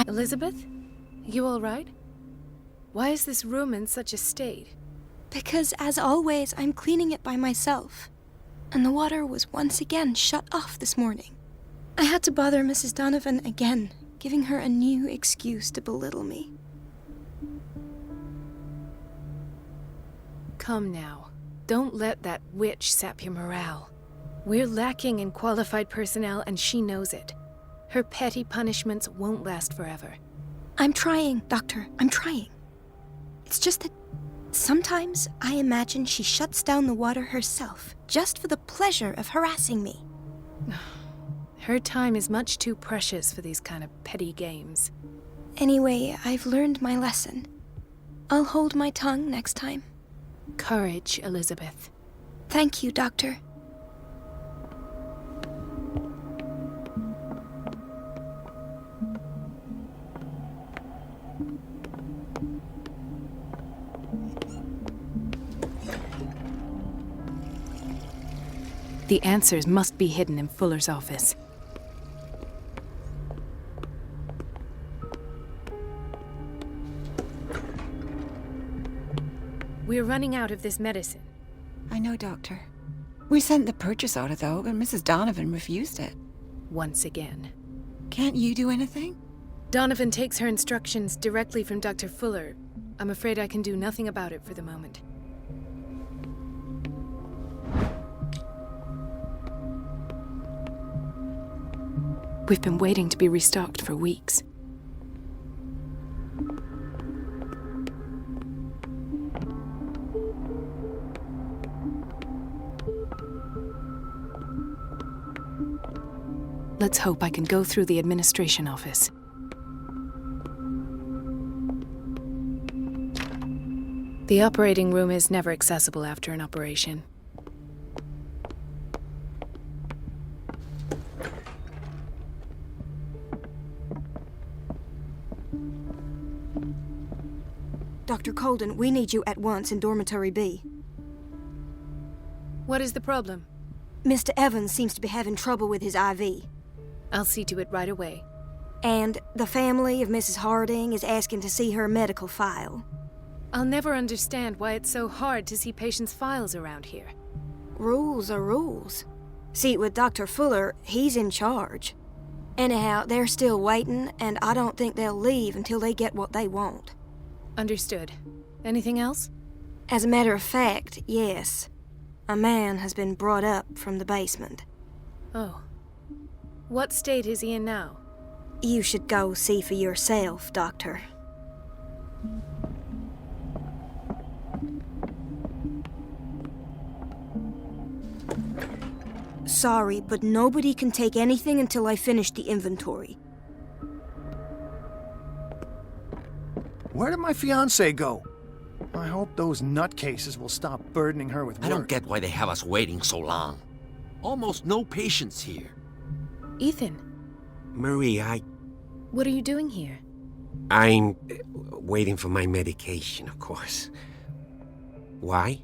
Elizabeth? You all right? Why is this room in such a state? Because, as always, I'm cleaning it by myself. And the water was once again shut off this morning. I had to bother Mrs. Donovan again, giving her a new excuse to belittle me. Come now. Don't let that witch sap your morale. We're lacking in qualified personnel, and she knows it. Her petty punishments won't last forever. I'm trying, Doctor. I'm trying. It's just that sometimes I imagine she shuts down the water herself, just for the pleasure of harassing me. Her time is much too precious for these kind of petty games. Anyway, I've learned my lesson. I'll hold my tongue next time. Courage, Elizabeth. Thank you, Doctor. The answers must be hidden in Fuller's office. We're running out of this medicine. I know, Doctor. We sent the purchase order, though, and Mrs. Donovan refused it. Once again. Can't you do anything? Donovan takes her instructions directly from Dr. Fuller. I'm afraid I can do nothing about it for the moment. We've been waiting to be restocked for weeks. Let's hope I can go through the administration office. The operating room is never accessible after an operation. Dr. Colden, we need you at once in Dormitory B. What is the problem? Mr. Evans seems to be having trouble with his IV. I'll see to it right away. And the family of Mrs. Harding is asking to see her medical file. I'll never understand why it's so hard to see patients' files around here. Rules are rules. See, with Dr. Fuller, he's in charge. Anyhow, they're still waiting, and I don't think they'll leave until they get what they want. Understood. Anything else? As a matter of fact, yes. A man has been brought up from the basement. Oh. What state is he in now? You should go see for yourself, Doctor. Sorry, but nobody can take anything until I finish the inventory. Where did my fiancé go? I hope those nutcases will stop burdening her with work. I don't get why they have us waiting so long. Almost no patients here. Ethan. Marie, What are you doing here? I'm waiting for my medication, of course. Why?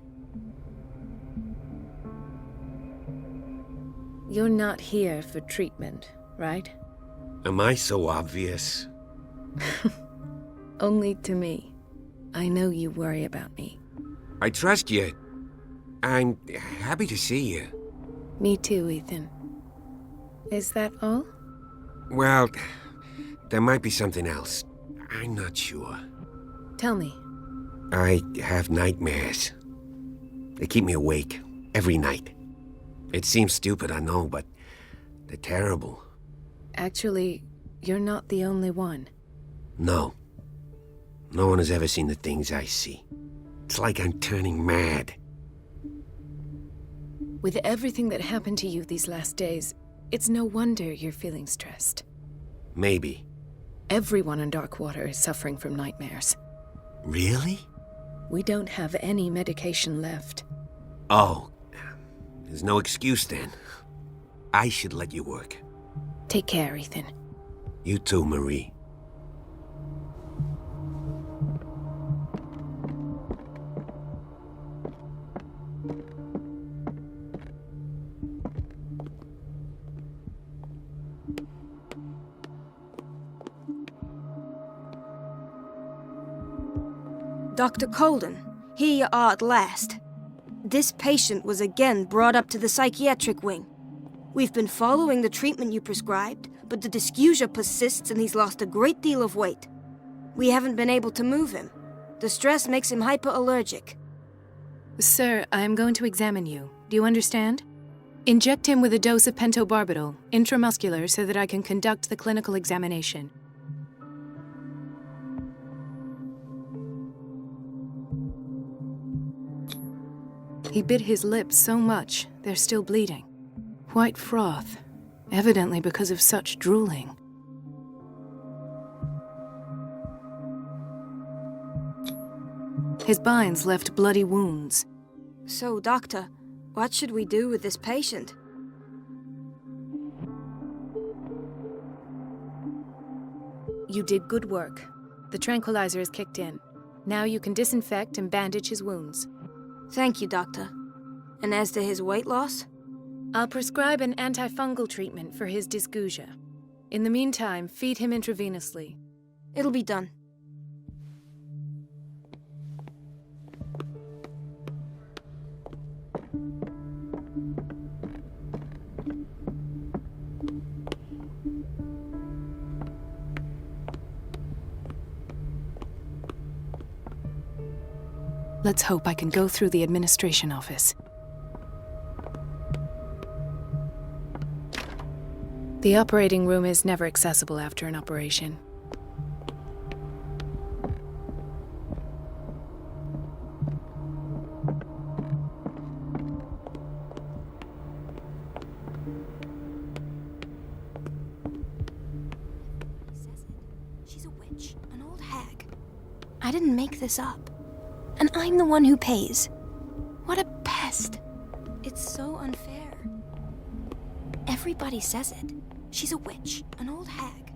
You're not here for treatment, right? Am I so obvious? Only to me. I know you worry about me. I trust you. I'm happy to see you. Me too, Ethan. Is that all? Well, there might be something else. I'm not sure. Tell me. I have nightmares. They keep me awake every night. It seems stupid, I know, but they're terrible. Actually, you're not the only one. No. No one has ever seen the things I see. It's like I'm turning mad. With everything that happened to you these last days, it's no wonder you're feeling stressed. Maybe. Everyone in Darkwater is suffering from nightmares. Really? We don't have any medication left. Oh. There's no excuse then. I should let you work. Take care, Ethan. You too, Marie. Dr. Colden, here you are at last. This patient was again brought up to the psychiatric wing. We've been following the treatment you prescribed, but the dysgeusia persists and he's lost a great deal of weight. We haven't been able to move him. The stress makes him hyperallergic. Sir, I am going to examine you. Do you understand? Inject him with a dose of pentobarbital, intramuscular, so that I can conduct the clinical examination. He bit his lips so much, they're still bleeding. White froth. evidently because of such drooling. His binds left bloody wounds. So, Doctor, what should we do with this patient? You did good work. The tranquilizer is kicked in. Now you can disinfect and bandage his wounds. Thank you, Doctor. And as to his weight loss? I'll prescribe an antifungal treatment for his dysgeusia. In the meantime, feed him intravenously. It'll be done. Let's hope I can go through the administration office. The operating room is never accessible after an operation. She's a witch, an old hag. I didn't make this up. And I'm the one who pays. What a pest. It's so unfair. Everybody says it. She's a witch, an old hag.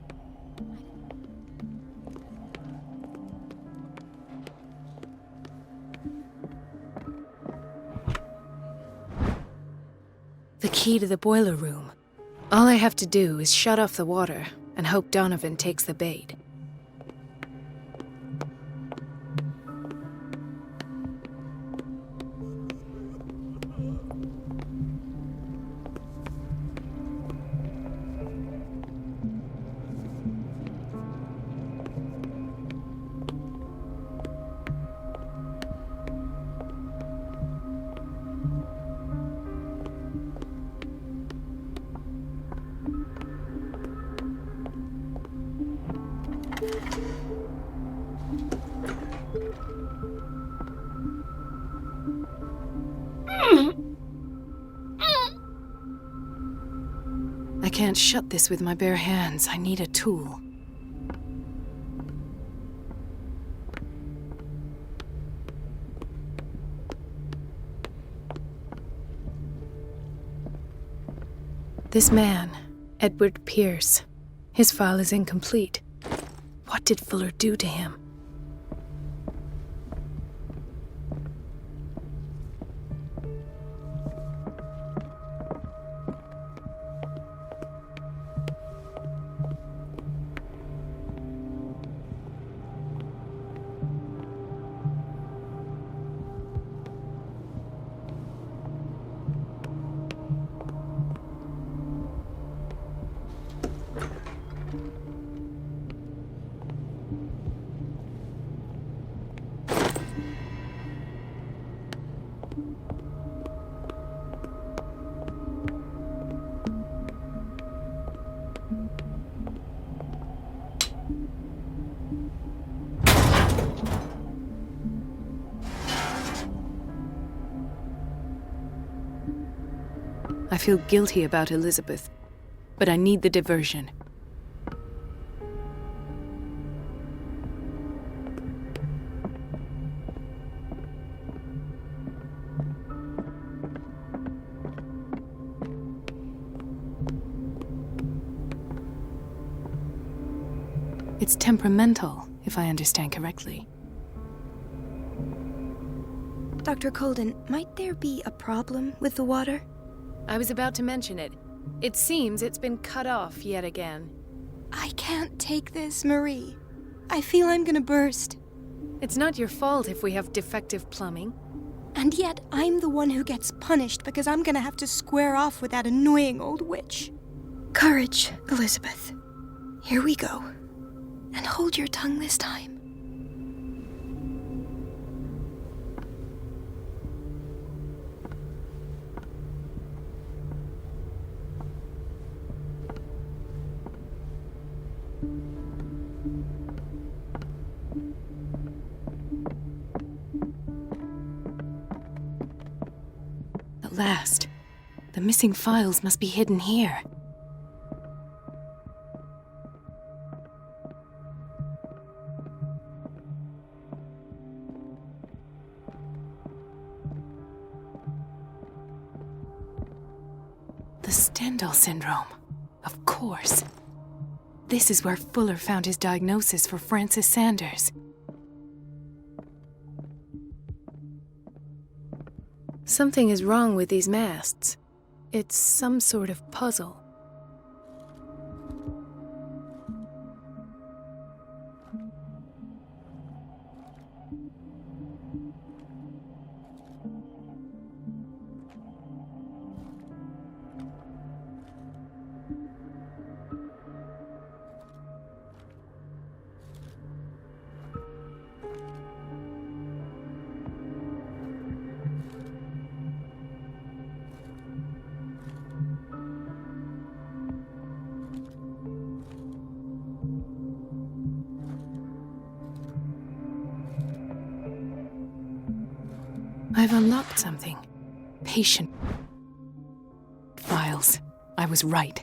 The key to the boiler room. All I have to do is shut off the water and hope Donovan takes the bait. I can't shut this with my bare hands. I need a tool. This man, Edward Pierce, his file is incomplete. What did Fuller do to him? I feel guilty about Elizabeth, but I need the diversion. It's temperamental, if I understand correctly. Dr. Colden, might there be a problem with the water? I was about to mention it. It seems it's been cut off yet again. I can't take this, Marie. I feel I'm gonna burst. It's not your fault if we have defective plumbing. And yet, I'm the one who gets punished because I'm gonna have to square off with that annoying old witch. Courage, Elizabeth. Here we go. And hold your tongue this time. At last. The missing files must be hidden here. Stendhal syndrome. Of course. This is where Fuller found his diagnosis for Francis Sanders. Something is wrong with these masts. It's some sort of puzzle. I've unlocked something. Patient files. I was right.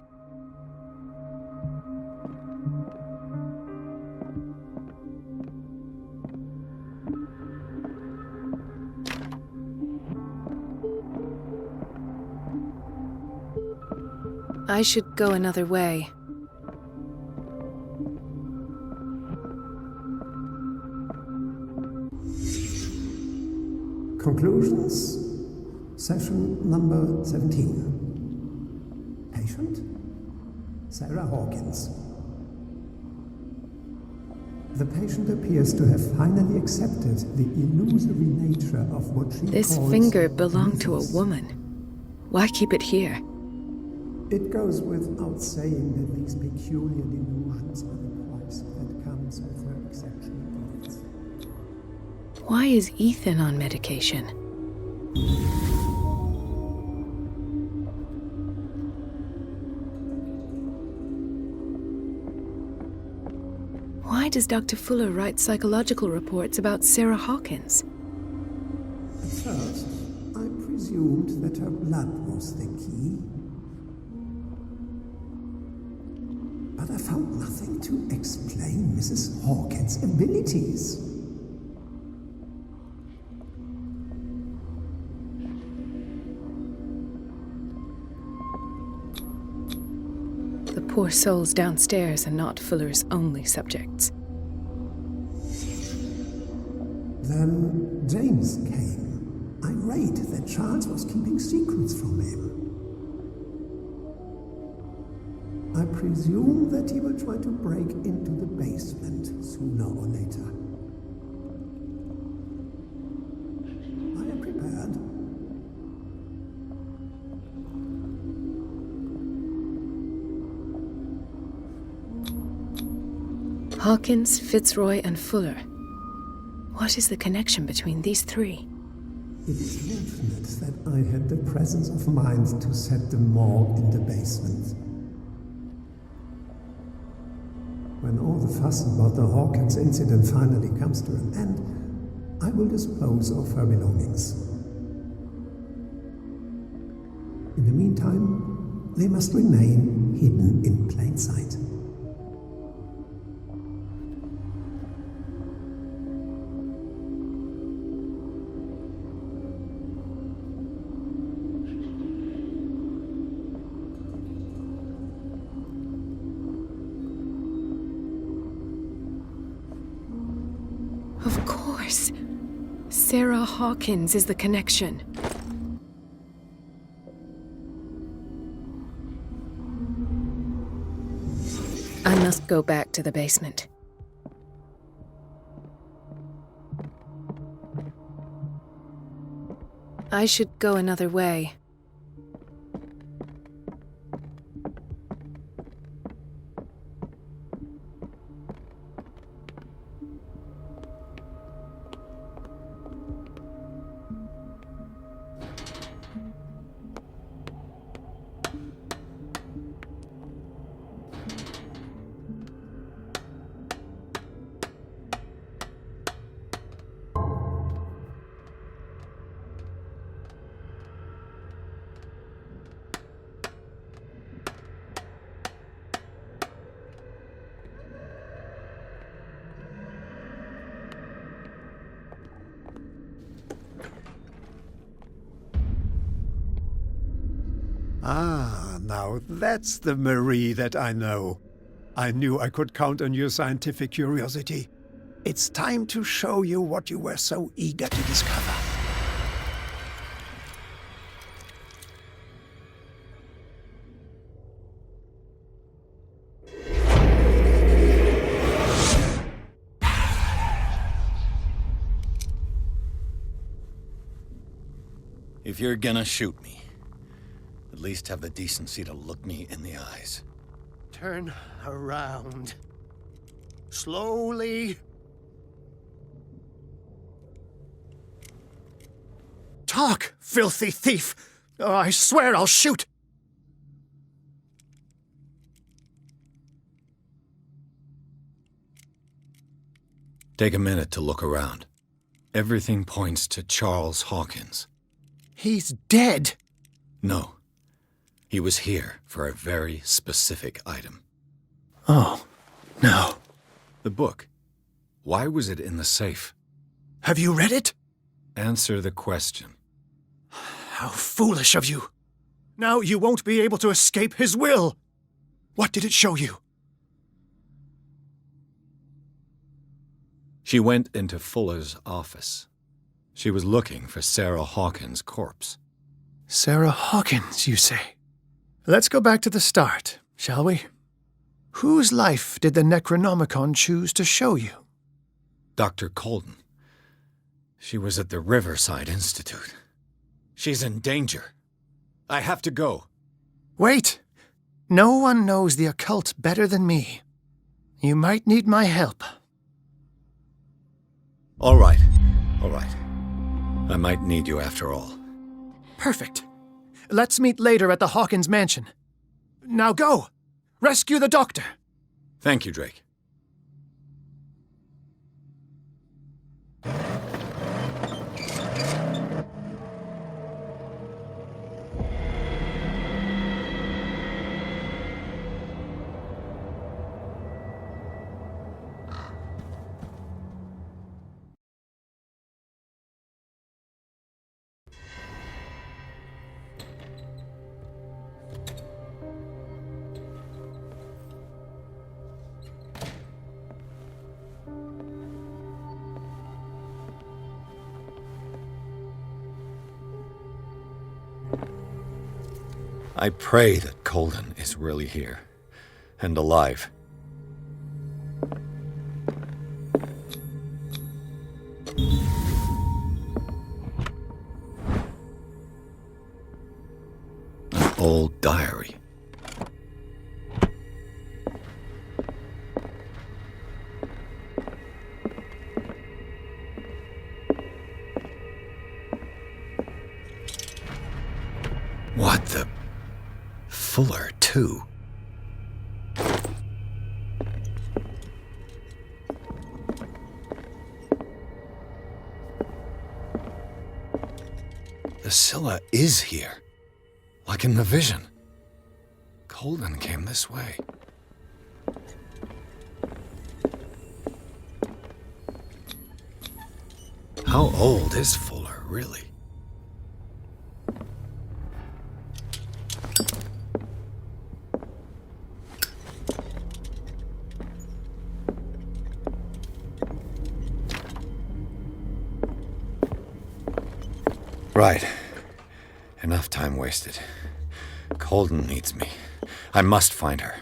I should go another way. Conclusions. Session number 17. Patient? Sarah Hawkins. The patient appears to have finally accepted the illusory nature of what she This calls finger belonged to a mythos. woman. Why keep it here? It goes without saying that these peculiar delusions are the price that comes with her exceptional gifts. Why is Ethan on medication? Why does Dr. Fuller write psychological reports about Sarah Hawkins? At first, I presumed that her blood was the key. But I found nothing to explain Mrs. Hawkins' abilities. The poor souls downstairs are not Fuller's only subjects. Then James came, irate that Charles was keeping secrets from him. I presume that he will try to break into the basement sooner or later. I am prepared. Hawkins, Fitzroy, and Fuller. What is the connection between these three? It is fortunate that I had the presence of mind to set the morgue in the basement. When all the fuss about the Hawkins incident finally comes to an end, I will dispose of her belongings. In the meantime, they must remain hidden in plain sight. Of course. Sarah Hawkins is the connection. I must go back to the basement. I should go another way. Ah, now that's the Marie that I know. I knew I could count on your scientific curiosity. It's time to show you what you were so eager to discover. If you're gonna shoot me, at least have the decency to look me in the eyes. Turn around. Slowly. Talk, filthy thief! Or I swear I'll shoot! Take a minute to look around. Everything points to Charles Hawkins. He's dead! No. He was here for a very specific item. Oh, no. The book. Why was it in the safe? Have you read it? Answer the question. How foolish of you! Now you won't be able to escape his will! What did it show you? She went into Fuller's office. She was looking for Sarah Hawkins' corpse. Sarah Hawkins, you say? Let's go back to the start, shall we? Whose life did the Necronomicon choose to show you? Dr. Colden. She was at the Riverside Institute. She's in danger. I have to go. Wait! No one knows the occult better than me. You might need my help. All right. All right. I might need you after all. Perfect. Let's meet later at the Hawkins mansion. Now go! Rescue the doctor! Thank you, Drake. I pray that Colden is really here, and alive. An old diary. What the... Fuller, too. The Scylla is here. Like in the vision. Colden came this way. How old is Fuller, really? Right. Enough time wasted. Colden needs me. I must find her.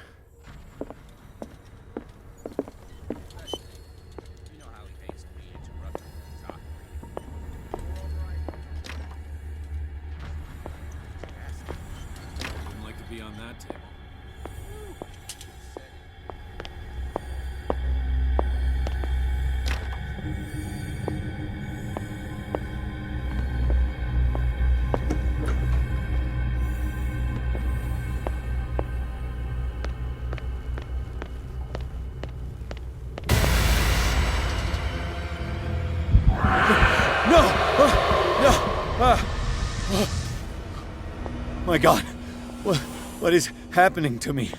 Wouldn't like to be on that table. My God, what is happening to me?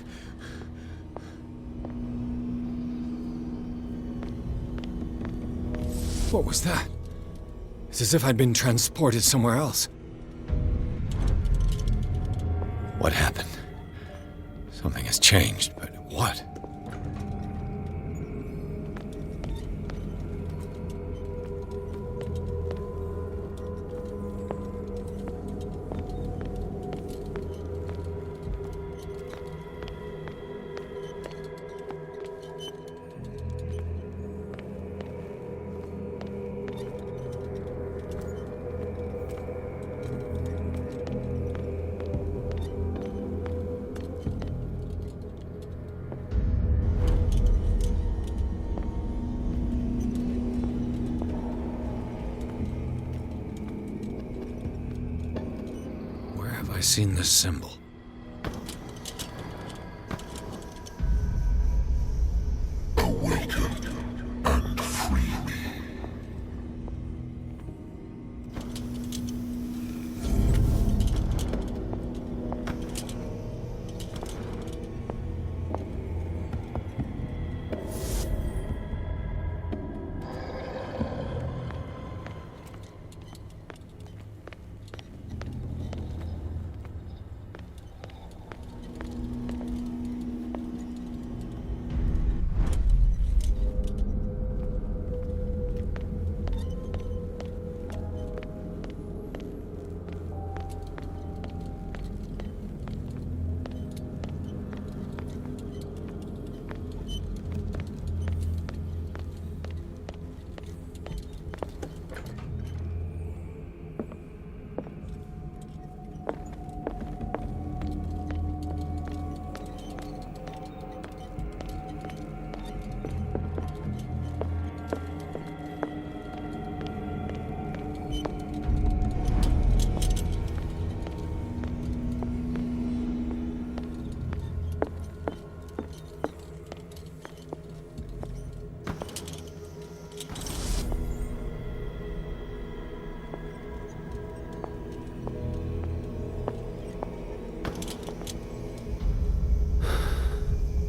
What was that? It's as if I'd been transported somewhere else. What happened? Something has changed, but what? I've seen this symbol. Awaken and free me.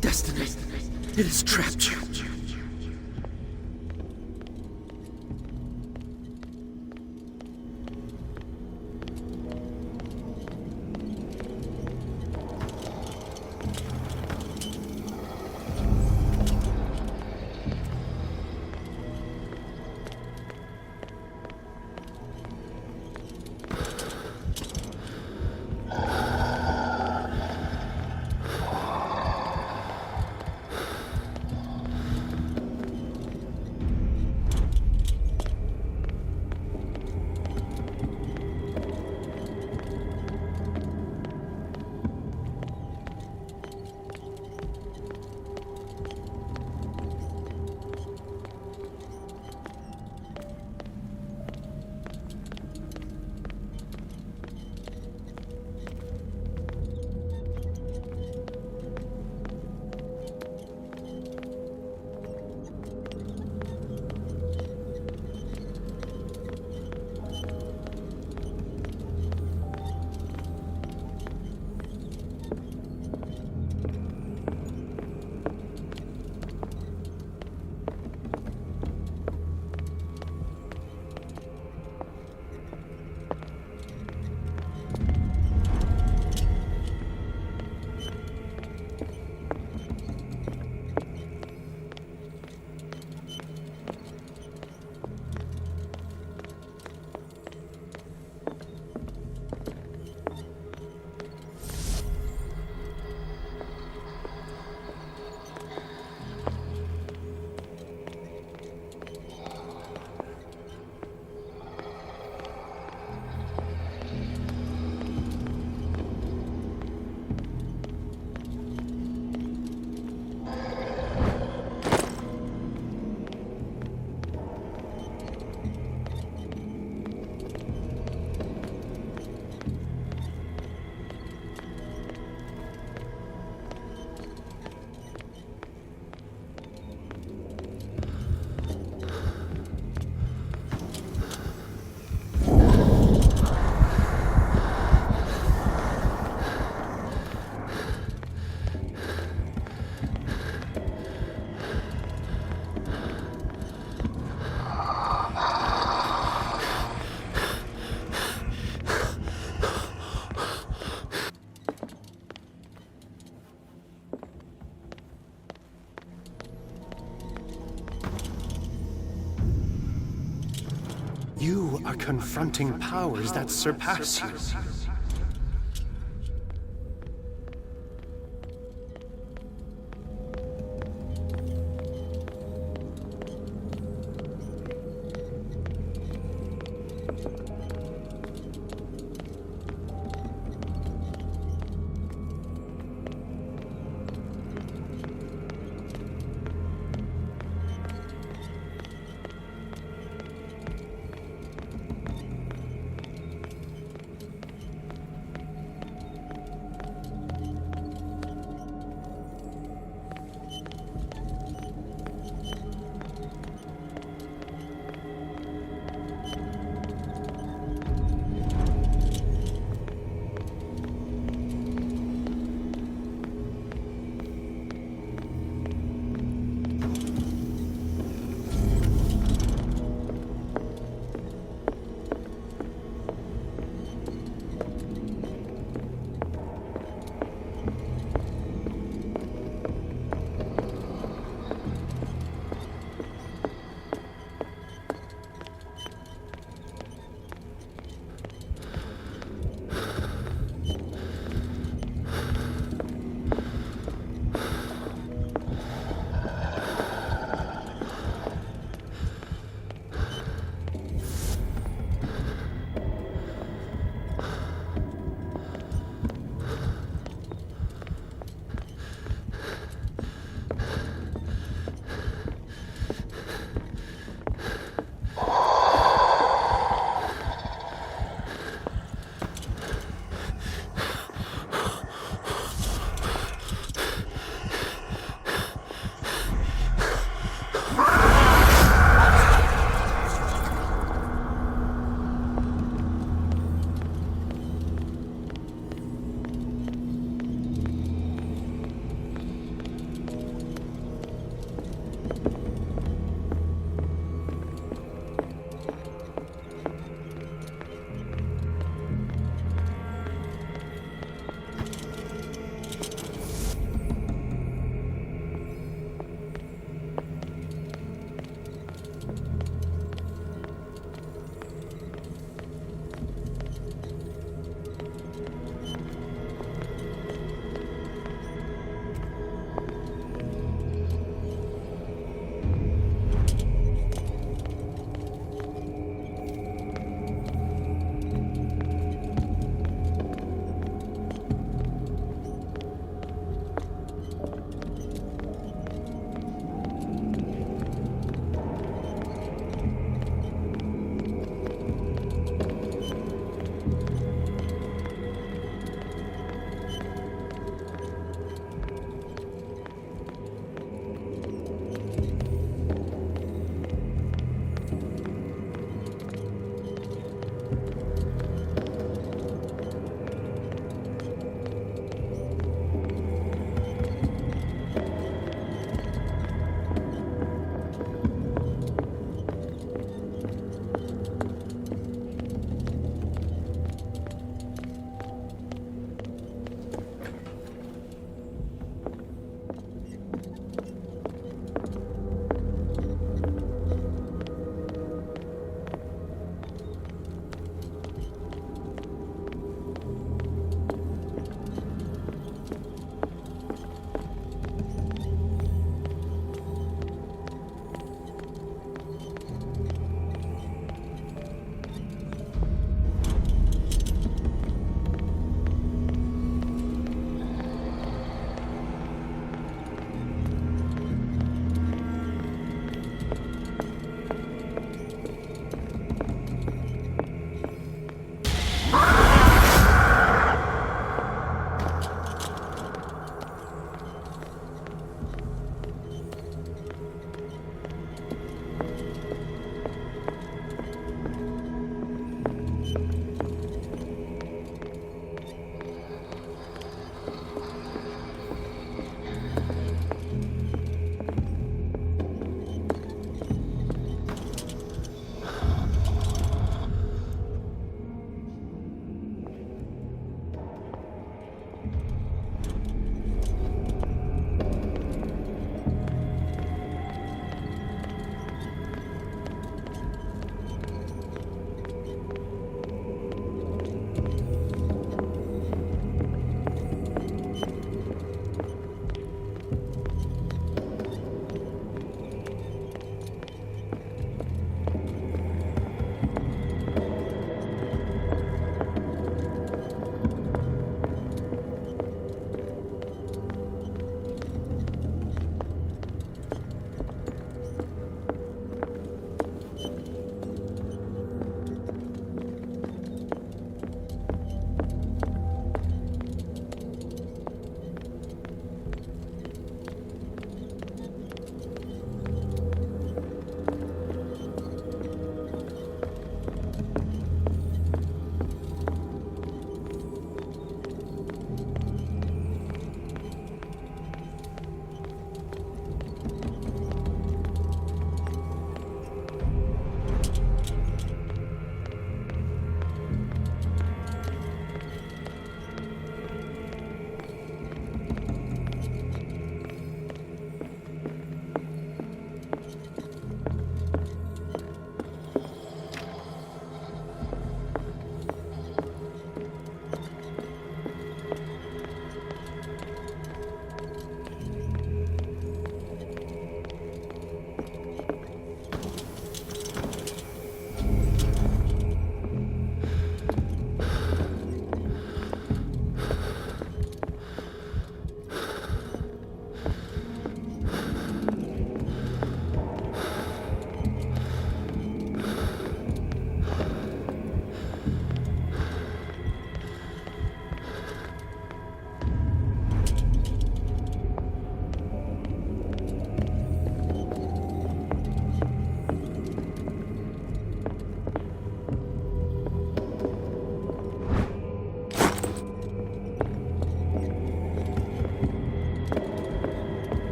Destiny, it has trapped you. You are confronting powers that surpass you.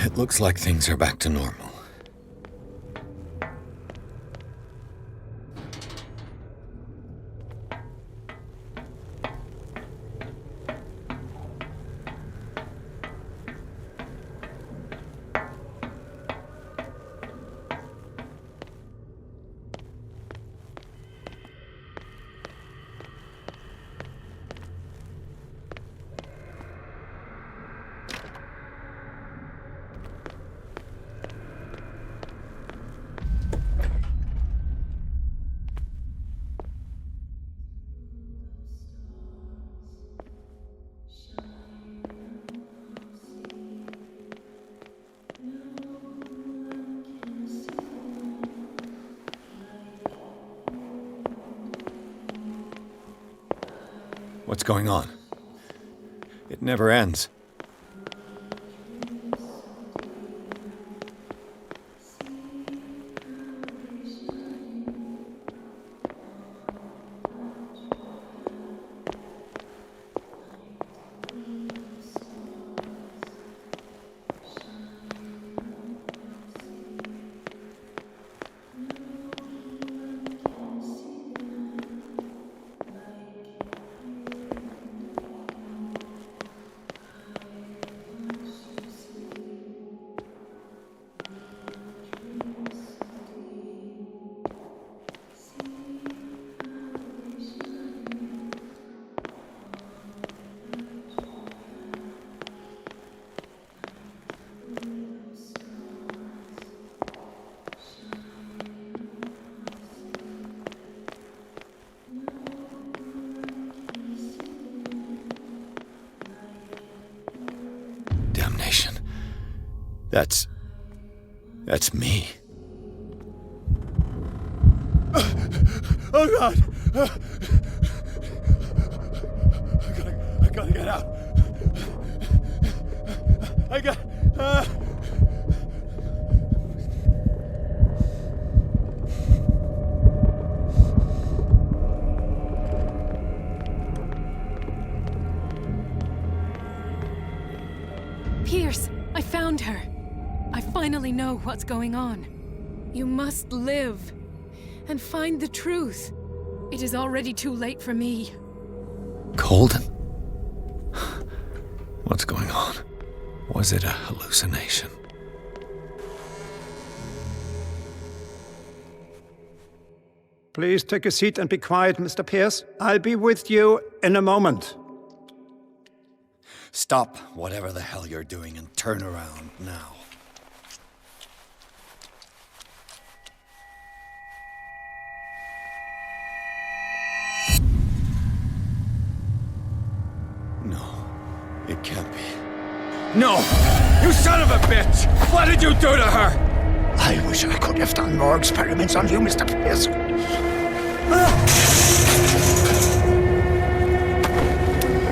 It looks like things are back to normal. What's going on? It never ends. That's me. Oh God! I gotta get out. I got. Pierce, I found her. I finally know what's going on. You must live and find the truth. It is already too late for me. Colden? What's going on? Was it a hallucination? Please take a seat and be quiet, Mr. Pierce. I'll be with you in a moment. Stop whatever the hell you're doing and turn around now. It can't be. No! You son of a bitch! What did you do to her? I wish I could have done more experiments on you, Mr. Pierce.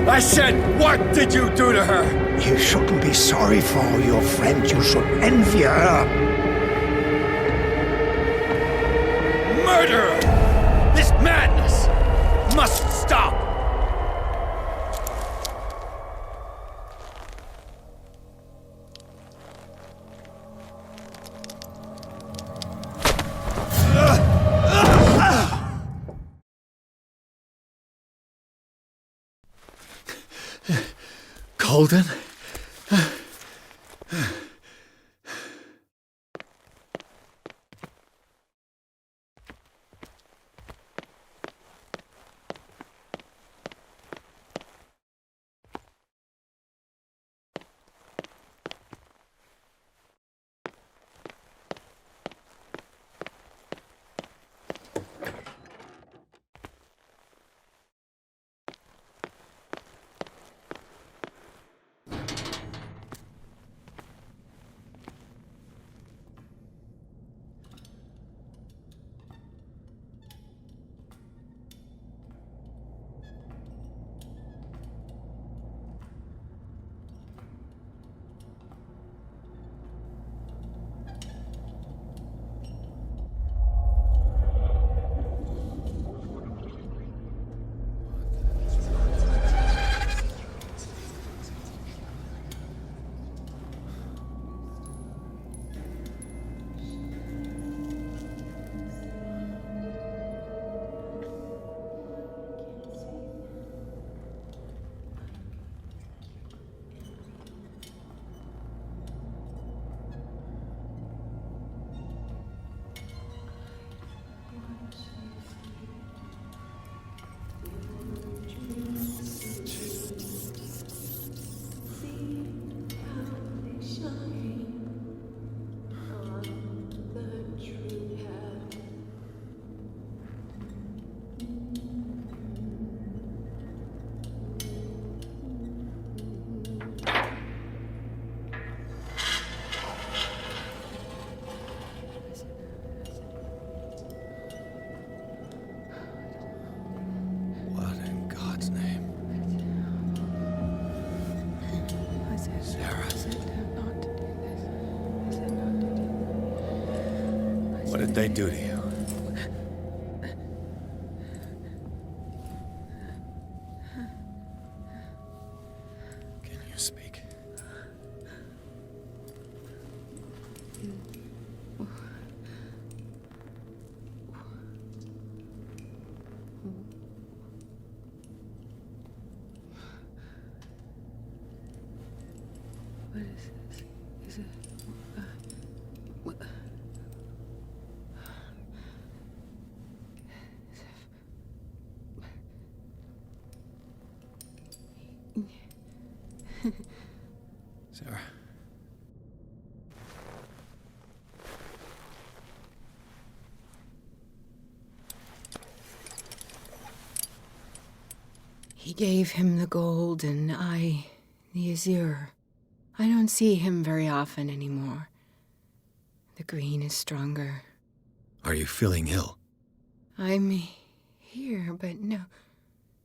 I said, what did you do to her? You shouldn't be sorry for your friend. You should envy her. Murderer! This madness must stop! Colden? did they do to you? Can you speak? What is this? Is it... what? Sarah. He gave him the gold and I the azure. I don't see him very often anymore. The green is stronger. Are you feeling ill? I'm here, but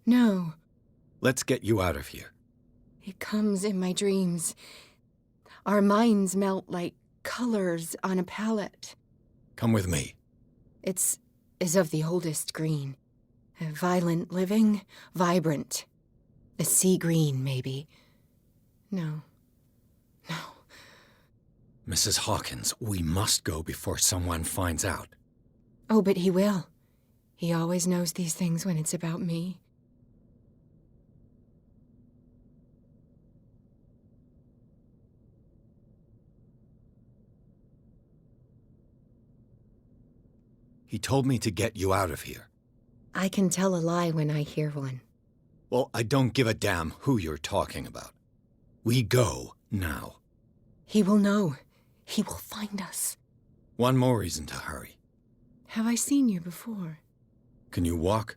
no. Let's get you out of here. It comes in my dreams. Our minds melt like colors on a palette. Come with me. It's of the oldest green. A violent living, vibrant. A sea green, maybe. No. Mrs. Hawkins, we must go before someone finds out. Oh, but he will. He always knows these things when it's about me. He told me to get you out of here. I can tell a lie when I hear one. Well, I don't give a damn who you're talking about. We go now. He will know. He will find us. One more reason to hurry. Have I seen you before? Can you walk?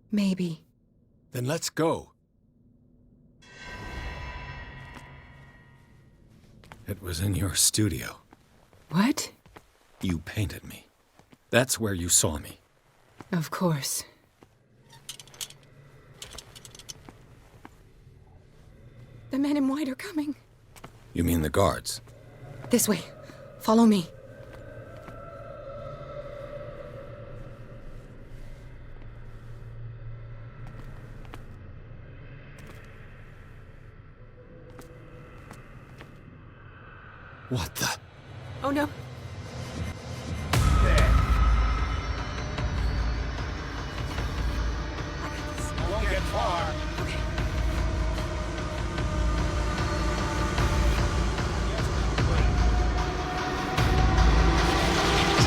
Maybe. Then let's go. It was in your studio. What? You painted me. That's where you saw me. Of course. The men in white are coming. You mean the guards? This way. Follow me. What the? Oh no. Won't get far.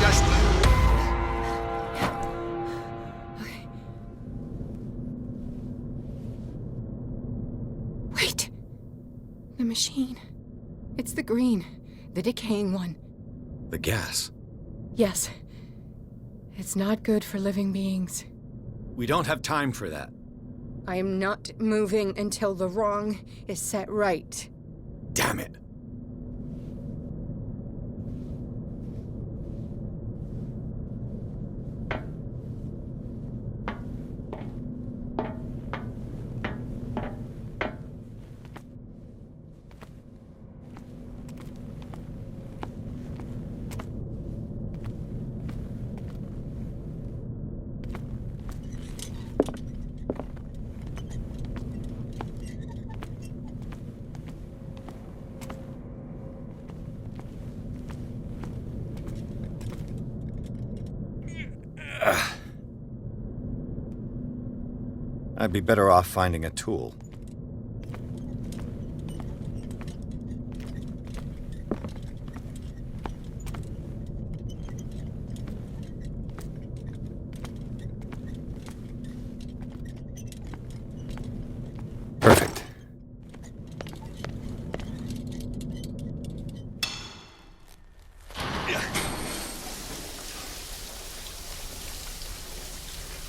Just you. Wait. The machine. It's the green. The decaying one. The gas. Yes. It's not good for living beings. We don't have time for that. I am not moving until the wrong is set right. Damn it. I'd be better off finding a tool. Perfect.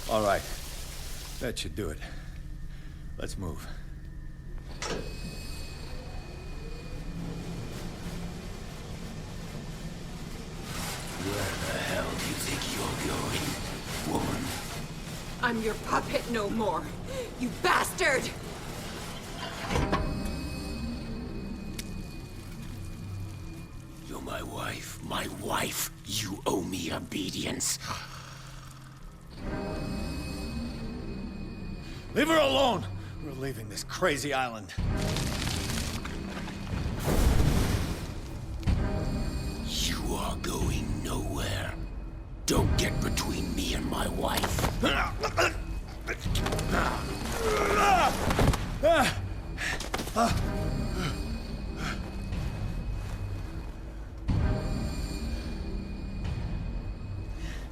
All right. That should do it. Let's move. Where the hell do you think you're going, woman? I'm your puppet no more, you bastard! You're my my wife. My wife. You owe me obedience. Leave her alone! We're leaving this crazy island. You are going nowhere. Don't get between me and my wife.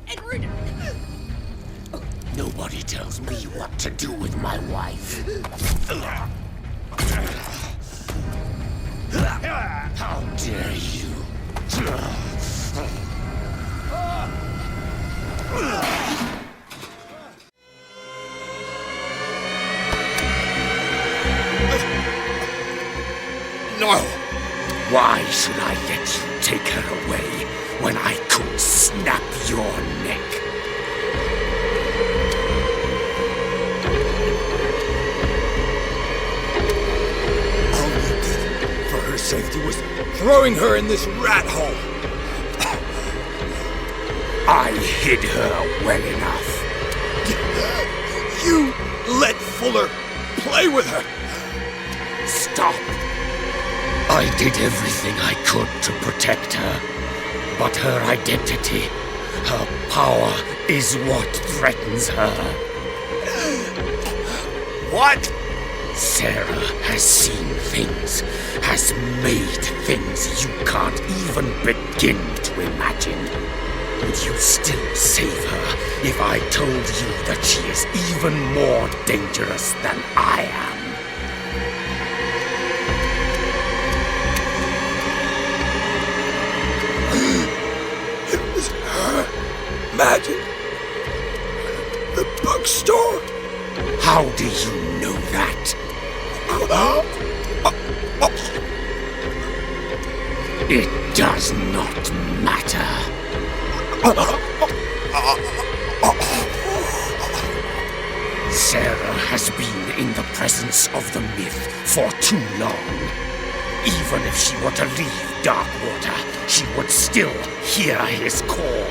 Edward! Nobody tells me what to do with my wife. How dare you? No! Why should I let you take her away when I could snap your neck? All you did for her safety was throwing her in this rat hole. I hid her well enough. You let Fuller play with her. Stop. I did everything I could to protect her. But her identity, her power, is what threatens her. What? Sarah has seen things, has made things you can't even begin to imagine. Would you still save her if I told you that she is even more dangerous than I am? It was her magic. The bookstore. How do you know that? It does not matter. Sarah has been in the presence of the myth for too long. Even if she were to leave Darkwater, she would still hear his call.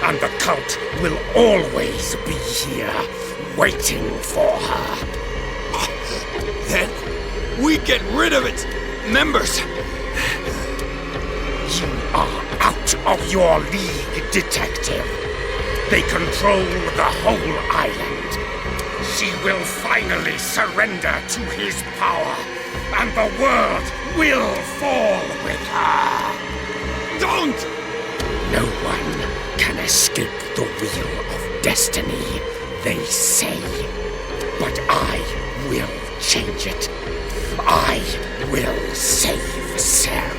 And the cult will always be here, waiting for her. Then we get rid of its members. You are out of your league, detective. They control the whole island. She will finally surrender to his power, and the world will fall with her. Don't! No one can escape the wheel of destiny, they say. But I will change it. I will save Sarah.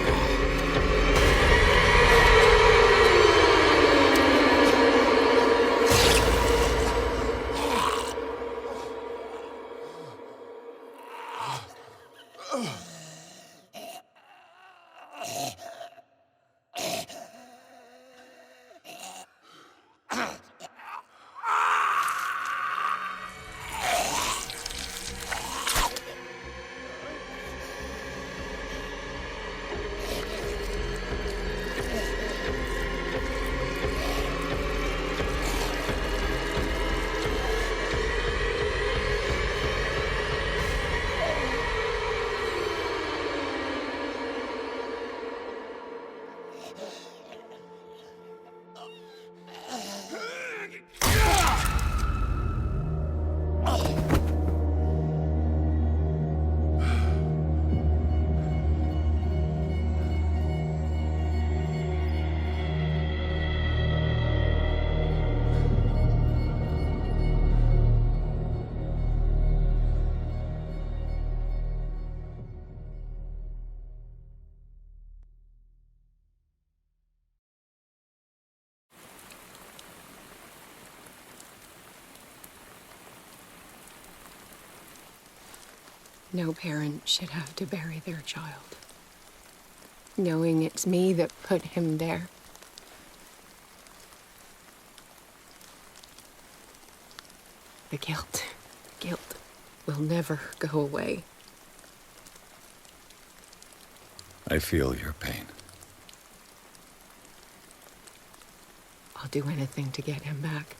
No parent should have to bury their child, knowing it's me that put him there. The guilt will never go away. I feel your pain. do anything to get him back.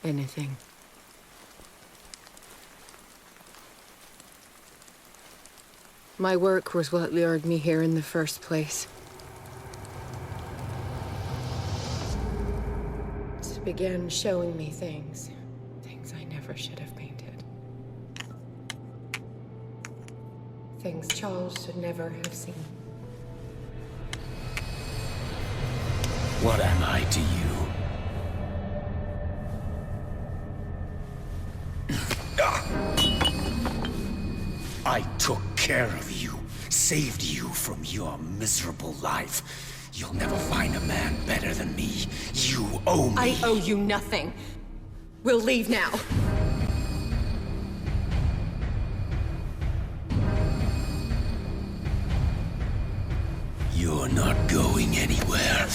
Anything. My work was what lured me here in the first place. It began showing me things I never should have painted. Things Charles should never have seen. What am I to you? I took care of you, saved you from your miserable life. You'll never find a man better than me. You owe me. I owe you nothing. We'll leave now. You're not going anywhere.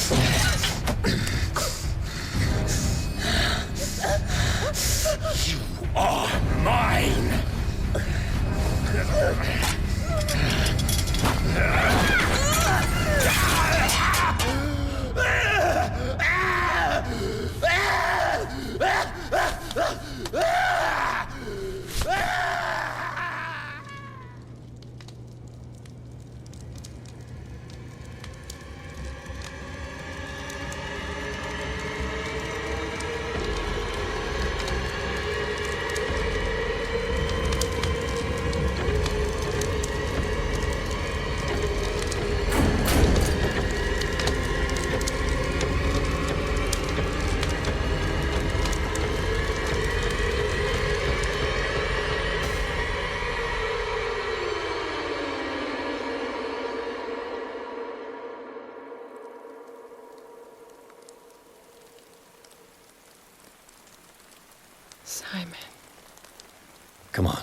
You are mine! Simon. Come on.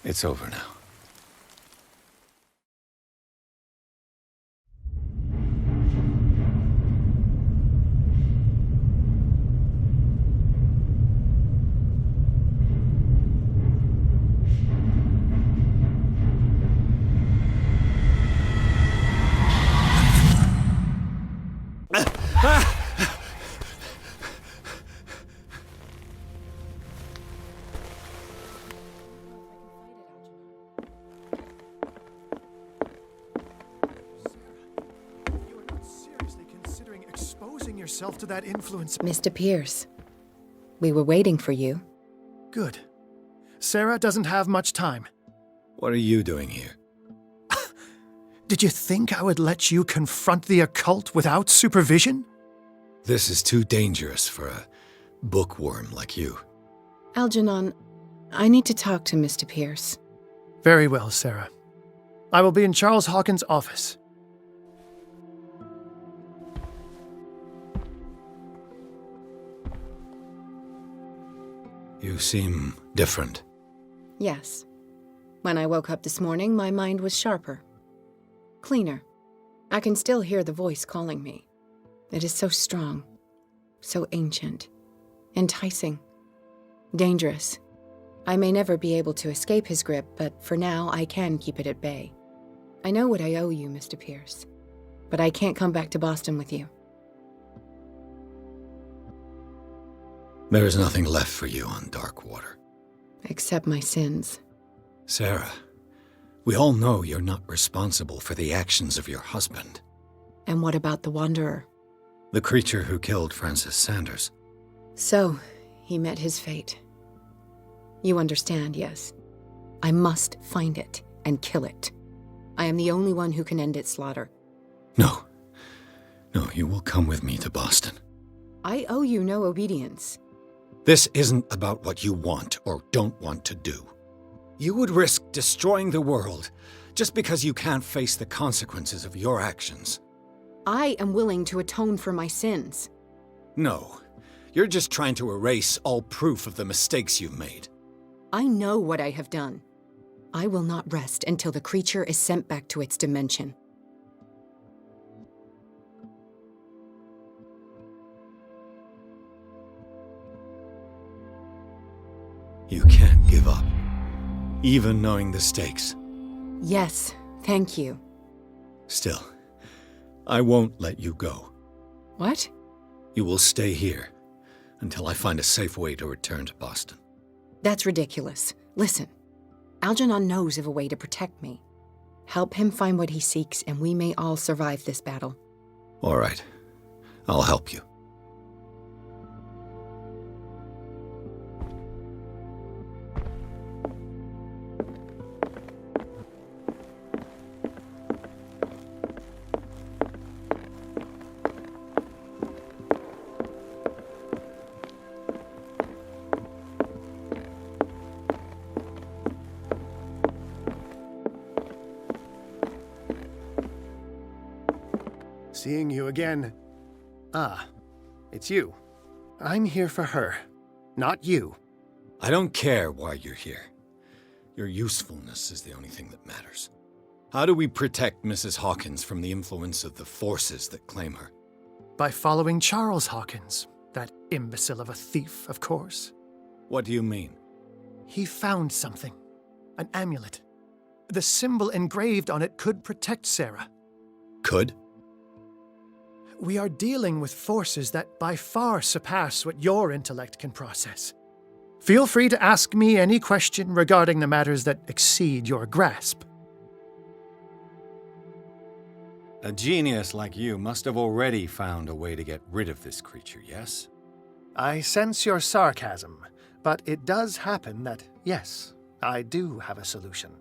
It's over now. Yourself to that influence. Mr. Pierce, we were waiting for you. Good. Sarah doesn't have much time. What are you doing here? Did you think I would let you confront the occult without supervision? This is too dangerous for a bookworm like you. Algernon, I need to talk to Mr. Pierce. Very well, Sarah. I will be in Charles Hawkins' office. You seem different. Yes. When I woke up this morning, my mind was sharper. Cleaner. I can still hear the voice calling me. It is so strong. So ancient. Enticing. Dangerous. I may never be able to escape his grip, but for now I can keep it at bay. I know what I owe you, Mr. Pierce. But I can't come back to Boston with you. There is nothing left for you on Darkwater. Except my sins. Sarah, we all know you're not responsible for the actions of your husband. And what about the Wanderer? The creature who killed Francis Sanders. So, he met his fate. You understand, yes? I must find it and kill it. I am the only one who can end its slaughter. No. No, you will come with me to Boston. I owe you no obedience. This isn't about what you want or don't want to do. You would risk destroying the world just because you can't face the consequences of your actions. I am willing to atone for my sins. No, you're just trying to erase all proof of the mistakes you've made. I know what I have done. I will not rest until the creature is sent back to its dimension. You can't give up, even knowing the stakes. Yes, thank you. Still, I won't let you go. What? You will stay here until I find a safe way to return to Boston. That's ridiculous. Listen, Algernon knows of a way to protect me. Help him find what he seeks, and we may all survive this battle. All right. I'll help you. Seeing you again. Ah, it's you. I'm here for her, not you. I don't care why you're here. Your usefulness is the only thing that matters. How do we protect Mrs. Hawkins from the influence of the forces that claim her? By following Charles Hawkins, that imbecile of a thief, of course. What do you mean? He found something. An amulet. The symbol engraved on it could protect Sarah. Could? We are dealing with forces that by far surpass what your intellect can process. Feel free to ask me any question regarding the matters that exceed your grasp. A genius like you must have already found a way to get rid of this creature, yes? I sense your sarcasm, but it does happen that, yes, I do have a solution.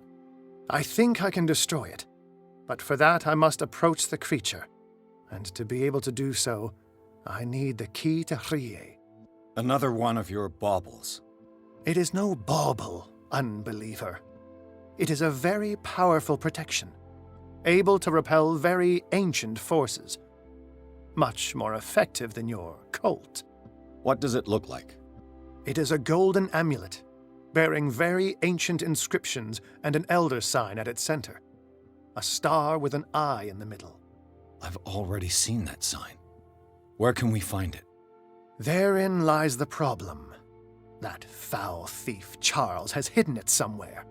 I think I can destroy it, but for that I must approach the creature. And to be able to do so, I need the key to Rie. Another one of your baubles. It is no bauble, unbeliever. It is a very powerful protection, able to repel very ancient forces. Much more effective than your Colt. What does it look like? It is a golden amulet, bearing very ancient inscriptions and an elder sign at its center. A star with an eye in the middle. I've already seen that sign. Where can we find it? Therein lies the problem. That foul thief Charles has hidden it somewhere.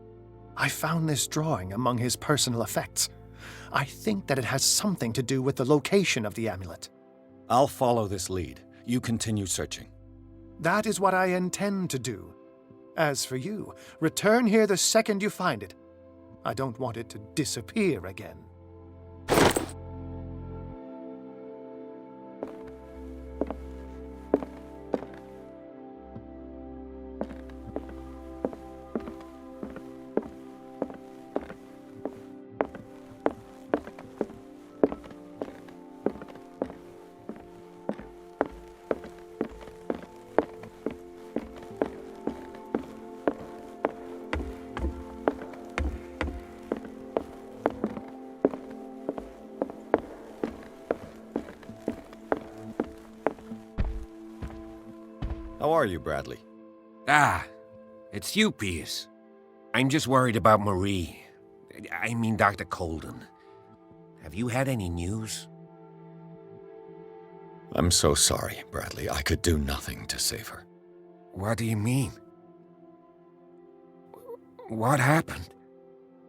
I found this drawing among his personal effects. I think that it has something to do with the location of the amulet. I'll follow this lead. You continue searching. That is what I intend to do. As for you, return here the second you find it. I don't want it to disappear again. How are you, Bradley? Ah, it's you, Pierce. I'm just worried about Marie. I mean, Dr. Colden. Have you had any news? I'm so sorry, Bradley. I could do nothing to save her. What do you mean? What happened?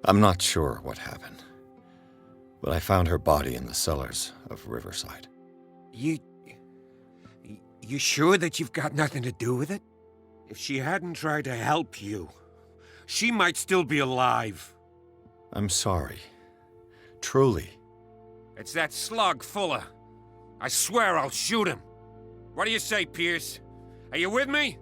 I'm not sure what happened, but I found her body in the cellars of Riverside. You sure that you've got nothing to do with it? If she hadn't tried to help you, she might still be alive. I'm sorry. Truly. It's that slug, Fuller. I swear I'll shoot him. What do you say, Pierce? Are you with me?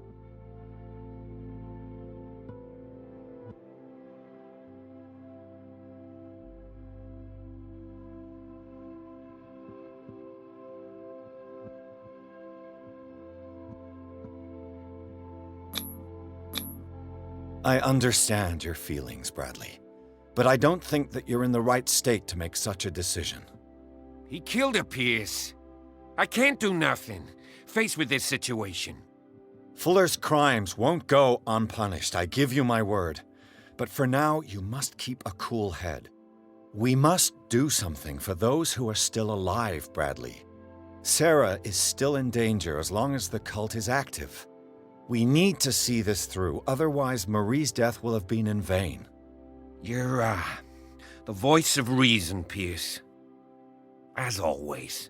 I understand your feelings, Bradley, but I don't think that you're in the right state to make such a decision. He killed her, Pierce. I can't do nothing, faced with this situation. Fuller's crimes won't go unpunished, I give you my word. But for now, you must keep a cool head. We must do something for those who are still alive, Bradley. Sarah is still in danger as long as the cult is active. We need to see this through, otherwise Marie's death will have been in vain. You're, the voice of reason, Pierce. As always.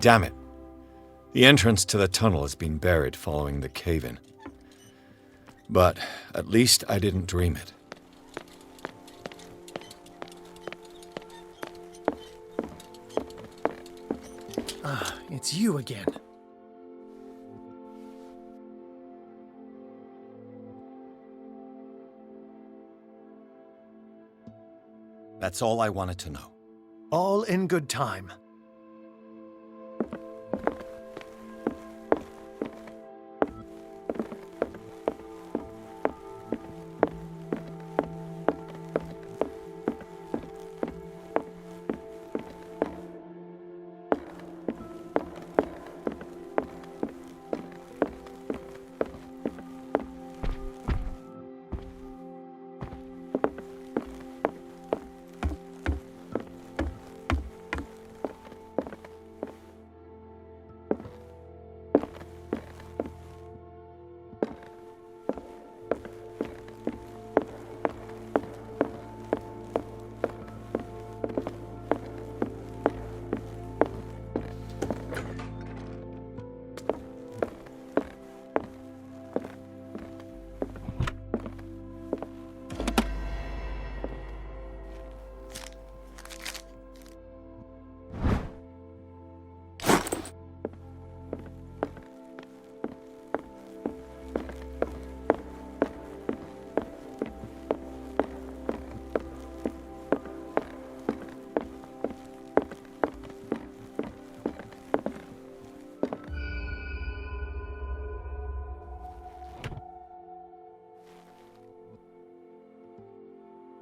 Damn it. The entrance to the tunnel has been buried following the cave-in. But at least I didn't dream it. Ah, it's you again. That's all I wanted to know. All in good time.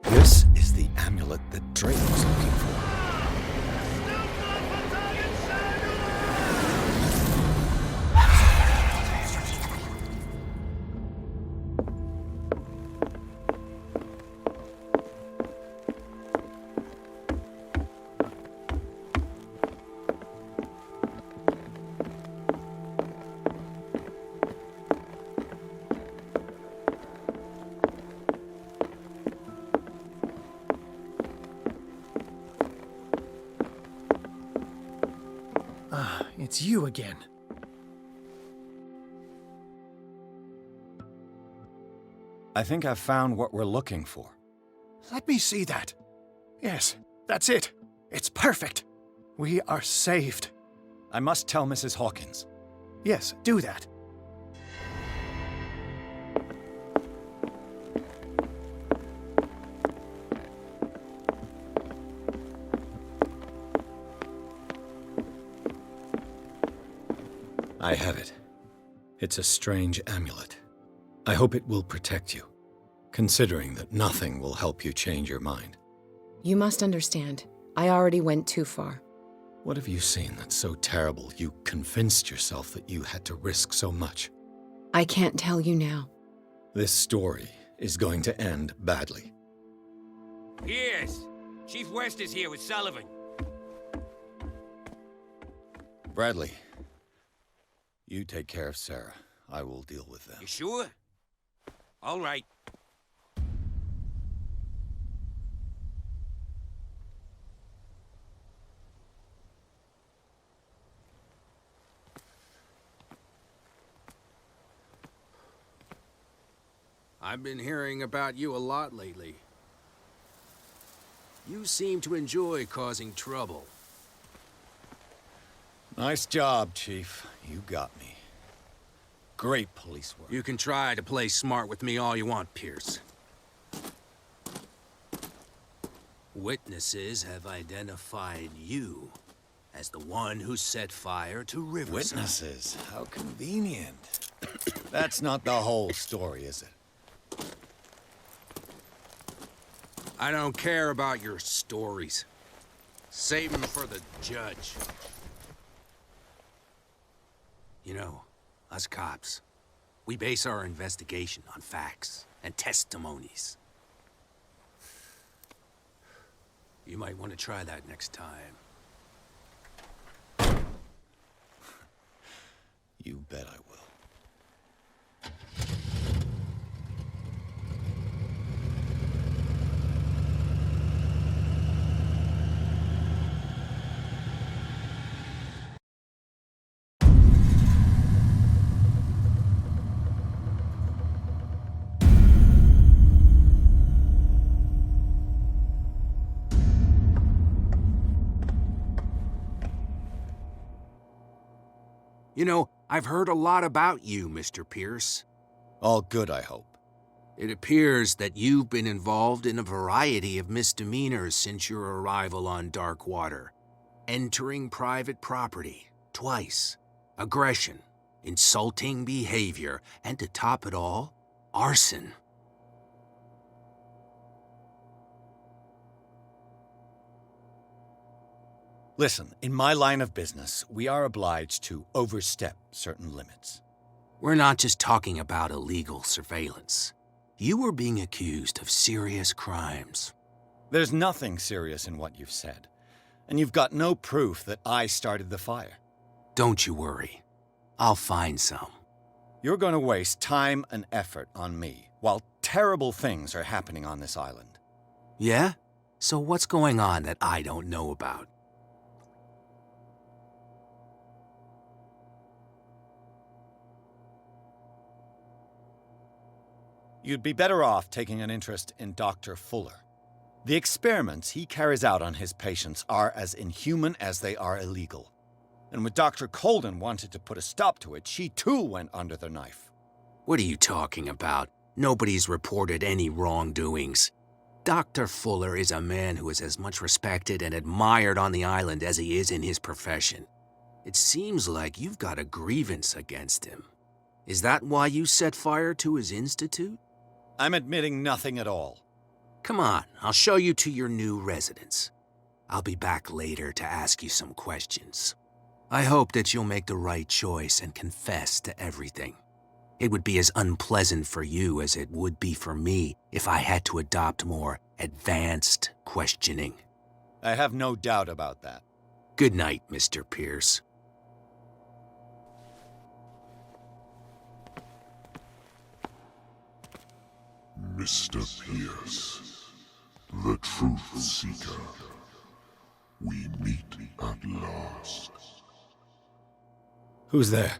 This is the amulet that Drake was looking for. Ah, it's you again. I think I've found what we're looking for. Let me see that. Yes, that's it. It's perfect. We are saved. I must tell Mrs. Hawkins. Yes, do that. I have it. It's a strange amulet. I hope it will protect you, considering that nothing will help you change your mind. You must understand, I already went too far. What have you seen that's so terrible you convinced yourself that you had to risk so much? I can't tell you now. This story is going to end badly. Pierce! Chief West is here with Sullivan. Bradley, you take care of Sarah. I will deal with them. You sure? All right. I've been hearing about you a lot lately. You seem to enjoy causing trouble. Nice job, Chief. You got me. Great police work. You can try to play smart with me all you want, Pierce. Witnesses have identified you as the one who set fire to Riverside. Witnesses? How convenient. That's not the whole story, is it? I don't care about your stories. Save them for the judge. You know, us cops, we base our investigation on facts and testimonies. You might want to try that next time. You bet I will. You know, I've heard a lot about you, Mr. Pierce. All good, I hope. It appears that you've been involved in a variety of misdemeanors since your arrival on Darkwater. Entering private property, twice. Aggression, insulting behavior, and to top it all, arson. Listen, in my line of business, we are obliged to overstep certain limits. We're not just talking about illegal surveillance. You were being accused of serious crimes. There's nothing serious in what you've said, and you've got no proof that I started the fire. Don't you worry. I'll find some. You're going to waste time and effort on me, while terrible things are happening on this island. Yeah? So what's going on that I don't know about? You'd be better off taking an interest in Dr. Fuller. The experiments he carries out on his patients are as inhuman as they are illegal. And when Dr. Colden wanted to put a stop to it, she too went under the knife. What are you talking about? Nobody's reported any wrongdoings. Dr. Fuller is a man who is as much respected and admired on the island as he is in his profession. It seems like you've got a grievance against him. Is that why you set fire to his institute? I'm admitting nothing at all. Come on, I'll show you to your new residence. I'll be back later to ask you some questions. I hope that you'll make the right choice and confess to everything. It would be as unpleasant for you as it would be for me if I had to adopt more advanced questioning. I have no doubt about that. Good night, Mr. Pierce. Mr. Pierce, the Truth Seeker. We meet at last. Who's there?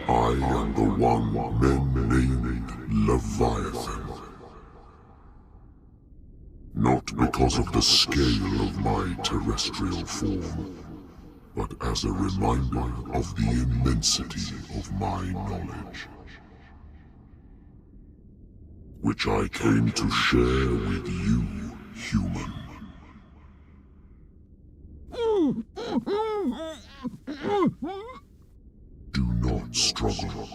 I am the one men named Leviathan. Not because of the scale of my terrestrial form, but as a reminder of the immensity of my knowledge, which I came to share with you, human. Do not struggle.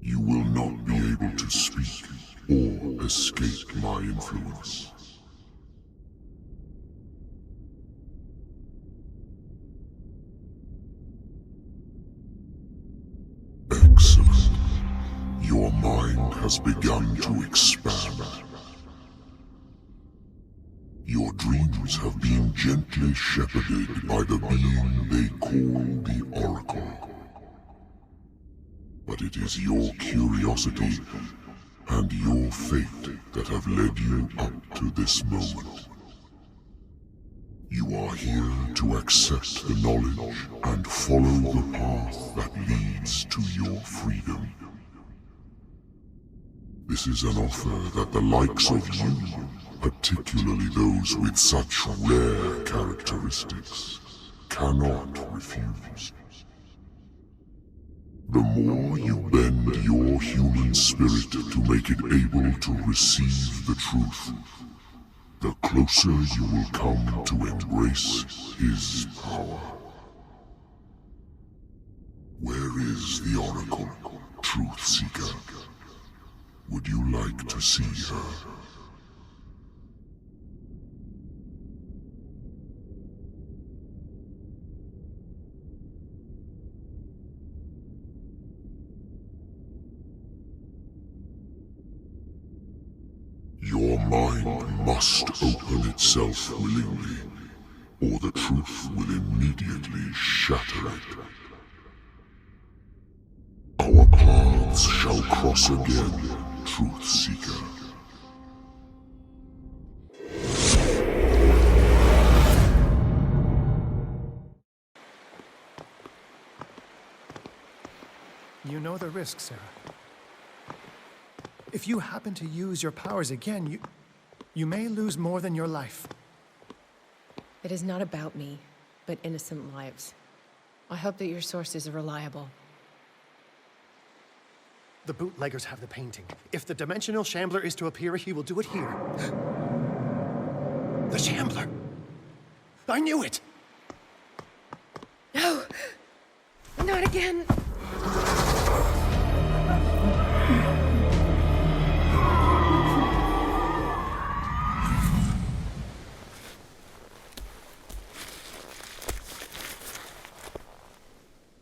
You will not be able to speak or escape my influence. Excellent. Your mind has begun to expand. Your dreams have been gently shepherded by the being they call the Oracle. But it is your curiosity and your fate that have led you up to this moment. You are here to accept the knowledge and follow the path that leads to your freedom. This is an offer that the likes of you, particularly those with such rare characteristics, cannot refuse. The more you bend your human spirit to make it able to receive the truth, the closer you will come to embrace his power. Where is the Oracle, Truth Seeker? Would you like to see her? Your mind must open itself willingly, or the truth will immediately shatter it. Our paths shall cross again, Truth Seeker. the risk, Sarah. If you happen to use your powers again, you may lose more than your life. It is not about me, but innocent lives. I hope that your sources are reliable. The bootleggers have the painting. If the dimensional shambler is to appear, he will do it here. The shambler! I knew it! No! Not again!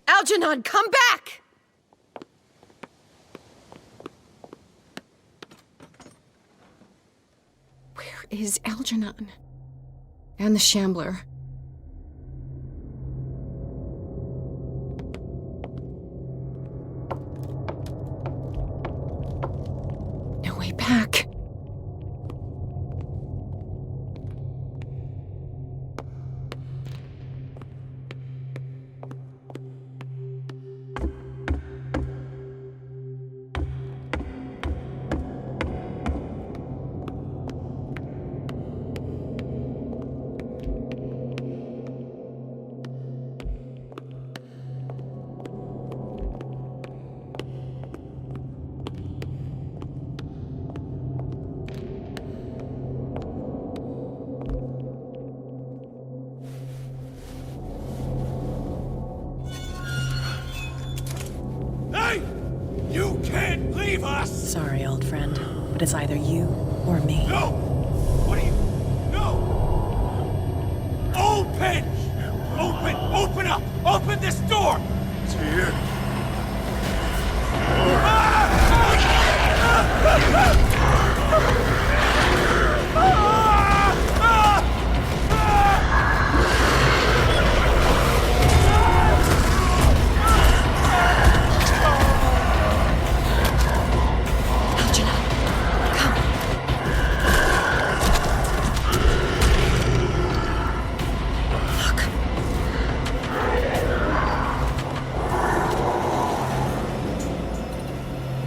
Algernon, come back! Where is Algernon? And the Shambler? No way back. You can't leave us! Sorry, old friend, but it's either you or me. No! What are you... No! Open! Open up! Open this door! It's here.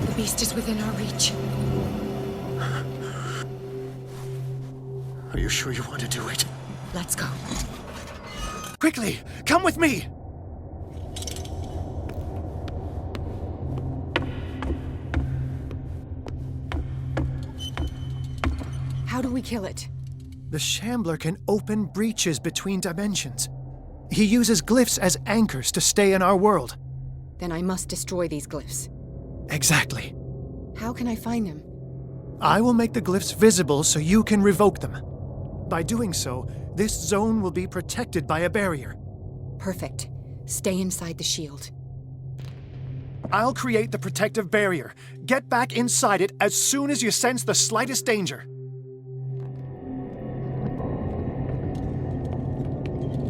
The beast is within our reach. Are you sure you want to do it? Let's go. Quickly, come with me! How do we kill it? The Shambler can open breaches between dimensions. He uses glyphs as anchors to stay in our world. Then I must destroy these glyphs. Exactly. How can I find them? I will make the glyphs visible so you can revoke them. By doing so, this zone will be protected by a barrier. Perfect. Stay inside the shield. I'll create the protective barrier. Get back inside it as soon as you sense the slightest danger.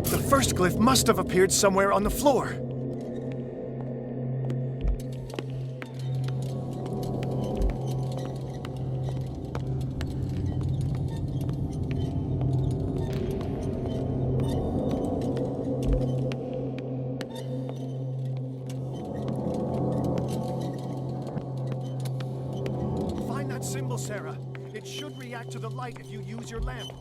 The first glyph must have appeared somewhere on the floor. Find that symbol, Sarah. It should react to the light if you use your lamp.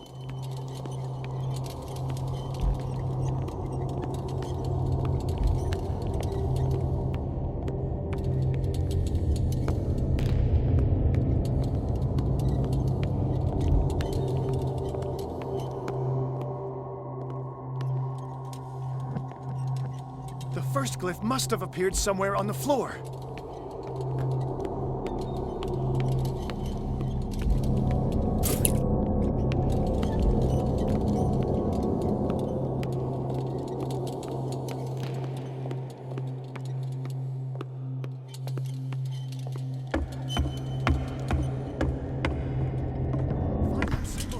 The first glyph must have appeared somewhere on the floor.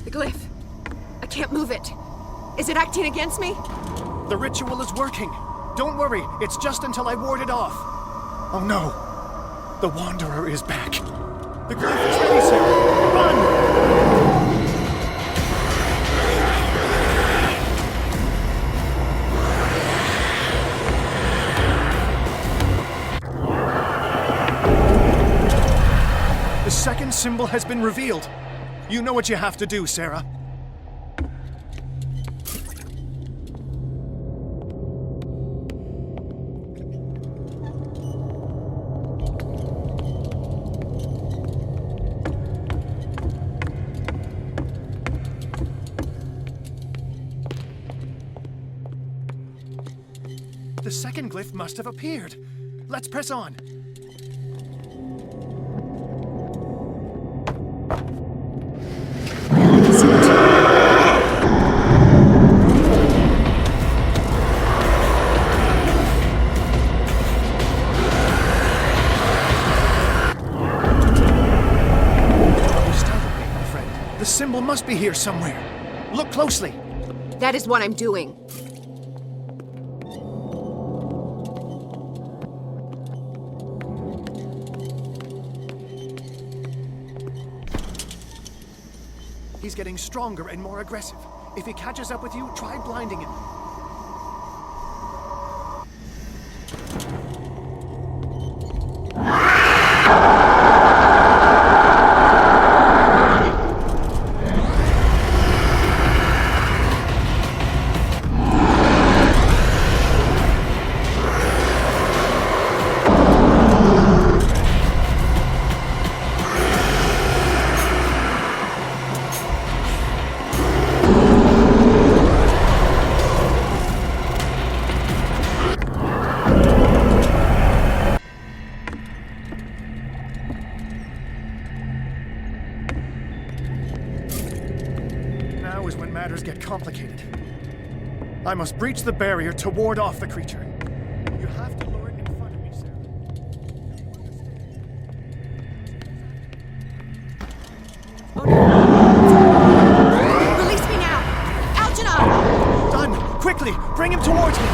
The glyph. I can't move it. Is it acting against me? The ritual is working. Don't worry, it's just until I ward it off. Oh no. The Wanderer is back. The glyph is ready, Sarah. Run! symbol has been revealed. You know what you have to do, Sarah. The second glyph must have appeared. Let's press on. The symbol must be here somewhere. Look closely. That is what I'm doing. He's getting stronger and more aggressive. If he catches up with you, try blinding him. Get complicated. I must breach the barrier to ward off the creature. You have to lure it in front of me, Sarah. Release me now! Algernon! Done! Quickly! Bring him towards me!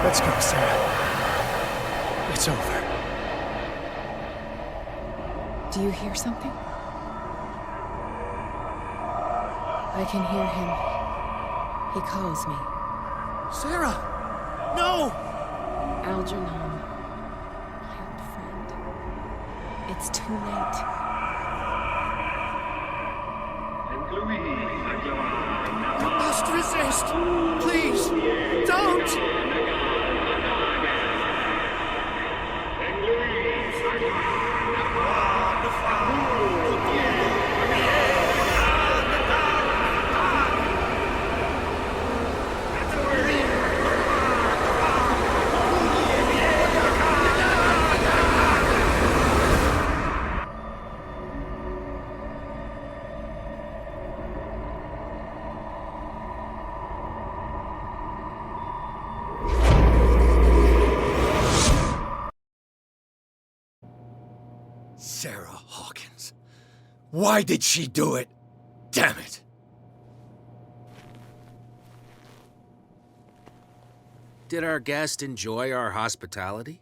Let's go, Sarah. It's over. Do you hear something? I can hear him. He calls me. Sarah! No! Algernon, my old friend. It's too late. You must resist! Please, don't! Sarah Hawkins. Why did she do it? Damn it! Did our guest enjoy our hospitality?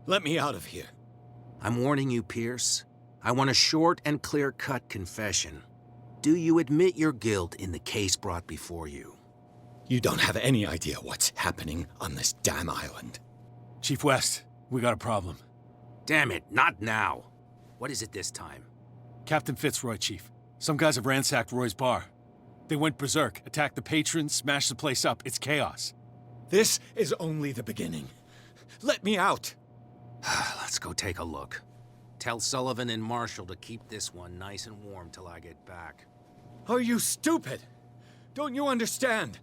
Let me out of here. I'm warning you, Pierce. I want a short and clear-cut confession. Do you admit your guilt in the case brought before you? You don't have any idea what's happening on this damn island. Chief West, we got a problem. Damn it, not now. What is it this time? Captain Fitzroy, Chief. Some guys have ransacked Roy's bar. They went berserk, attacked the patrons, smashed the place up. It's chaos. This is only the beginning. Let me out. Let's go take a look. Tell Sullivan and Marshall to keep this one nice and warm till I get back. Are you stupid? Don't you understand?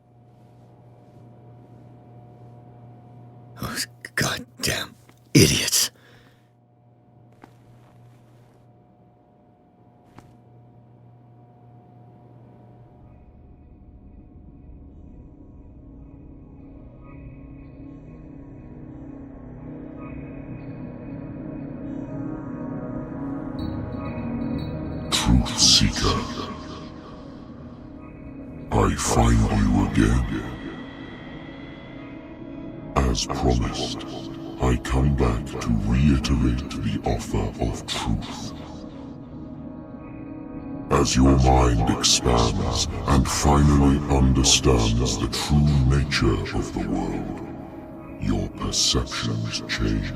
Those goddamn idiots. Truth Seeker. I find you again. As promised, I come back to reiterate the offer of truth. As your mind expands and finally understands the true nature of the world, your perceptions change.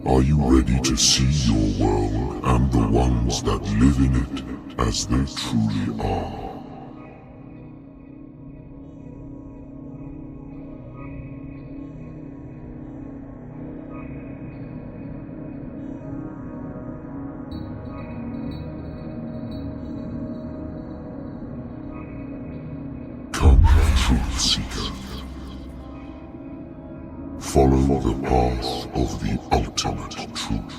Are you ready to see your world and the ones that live in it as they truly are? Come, Truth Seeker. Follow the path of the ultimate truth.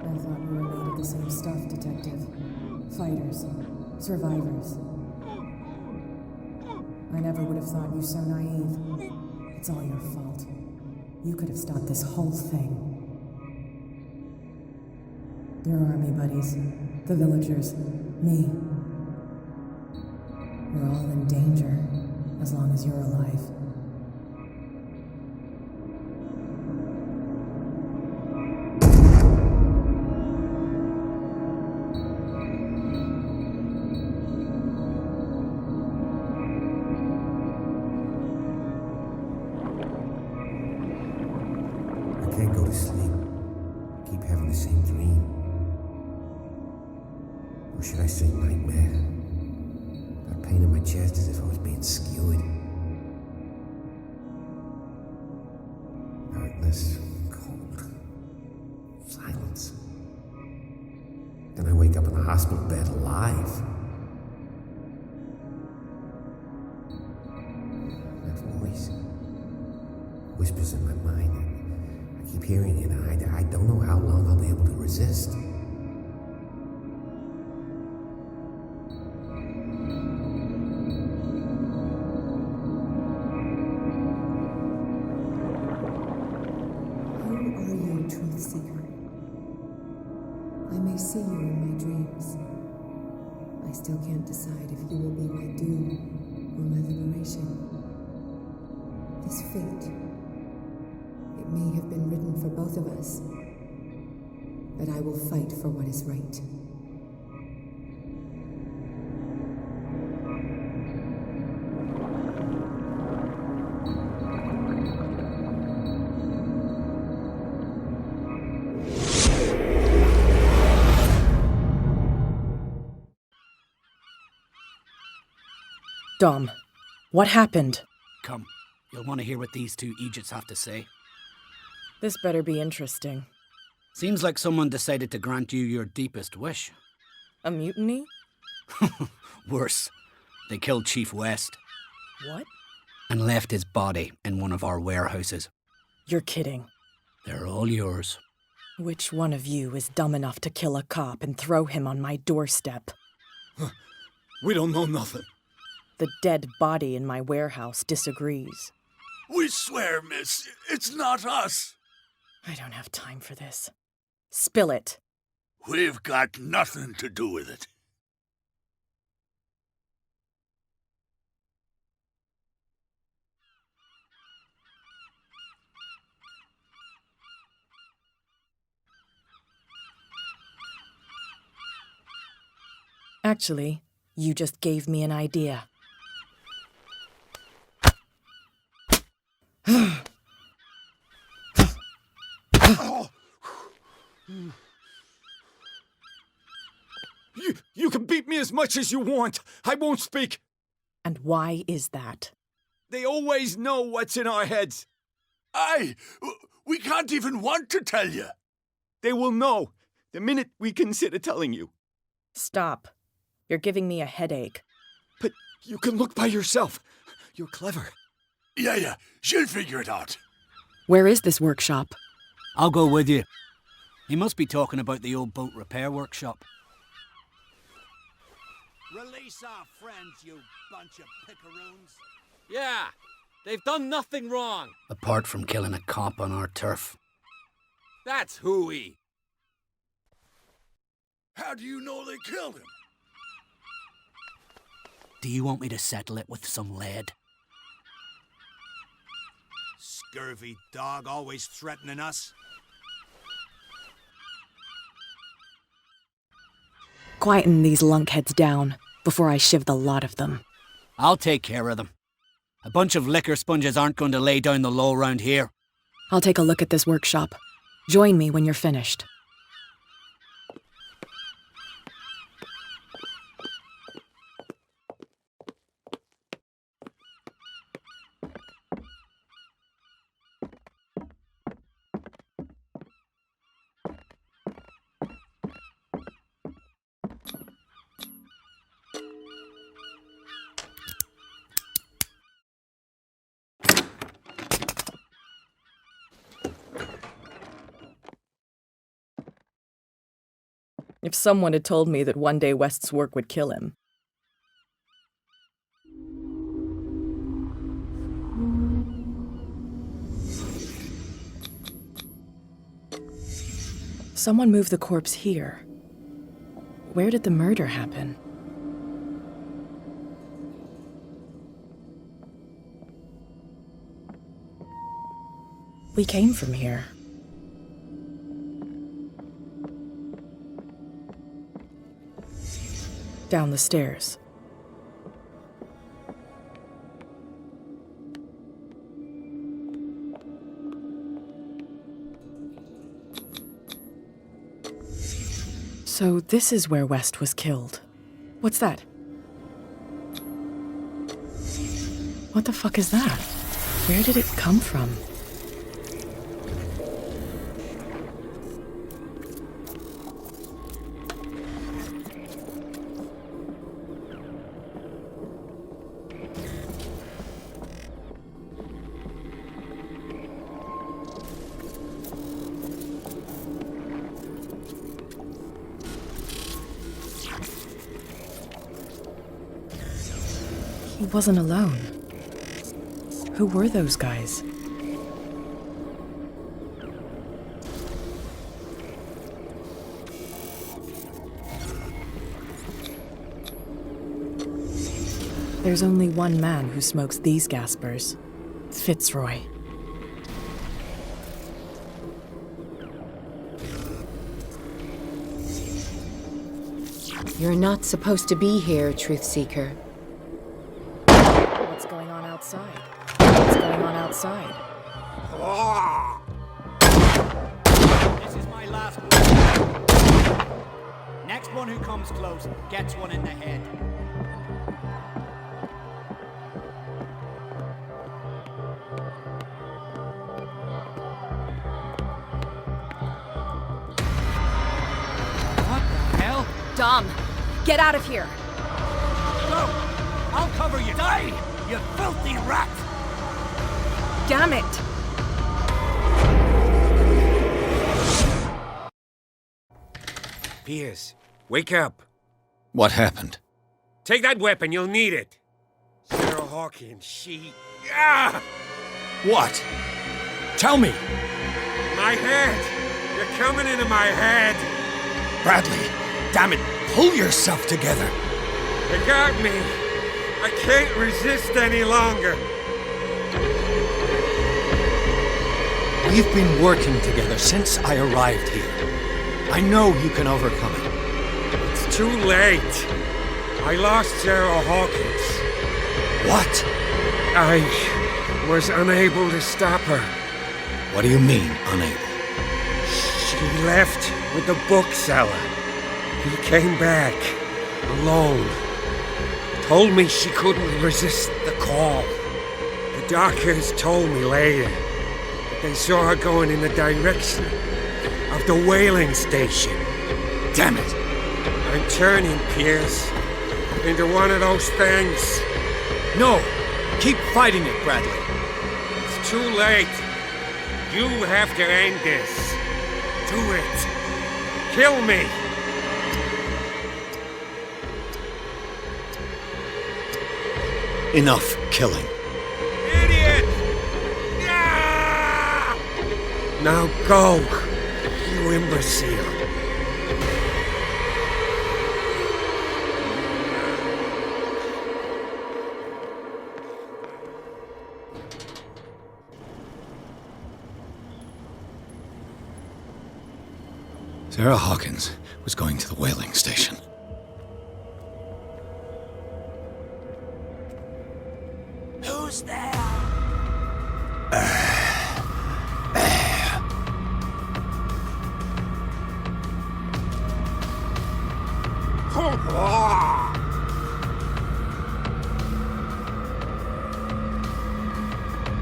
I thought we were made of the same stuff, Detective. Fighters. Survivors. I never would have thought you so naive. It's all your fault. You could have stopped this whole thing. Your army buddies, the villagers, me. We're all in danger, as long as you're alive. I can't go to sleep. I keep having the same dream. Or should I say nightmare? Got pain in my chest as if I was being skewered. Darkness, cold, silence. Then I wake up in the hospital bed alive. That voice whispers in my mind. I keep hearing it, and I don't know how long I'll be able to resist. Truth Seeker. I may see you in my dreams. I still can't decide if you will be my doom or my liberation. This fate, it may have been written for both of us, but I will fight for what is right. Dom, what happened? Come, you'll want to hear what these two Egypts have to say. This better be interesting. Seems like someone decided to grant you your deepest wish. A mutiny? Worse. They killed Chief West. What? And left his body in one of our warehouses. You're kidding. They're all yours. Which one of you is dumb enough to kill a cop and throw him on my doorstep? We don't know nothing. The dead body in my warehouse disagrees. We swear, miss, it's not us. I don't have time for this. Spill it. We've got nothing to do with it. Actually, you just gave me an idea. You can beat me as much as you want. I won't speak. And why is that? They always know what's in our heads. We can't even want to tell you. They will know the minute we consider telling you. Stop. You're giving me a headache. But you can look by yourself. You're clever. Yeah, she'll figure it out. Where is this workshop? I'll go with you. He must be talking about the old boat repair workshop. Release our friends, you bunch of pickaroons. Yeah, they've done nothing wrong. Apart from killing a cop on our turf. That's hooey. How do you know they killed him? Do you want me to settle it with some lead? Scurvy dog, always threatening us. Quieten these lunkheads down before I shiv the lot of them. I'll take care of them. A bunch of liquor sponges aren't going to lay down the law round here. I'll take a look at this workshop. Join me when you're finished. If someone had told me that one day West's work would kill him. Someone moved the corpse here. Where did the murder happen? We came from here. Down the stairs. So this is where West was killed. What's that? What the fuck is that? Where did it come from? He wasn't alone. Who were those guys? There's only one man who smokes these gaspers. Fitzroy. You're not supposed to be here, Truth Seeker. What's going on outside? What's going on outside? This is my last one. Next one who comes close gets one in the head. What the hell? Dom, get out of here! Go! I'll cover you! Die, you filthy rat! Damn it! Pierce, wake up. What happened? Take that weapon, you'll need it. Sarah Hawkins, she... Ah! What? Tell me! My head! You're coming into my head! Bradley, damn it, pull yourself together! You got me! I can't resist any longer! We've been working together since I arrived here. I know you can overcome it. It's too late. I lost Sarah Hawkins. What? I was unable to stop her. What do you mean, unable? She left with the bookseller. He came back, alone. Told me she couldn't resist the call. The doctors told me later that they saw her going in the direction of the whaling station. Damn it! I'm turning, Pierce, into one of those things. No! Keep fighting it, Bradley. It's too late. You have to end this. Do it. Kill me. Enough killing. Idiot! Yeah! Now go, you imbecile. Sarah Hawkins was going to the whaling station. Who's there?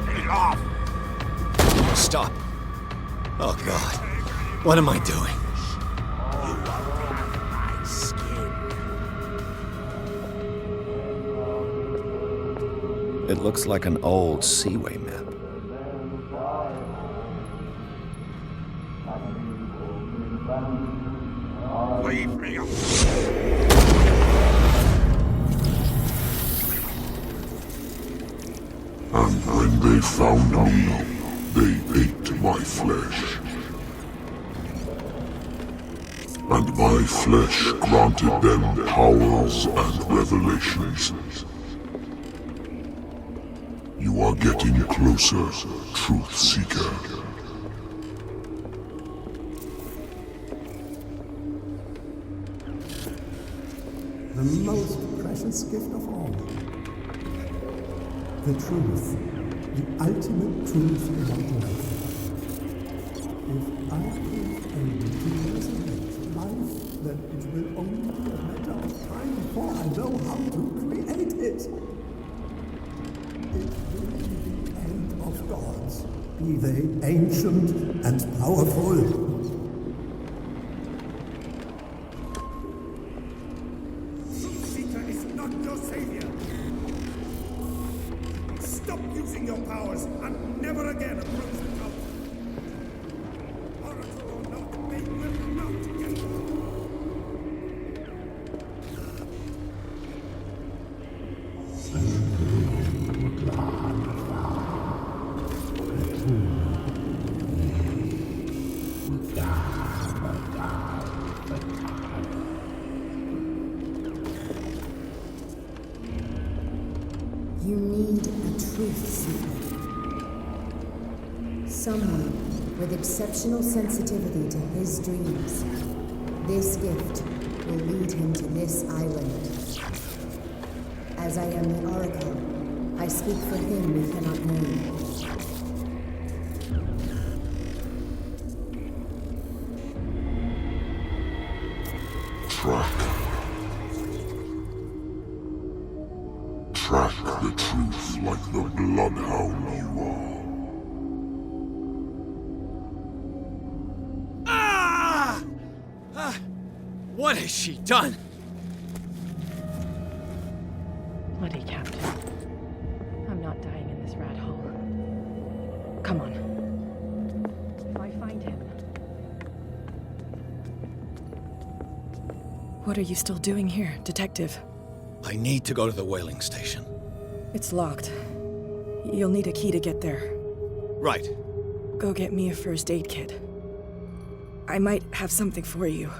Get off! Stop. Oh, God. What am I doing? It looks like an old seaway map. Leave me alone. And when they found me, they ate my flesh. And my flesh granted them powers and revelations. You are getting closer, Truth Seeker. The most precious gift of all. The truth. The ultimate truth about life. If I could only resurrect life, then it will only be a matter of time before I know how to create it. It will be the end of gods, be they ancient and powerful. Seeker is not your savior. Stop using your powers and never again approach the tower. Oracle or not, they will not get you. You need a truth seeker. Someone with exceptional sensitivity to his dreams. This gift will lead him to this island. As I am the Oracle, I speak for him we cannot name. Track the truth like the bloodhound you are. What has she done? Bloody Captain. I'm not dying in this rat hole. Come on. If I find him... What are you still doing here, Detective? I need to go to the whaling station. It's locked. You'll need a key to get there. Right. Go get me a first aid kit. I might have something for you.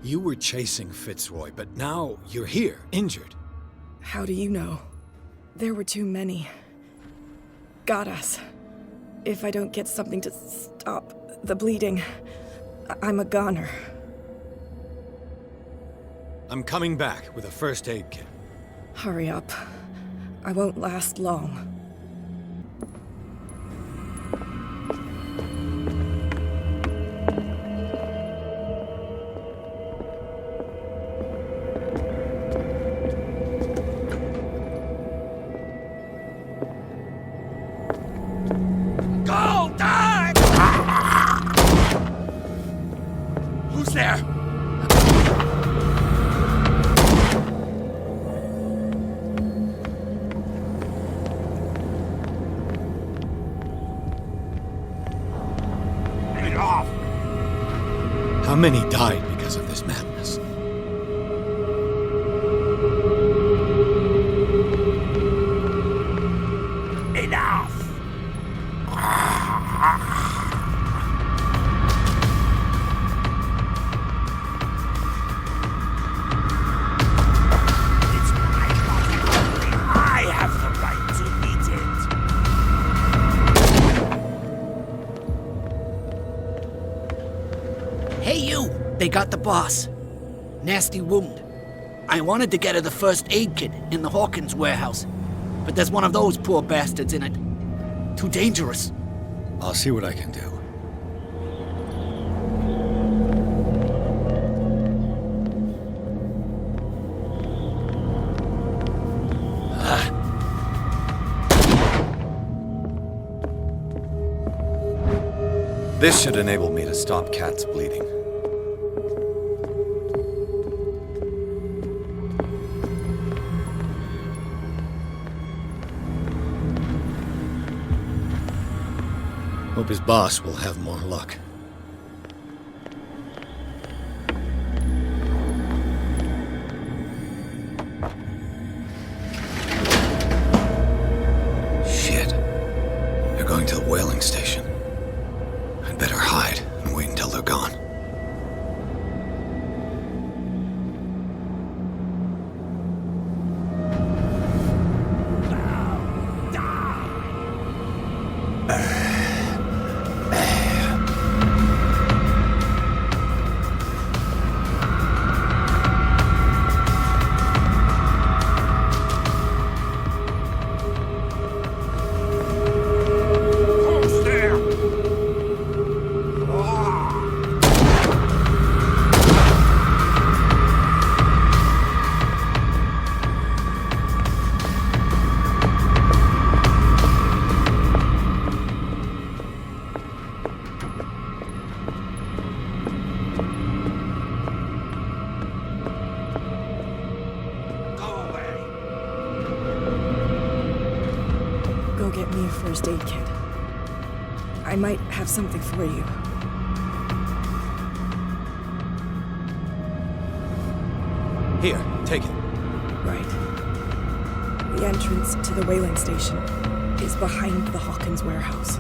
You were chasing Fitzroy, but now you're here, injured. How do you know? There were too many. Got us. If I don't get something to stop the bleeding, I'm a goner. I'm coming back with a first aid kit. Hurry up. I won't last long. Go, die! Who's there? How many died because of this map? enough! It's my body. I have the right to eat it. Hey, you! They got the boss. Nasty wound. I wanted to get her the first aid kit in the Hawkins warehouse, but there's one of those poor bastards in it. Too dangerous. I'll see what I can do. This should enable me to stop Kat's bleeding. Hope his boss will have more luck. Shit. They're going to the whaling station. I'd better hide and wait until they're gone. Go get me a first aid kit. I might have something for you. Here, take it. Right. The entrance to the whaling station is behind the Hawkins warehouse.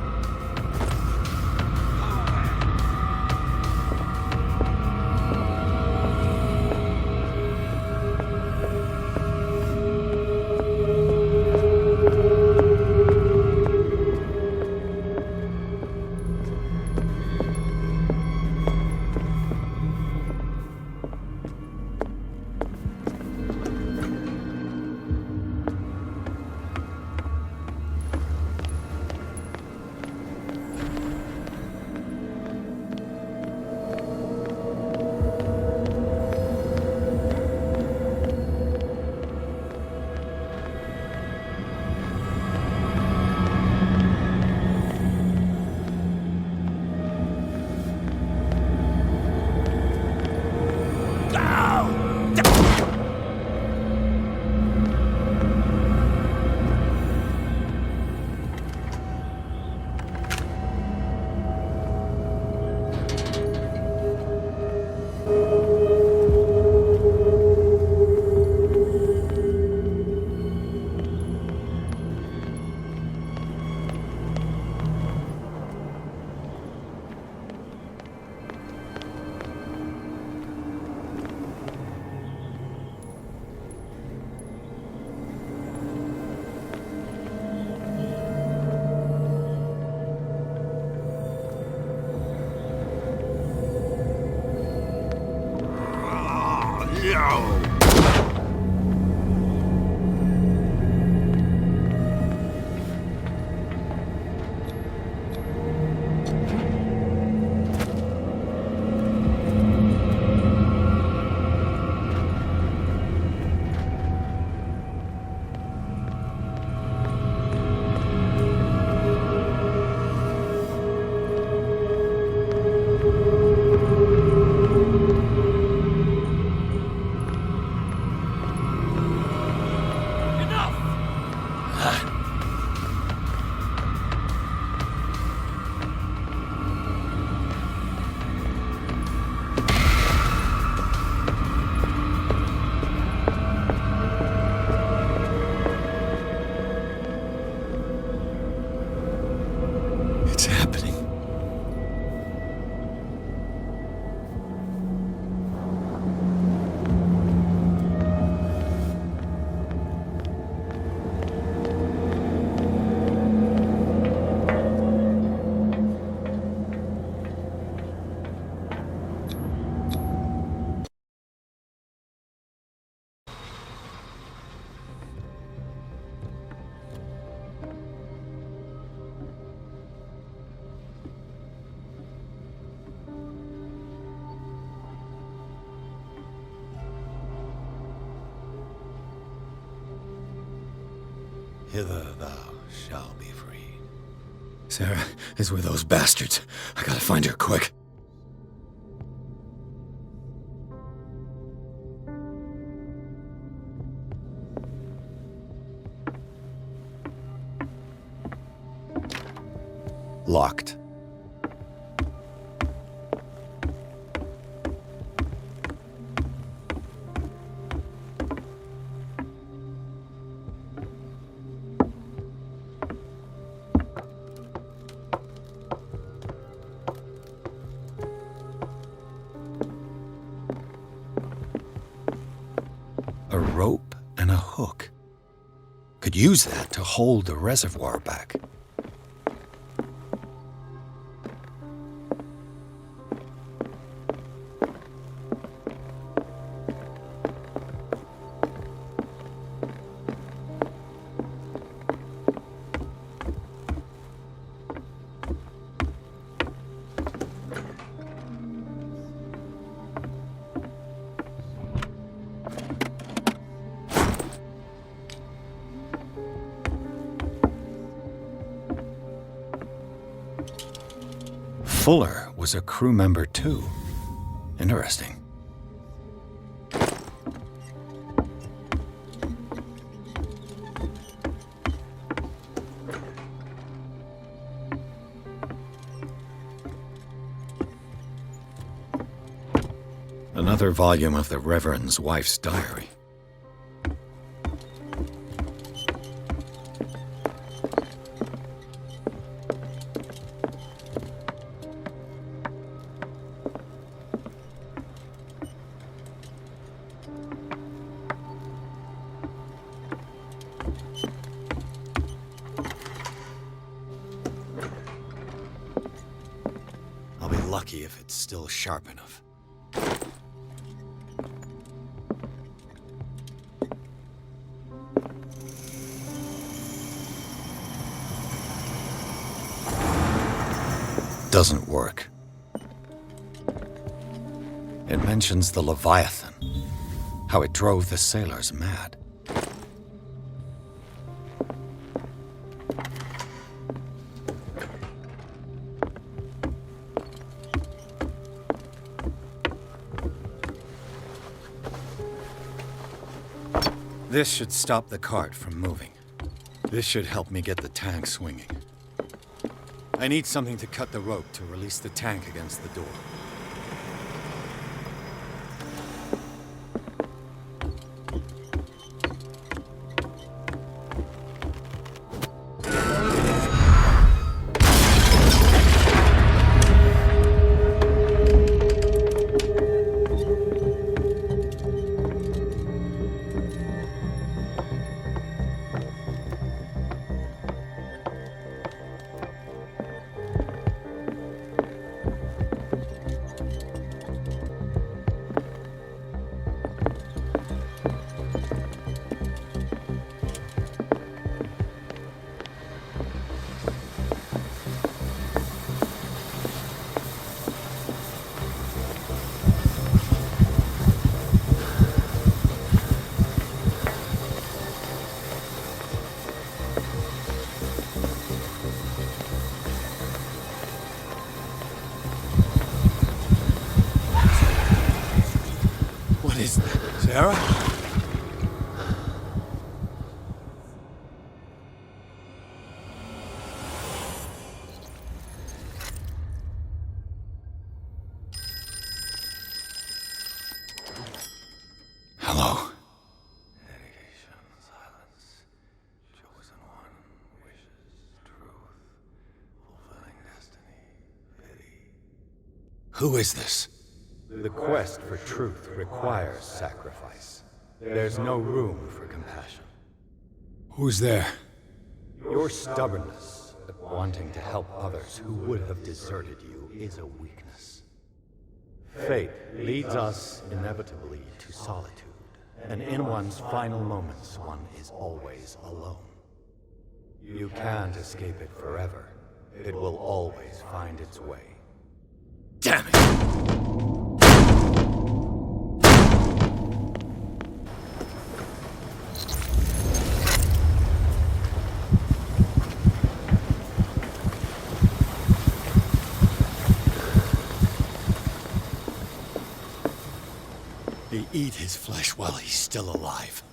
Hither thou shalt be freed. Sarah is with those bastards. I gotta find her quick. Locked. A rope and a hook. Could use that to hold the reservoir back. Fuller was a crew member too. Interesting. Another volume of the Reverend's wife's diary. I'll be lucky if it's still sharp enough. Doesn't work. It mentions the Leviathan, how it drove the sailors mad. This should stop the cart from moving. This should help me get the tank swinging. I need something to cut the rope to release the tank against the door. What is that, Sarah? Hello. Dedication, silence, chosen one, wishes, truth, fulfilling destiny, pity. Who is this? The quest for truth requires sacrifice. There's no room for compassion. Who's there? Your stubbornness at wanting to help others who would have deserted you is a weakness. Fate leads us inevitably to solitude, and in one's final moments, one is always alone. You can't escape it forever. It will always find its way. Damn it! eat his flesh while he's still alive.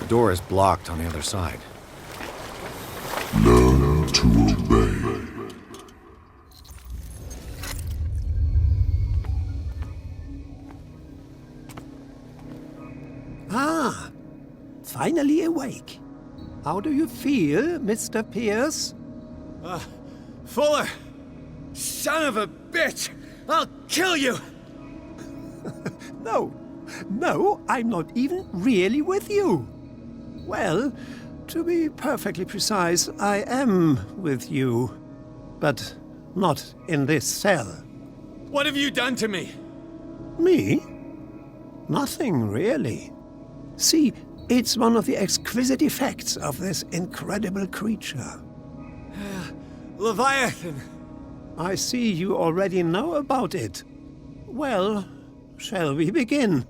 The door is blocked on the other side. Learn to obey. Ah, finally awake. How do you feel, Mr. Pierce? Fuller! Son of a bitch! I'll kill you! No, I'm not even really with you. Well, to be perfectly precise, I am with you. But not in this cell. What have you done to me? Me? Nothing, really. See, it's one of the exquisite effects of this incredible creature. Leviathan! I see you already know about it. Well, shall we begin?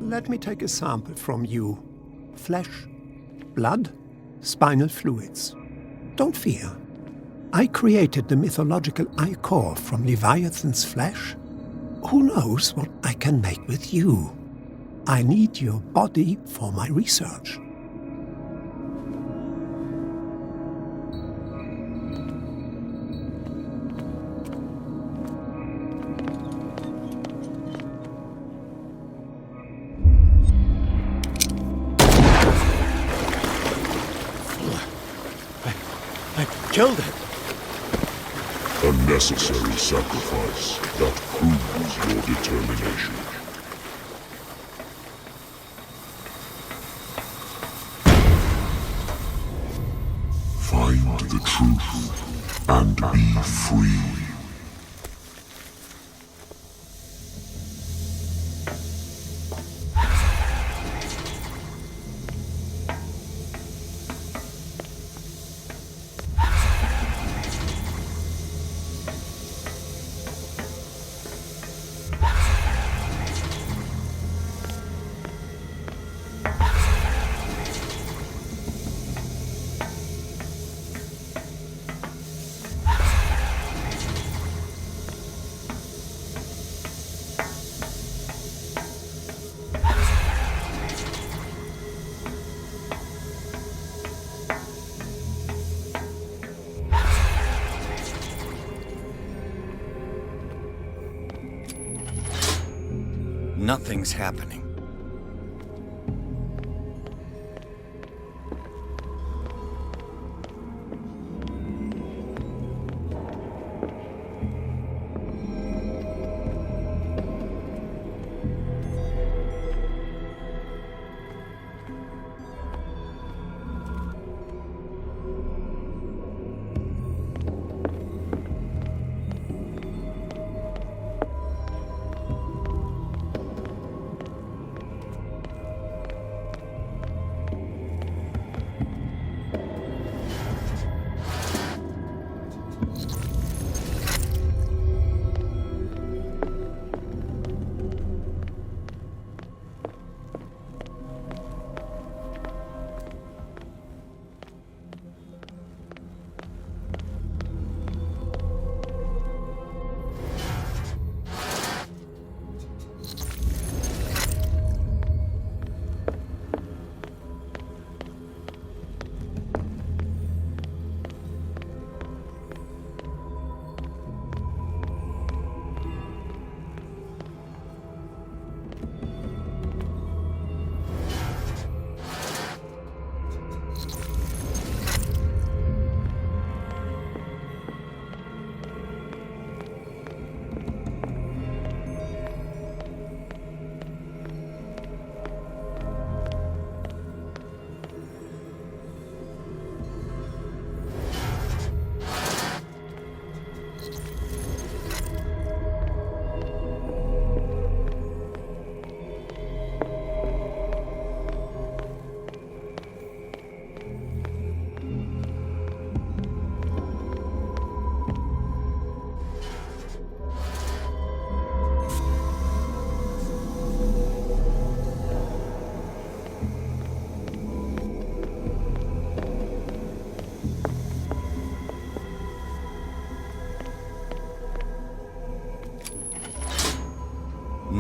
Let me take a sample from you. Flesh, blood, spinal fluids. Don't fear. I created the mythological ichor from Leviathan's flesh. Who knows what I can make with you? I need your body for my research. Killed it. A necessary sacrifice that proves your determination. Find the truth and be free. Nothing's happening.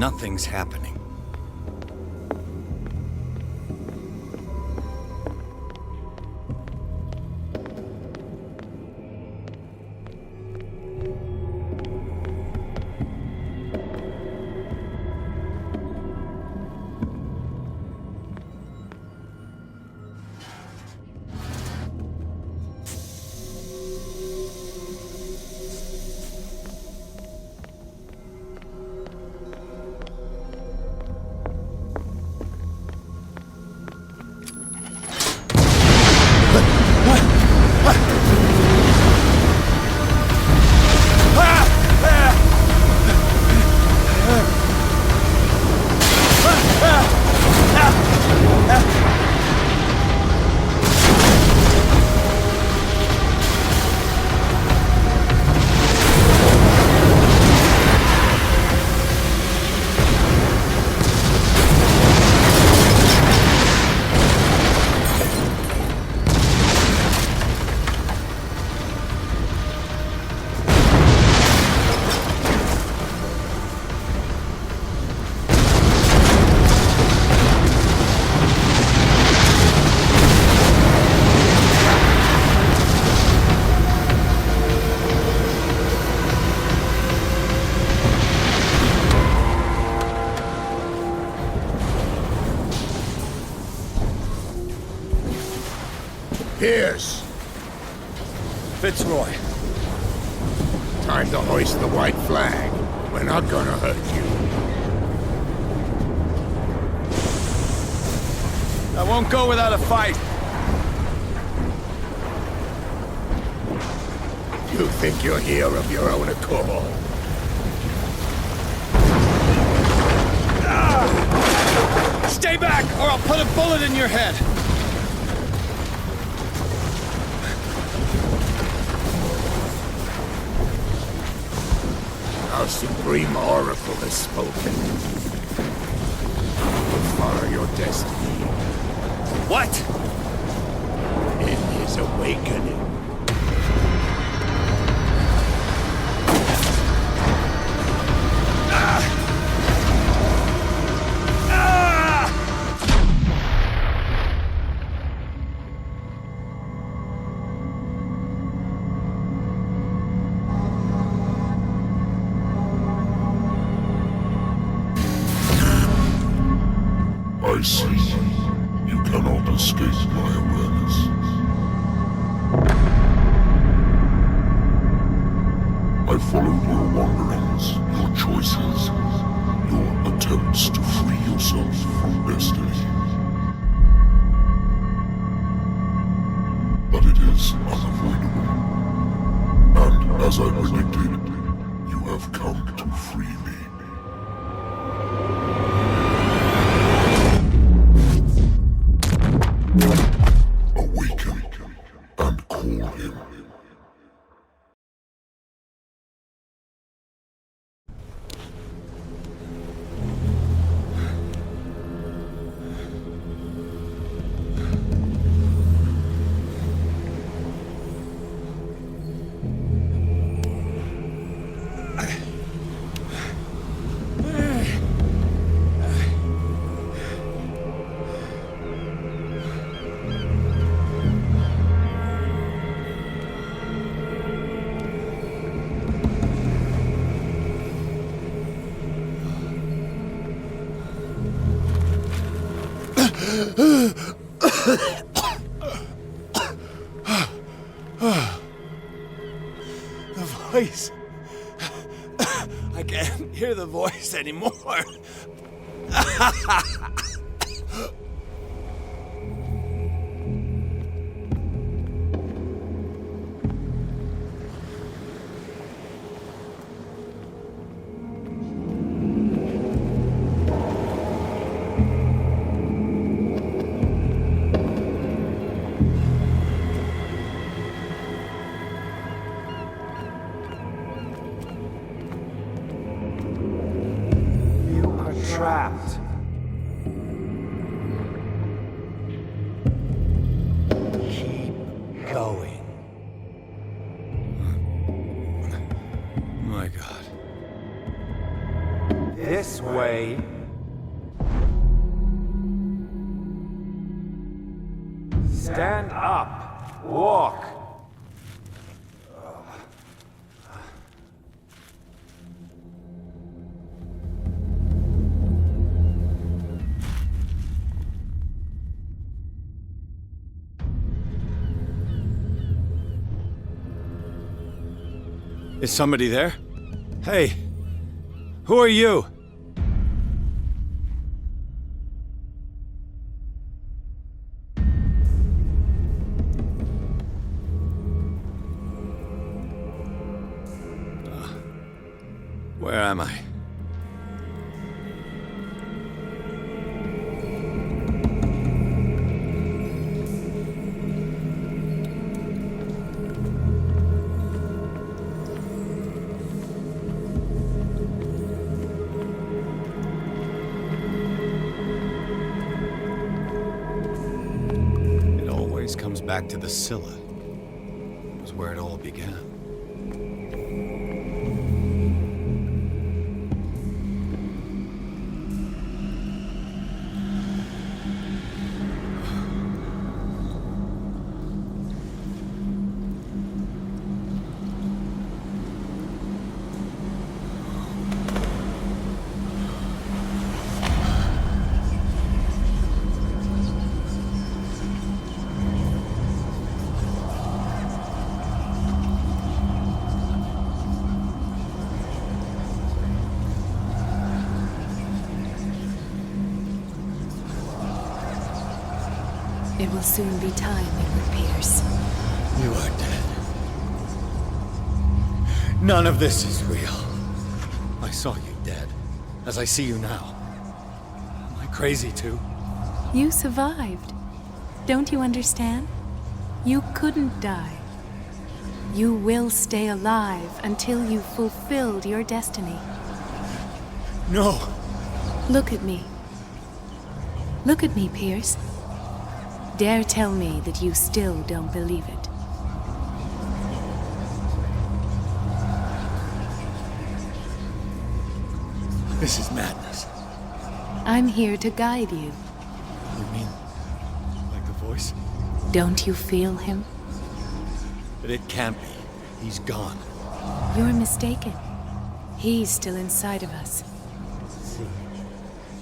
Nothing's happening. Pierce! Fitzroy. Time to hoist the white flag. We're not gonna hurt you. I won't go without a fight. You think you're here of your own accord? Stay back, or I'll put a bullet in your head! Our Supreme Oracle has spoken. You will follow your destiny. What? In his awakening. I see. You cannot escape my awareness. I followed your wanderings, your choices, your attempts to free yourself from destiny. But it is unavoidable. And as I predicted, you have come to free me. Awaken and call him. The voice. I can't hear the voice anymore. Trapped. Keep going. My God. This way Stand up. Walk. Is somebody there? Hey, who are you? Where am I? It always comes back to the Scylla. It was where it all began. It will soon be time, Edward Pierce. You are dead. None of this is real. I saw you dead, as I see you now. Am I crazy too? You survived. Don't you understand? You couldn't die. You will stay alive until you've fulfilled your destiny. No! Look at me. Look at me, Pierce. Dare tell me that you still don't believe it. This is madness. I'm here to guide you. You mean, like the voice? Don't you feel him? But it can't be. He's gone. You're mistaken. He's still inside of us. See,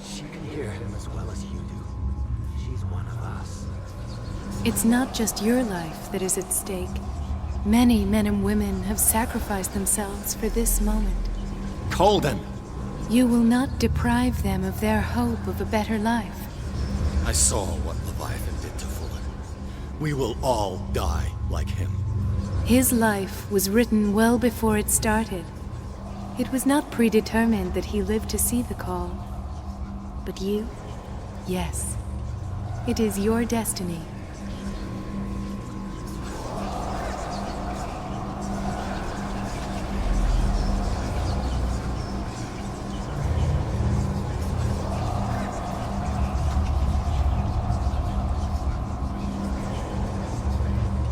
she can hear him as well as you do. She's one of us. It's not just your life that is at stake. Many men and women have sacrificed themselves for this moment. Colden! You will not deprive them of their hope of a better life. I saw what Leviathan did to Fulton. We will all die like him. His life was written well before it started. It was not predetermined that he lived to see the call. But you? Yes. It is your destiny.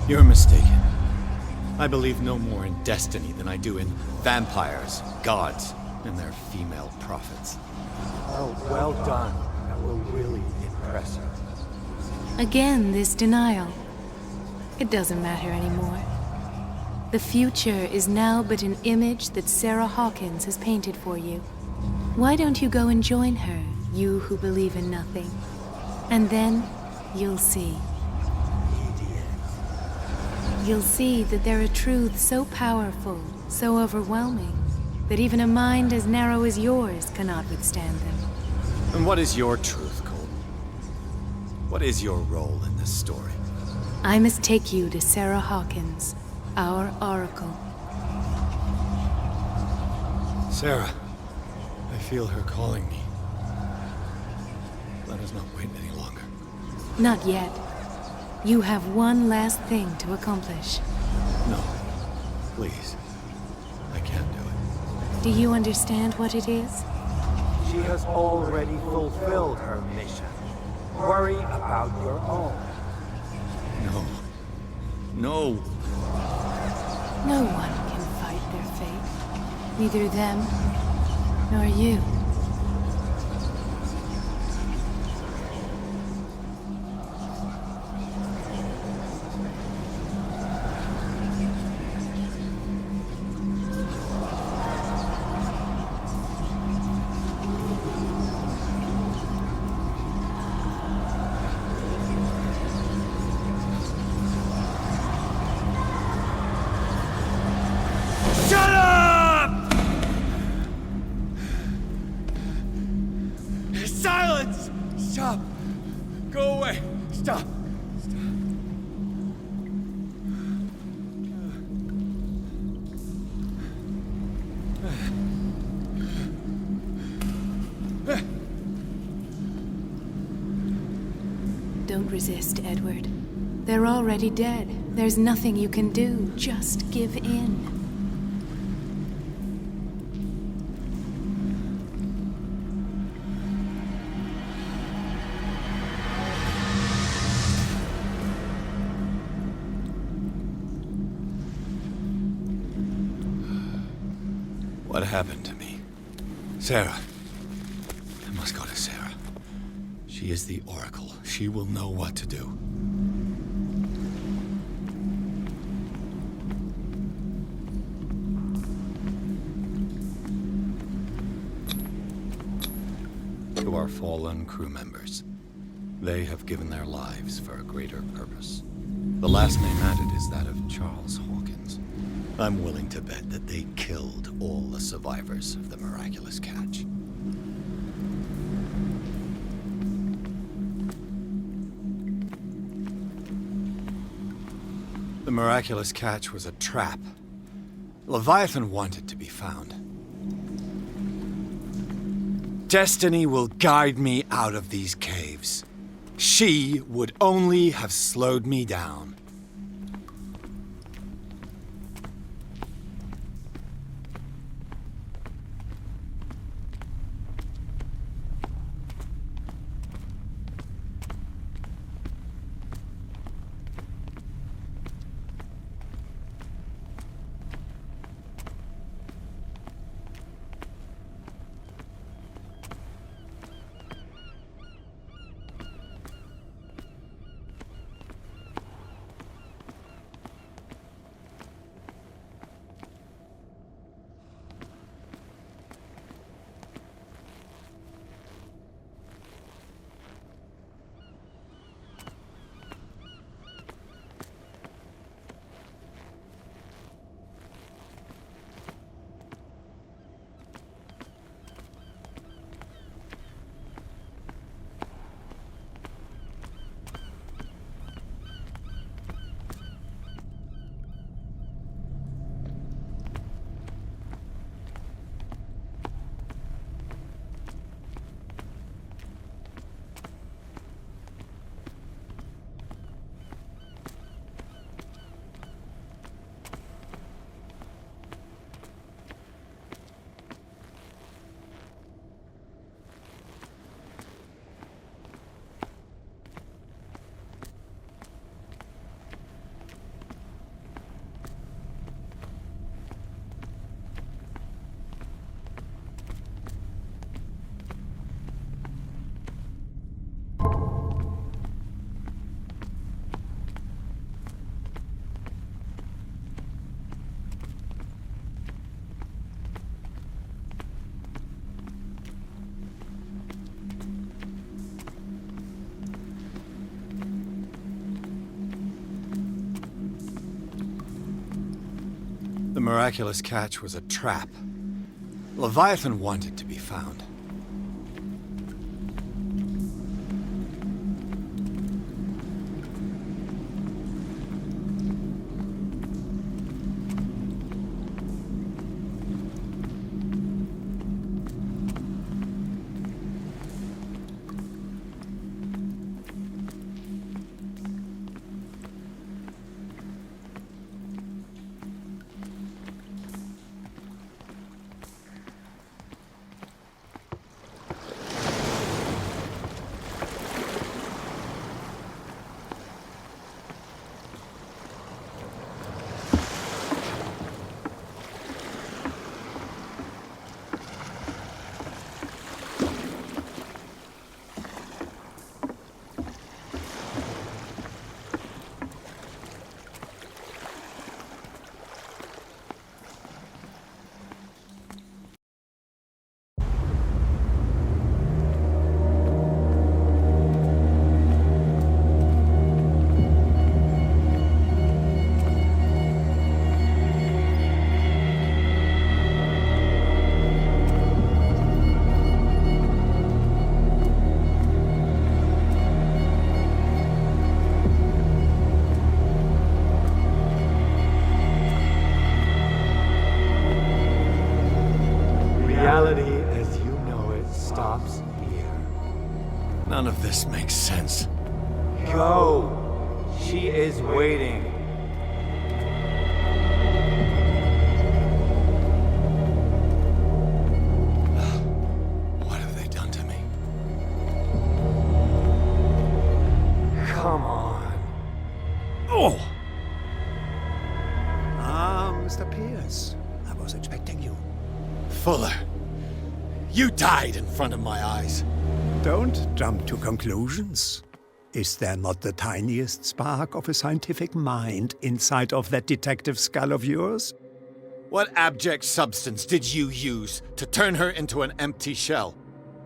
You're mistaken. I believe no more in destiny than I do in vampires, gods, and their female prophets. Oh, well done. That will really impress her. Again, this denial. It doesn't matter anymore. The future is now but an image that Sarah Hawkins has painted for you. Why don't you go and join her, you who believe in nothing? And then, you'll see. You'll see that there are truths so powerful, so overwhelming, that even a mind as narrow as yours cannot withstand them. And what is your truth, Colton? What is your role in this story? I must take you to Sarah Hawkins, our oracle. Sarah, I feel her calling me. Let us not wait any longer. Not yet. You have one last thing to accomplish. No. Please. I can't do it. Do you understand what it is? She has already fulfilled her mission. Worry about your own. No. No. No one can fight their fate. Neither them, nor you. Silence! Stop! Go away! Stop! Don't resist, Edward. They're already dead. There's nothing you can do. Just give in. What happened to me? Sarah. I must go to Sarah. She is the Oracle. She will know what to do. To our fallen crew members. They have given their lives for a greater purpose. The last name added is that of Charles Hawkins. I'm willing to bet that they killed all the survivors of the miraculous catch. The miraculous catch was a trap. Leviathan wanted to be found. Destiny will guide me out of these caves. She would only have slowed me down. The miraculous catch was a trap. Leviathan wanted to be found. None of this makes sense. Go! She is waiting. What have they done to me? Come on. Oh! Ah, Mr. Pierce. I was expecting you. Fuller, you died in front of my eyes. Don't jump to conclusions. Is there not the tiniest spark of a scientific mind inside of that detective skull of yours? What abject substance did you use to turn her into an empty shell?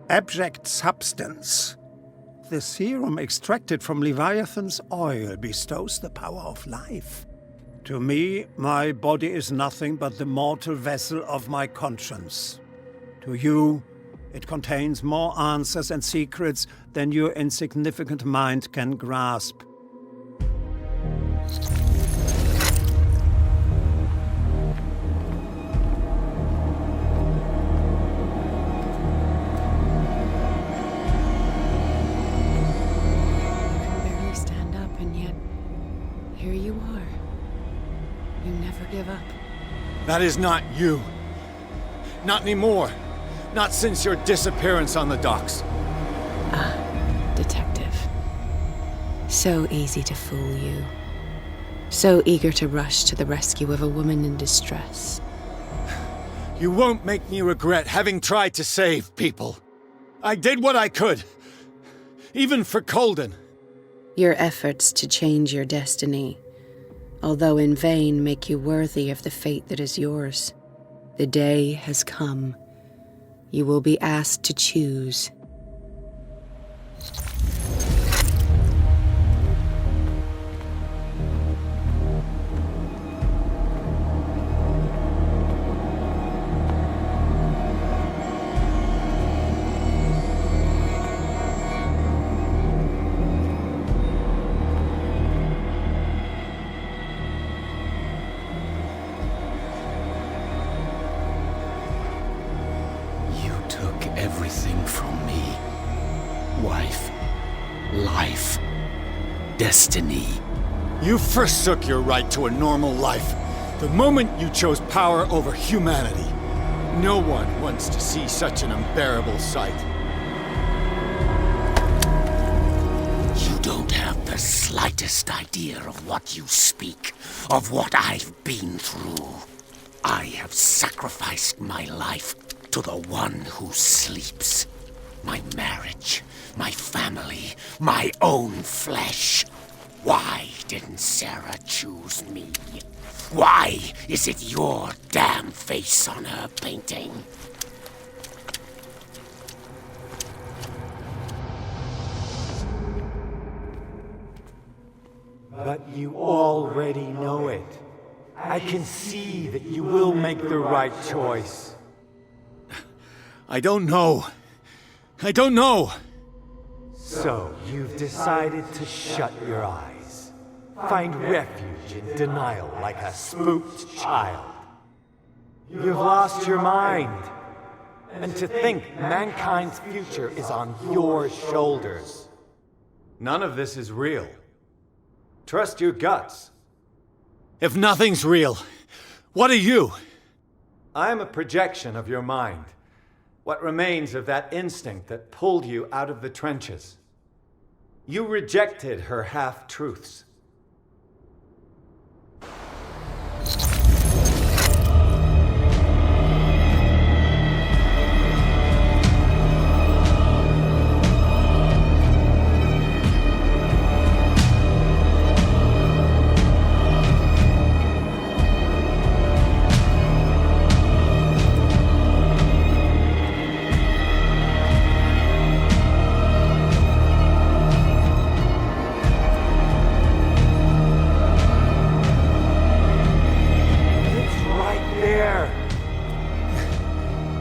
Abject substance. The serum extracted from Leviathan's oil bestows the power of life. To me, my body is nothing but the mortal vessel of my conscience. To you, it contains more answers and secrets than your insignificant mind can grasp. Barely stand up, and yet here you are. You never give up. That is not you. Not anymore. Not since your disappearance on the docks. Ah, detective. So easy to fool you. So eager to rush to the rescue of a woman in distress. You won't make me regret having tried to save people. I did what I could. Even for Colden. Your efforts to change your destiny, although in vain, make you worthy of the fate that is yours. The day has come. You will be asked to choose. Everything from me. Wife, life, destiny. You forsook your right to a normal life the moment you chose power over humanity. No one wants to see such an unbearable sight. You don't have the slightest idea of what you speak, of what I've been through. I have sacrificed my life to the one who sleeps. My marriage, my family, my own flesh. Why didn't Sarah choose me? Why is it your damn face on her painting? But you already know it. I can see that you will make the right choice. I don't know. I don't know. So, you've decided to shut your eyes. Find refuge in denial like a spooked child. You've lost your mind. And to think mankind's future is on your shoulders. None of this is real. Trust your guts. If nothing's real, what are you? I am a projection of your mind. What remains of that instinct that pulled you out of the trenches. You rejected her half-truths.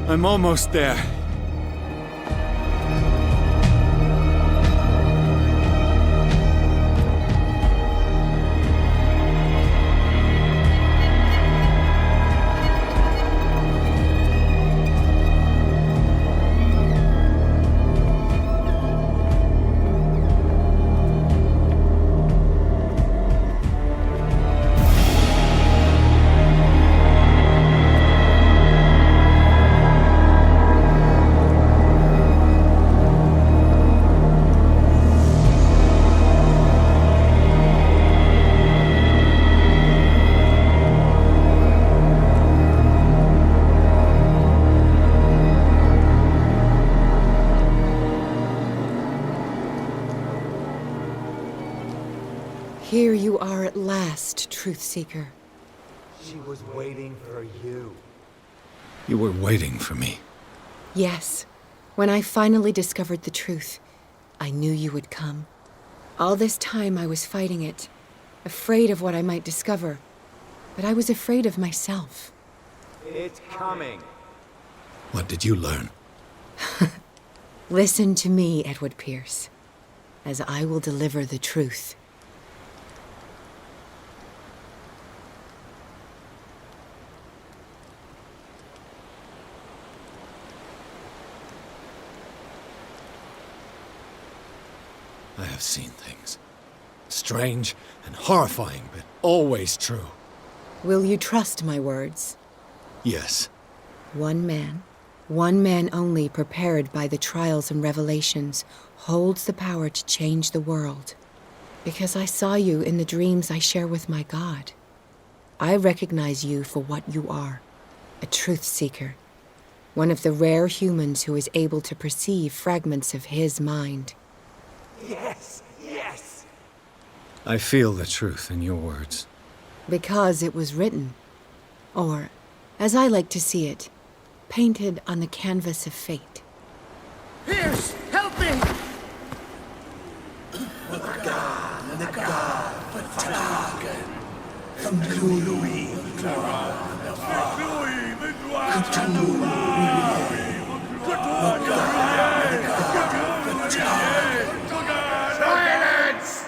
I'm almost there. Here you are at last, Truth Seeker. She was waiting for you. You were waiting for me. Yes. When I finally discovered the truth, I knew you would come. All this time I was fighting it, afraid of what I might discover. But I was afraid of myself. It's coming. What did you learn? Listen to me, Edward Pierce, as I will deliver the truth. I have seen things. Strange and horrifying, but always true. Will you trust my words? Yes. One man only prepared by the trials and revelations, holds the power to change the world. Because I saw you in the dreams I share with my God. I recognize you for what you are, a truth seeker. One of the rare humans who is able to perceive fragments of his mind. Yes, yes! I feel the truth in your words. Because it was written. Or, as I like to see it, painted on the canvas of fate. Pierce, help me! The god, Patagan, Cthulhu, Silence!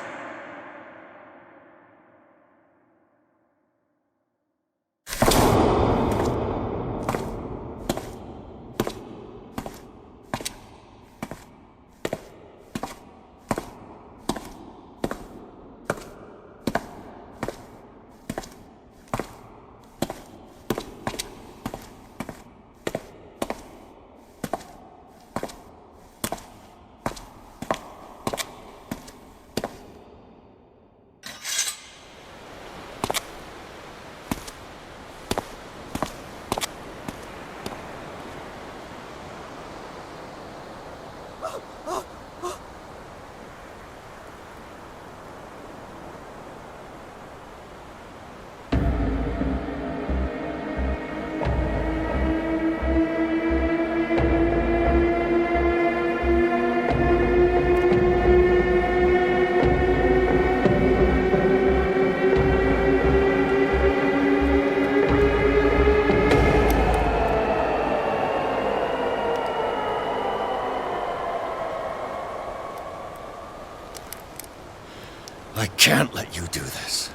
I can't let you do this.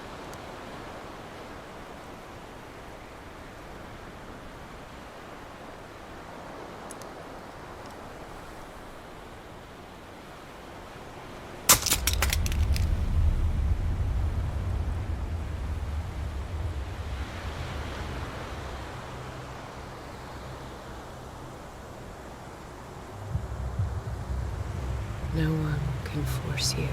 No one can force you.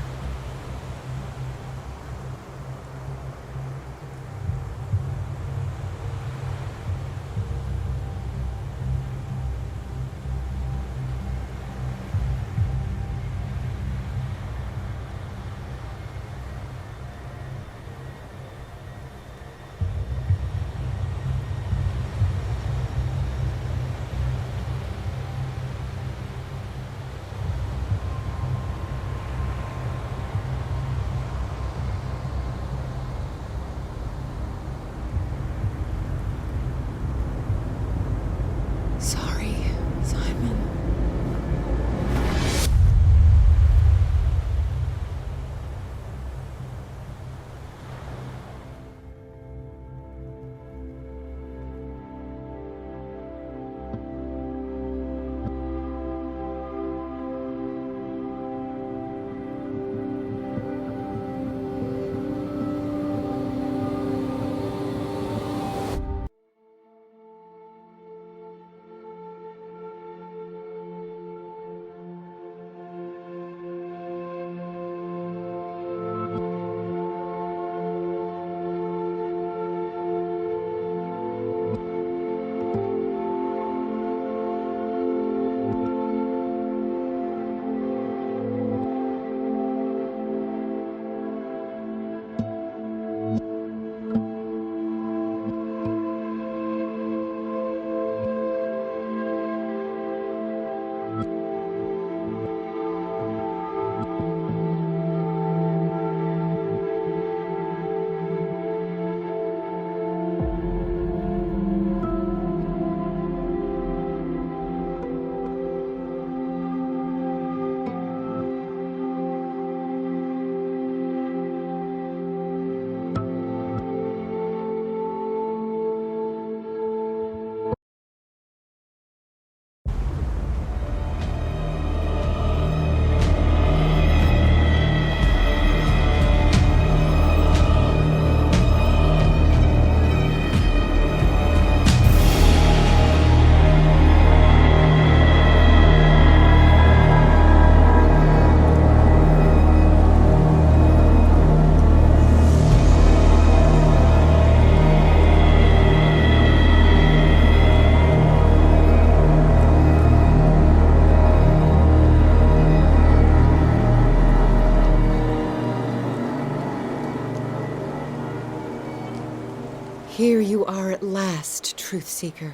Here you are at last, Truth Seeker.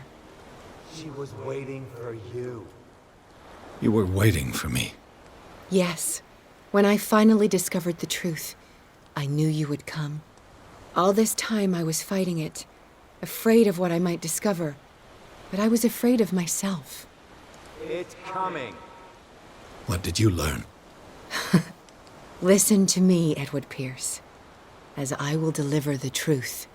She was waiting for you. You were waiting for me. Yes. When I finally discovered the truth, I knew you would come. All this time I was fighting it, afraid of what I might discover, but I was afraid of myself. It's coming. What did you learn? Listen to me, Edward Pierce, as I will deliver the truth.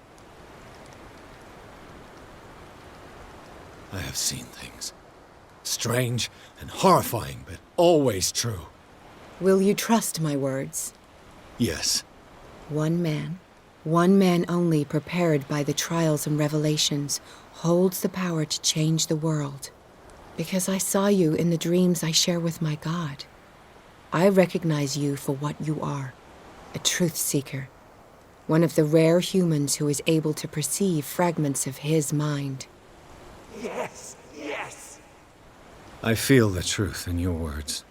I have seen things. Strange and horrifying, but always true. Will you trust my words? Yes. One man only prepared by the trials and revelations, holds the power to change the world. Because I saw you in the dreams I share with my God. I recognize you for what you are, a truth seeker. One of the rare humans who is able to perceive fragments of his mind. Yes, yes! I feel the truth in your words.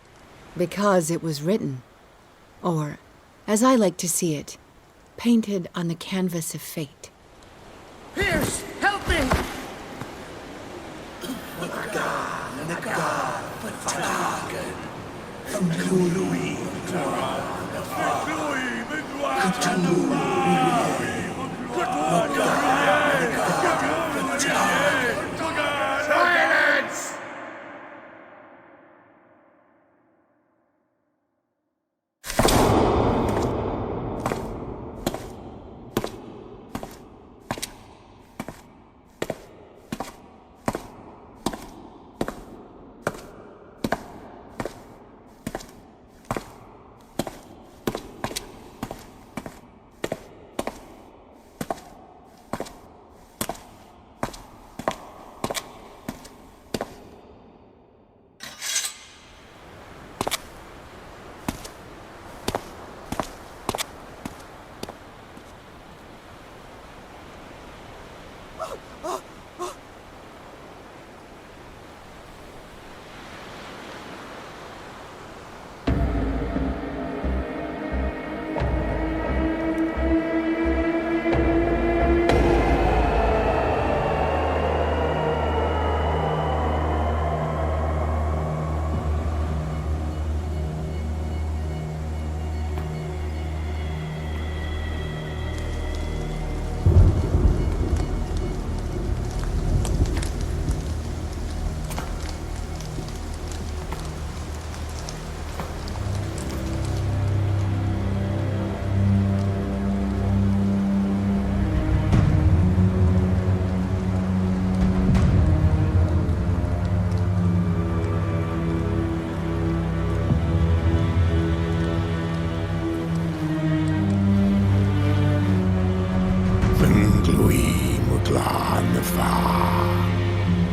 Because it was written. Or, as I like to see it, painted on the canvas of fate. Pierce, help me! Silence!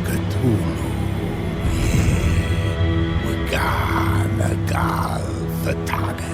CTHULHU, Gal Vertagen.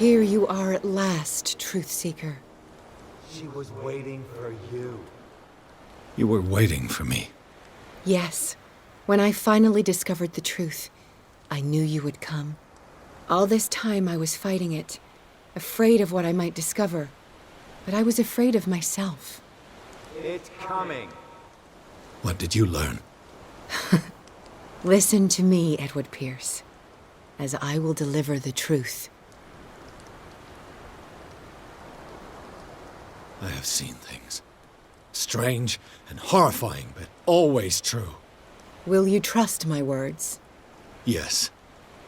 Here you are at last, Truth Seeker. She was waiting for you. You were waiting for me. Yes. When I finally discovered the truth, I knew you would come. All this time I was fighting it, afraid of what I might discover. But I was afraid of myself. It's coming. What did you learn? Listen to me, Edward Pierce, as I will deliver the truth. I have seen things. Strange and horrifying, but always true. Will you trust my words? Yes.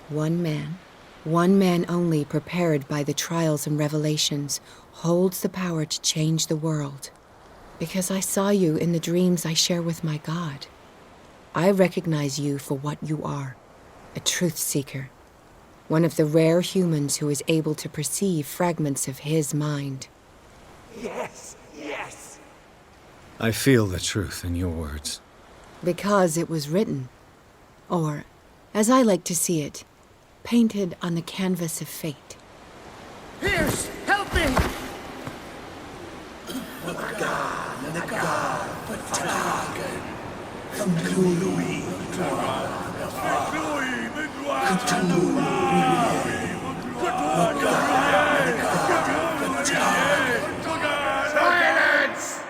One man only prepared by the trials and revelations, holds the power to change the world. Because I saw you in the dreams I share with my God. I recognize you for what you are, a truth seeker. One of the rare humans who is able to perceive fragments of his mind. Yes, yes! I feel the truth in your words. Because it was written. Or, as I like to see it, painted on the canvas of fate. Pierce, help me! Silence!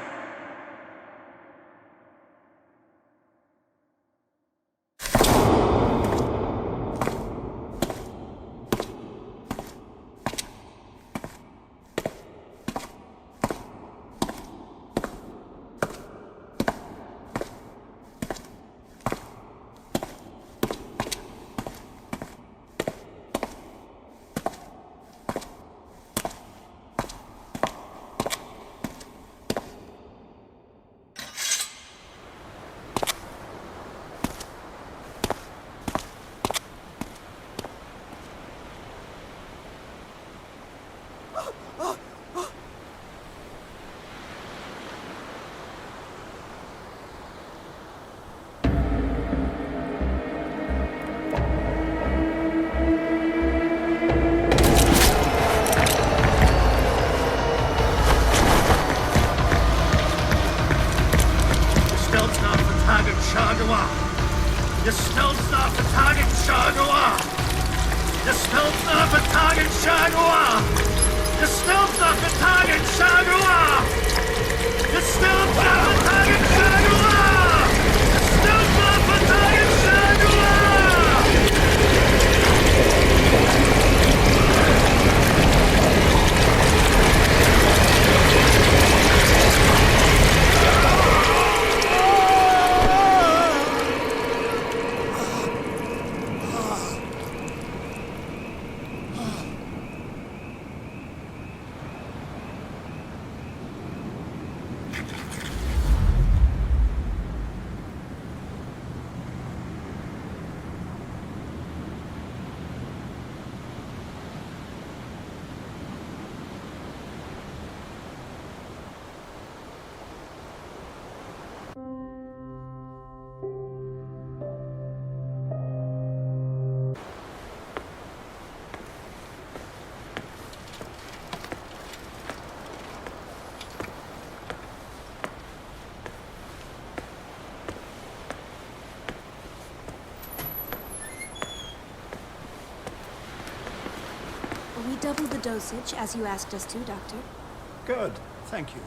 We doubled the dosage, as you asked us to, Doctor. Good, thank you.